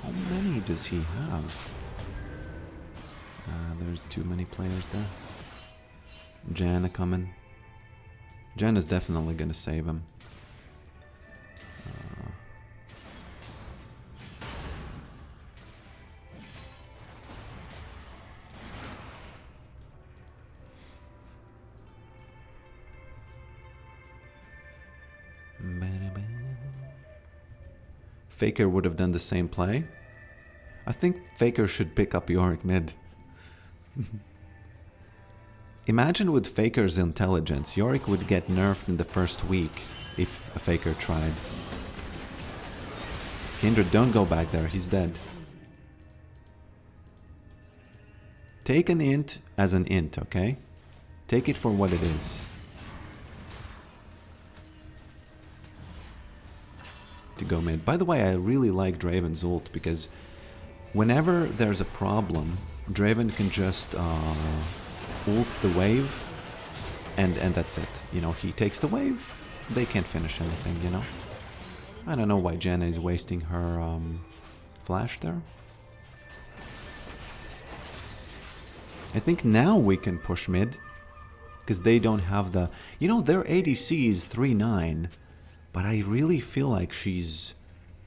How many does he have? There's too many players there. Janna coming. Janna's definitely gonna save him. Faker would have done the same play. I think Faker should pick up Yorick mid. Imagine with Faker's intelligence, Yorick would get nerfed in the first week if a Faker tried. Kindred, don't go back there, he's dead. Take an int as an int, okay? Take it for what it is. To go mid. By the way, I really like Draven's ult because whenever there's a problem, Draven can just ult the wave and that's it. You know, he takes the wave, they can't finish anything, you know? I don't know why Jenna is wasting her flash there. I think now we can push mid because they don't have the... You know, their ADC is 3-9, but I really feel like she's...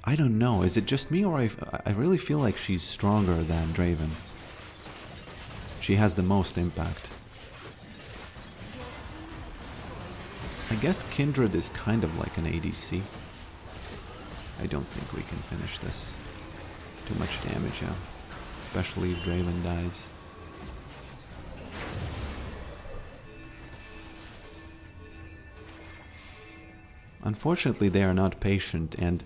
I don't know, is it just me or I really feel like she's stronger than Draven. She has the most impact. I guess Kindred is kind of like an ADC. I don't think we can finish this. Too much damage, yeah. Especially if Draven dies. Unfortunately, they are not patient, and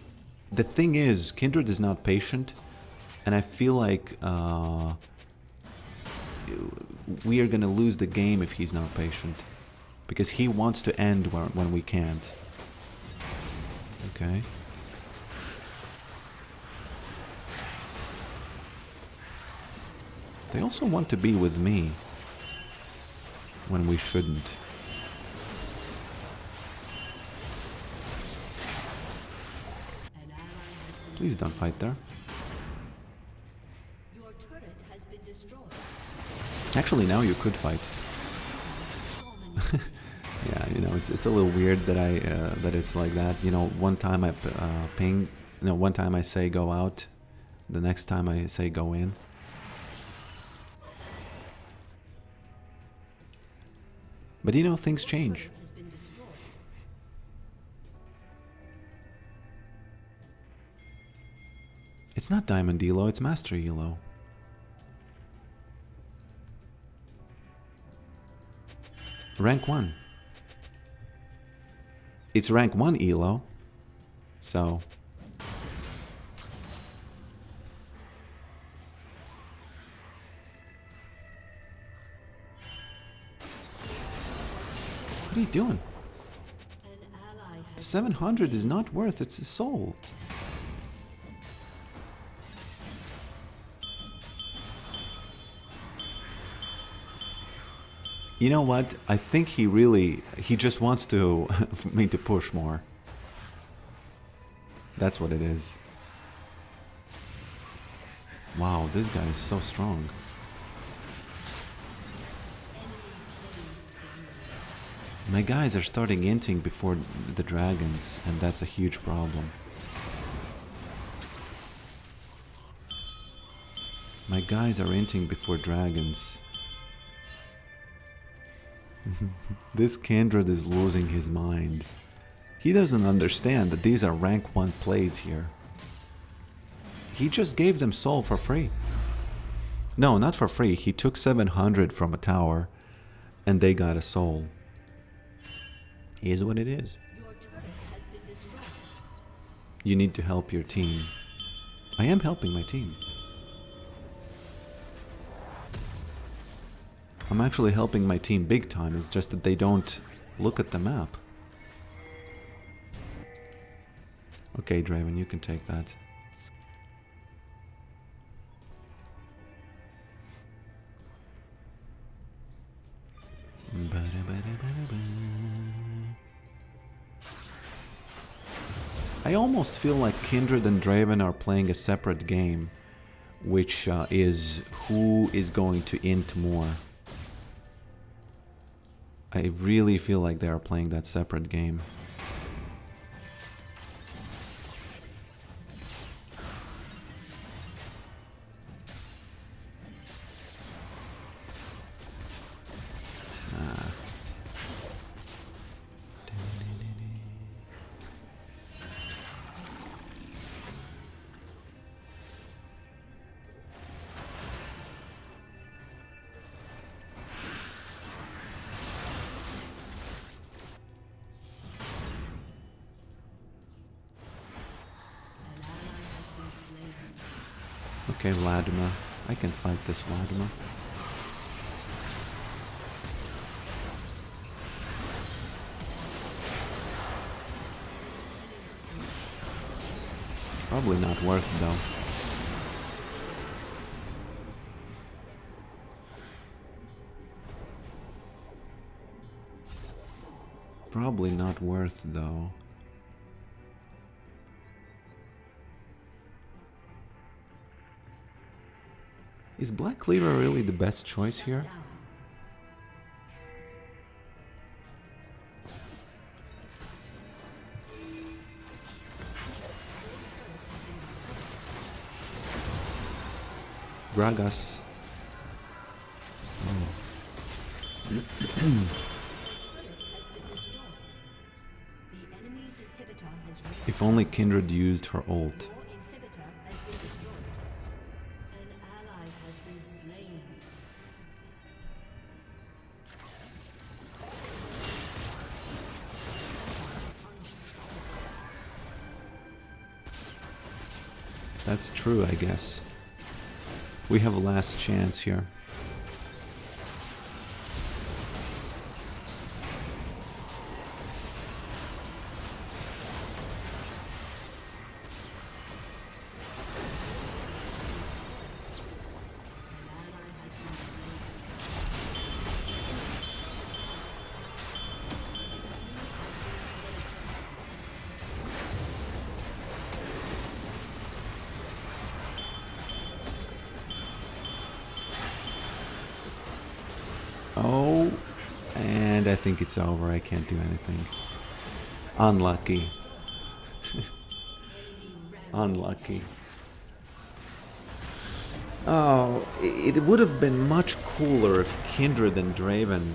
the thing is, Kindred is not patient, and I feel like we are gonna lose the game if he's not patient, because he wants to end when we can't. Okay. They also want to be with me when we shouldn't. Please don't fight there. Your turret has been destroyed. Actually, now you could fight. Yeah, you know, it's a little weird that that it's like that. You know, one time I ping, you know, one time I say go out, the next time I say go in. But you know, things change. Has been destroyed. It's not Diamond Elo, it's Master Elo. Rank 1. It's rank 1 Elo, so... What are you doing? An ally has 700 is not worth its soul. You know what? I think he just wants to me to push more. That's what it is. Wow, this guy is so strong. My guys are starting inting before the dragons, and that's a huge problem. My guys are inting before dragons. This Kindred is losing his mind. He doesn't understand that these are rank 1 plays here. He just gave them soul for free. No, not for free. He took 700 from a tower and they got a soul. Is what it is. Your turret has been destroyed. You need to help your team. I am helping my team. I'm actually helping my team big time, it's just that they don't look at the map. Okay, Draven, you can take that. I almost feel like Kindred and Draven are playing a separate game, which is who is going to int more. I really feel like they are playing that separate game. Okay, Vladimir. I can fight this Vladimir. Probably not worth though. Probably not worth though. Is Black Cleaver really the best choice here? Gragas. Oh. If only Kindred used her ult. That's true, I guess. We have a last chance here. Oh, and I think it's over. I can't do anything. Unlucky. Unlucky. Oh, it would have been much cooler if Kindred and Draven,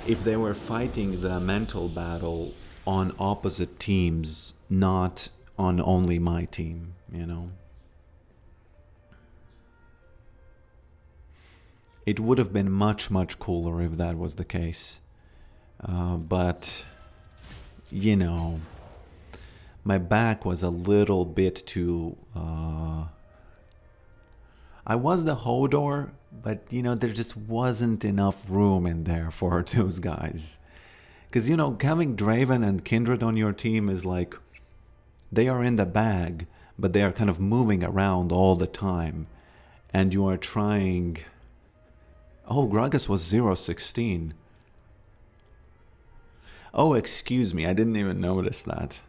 if they were fighting the mental battle on opposite teams, not on only my team, you know? It would have been much, much cooler if that was the case. But, you know, my back was a little bit too... I was the Hodor, but, you know, there just wasn't enough room in there for those guys. Because, you know, having Draven and Kindred on your team is like... They are in the bag, but they are kind of moving around all the time. And you are trying... Oh, Gragas was 0-16. Oh, excuse me, I didn't even notice that.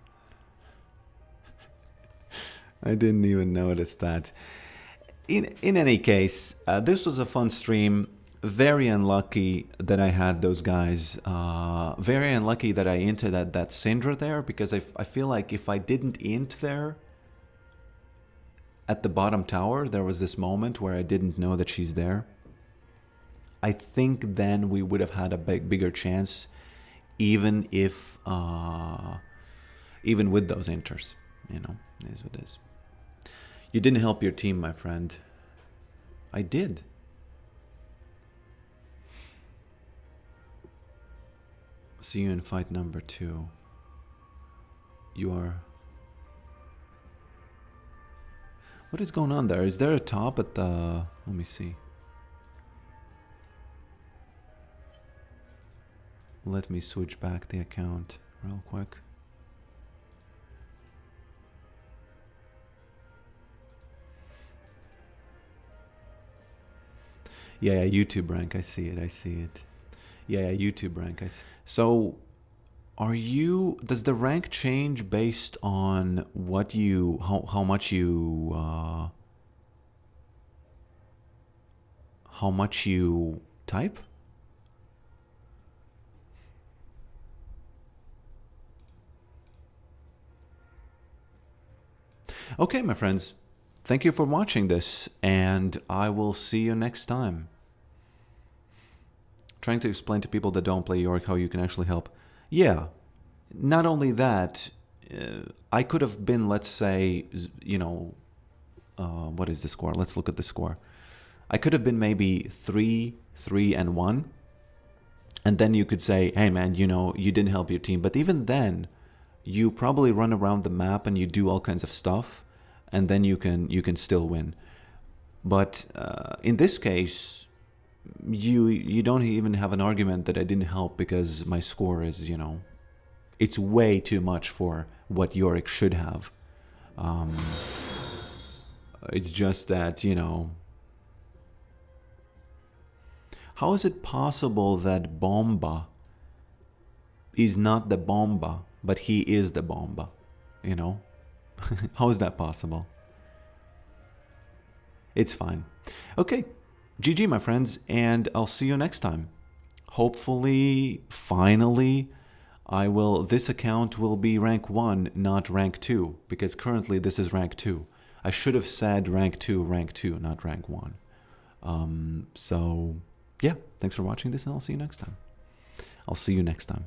I didn't even notice that. In any case, this was a fun stream. Very unlucky that I had those guys. Very unlucky that I entered that Syndra there, because I feel like if I didn't int there at the bottom tower, there was this moment where I didn't know that she's there. I think then we would have had a bigger chance, even if, even with those inters, you know, it is what it is. You didn't help your team, my friend. I did. See you in fight number 2. You are... What is going on there? Is there a top at the... Let me see. Let me switch back the account real quick. Yeah, YouTube rank, I see it, I see it. Yeah, YouTube rank, I see. So, are you, does the rank change based on what you, how much you type? Okay, my friends, thank you for watching this, and I will see you next time. Trying to explain to people that don't play Yorick how you can actually help. Yeah, not only that, I could have been, let's say, you know, what is the score? Let's look at the score. I could have been maybe 3-3-1, and then you could say, hey man, you know, you didn't help your team. But even then, you probably run around the map and you do all kinds of stuff, and then you can still win. But in this case, you don't even have an argument that I didn't help because my score is, you know, it's way too much for what Yorick should have. It's just that, you know, how is it possible that Bomba is not the Bomba, but he is the Bomba? You know? How is that possible? It's fine. Okay, GG, my friends, and I'll see you next time. Hopefully, finally, this account will be rank 1, not rank 2, because currently this is rank 2. I should have said rank 2, not rank 1. So, yeah, thanks for watching this, and I'll see you next time.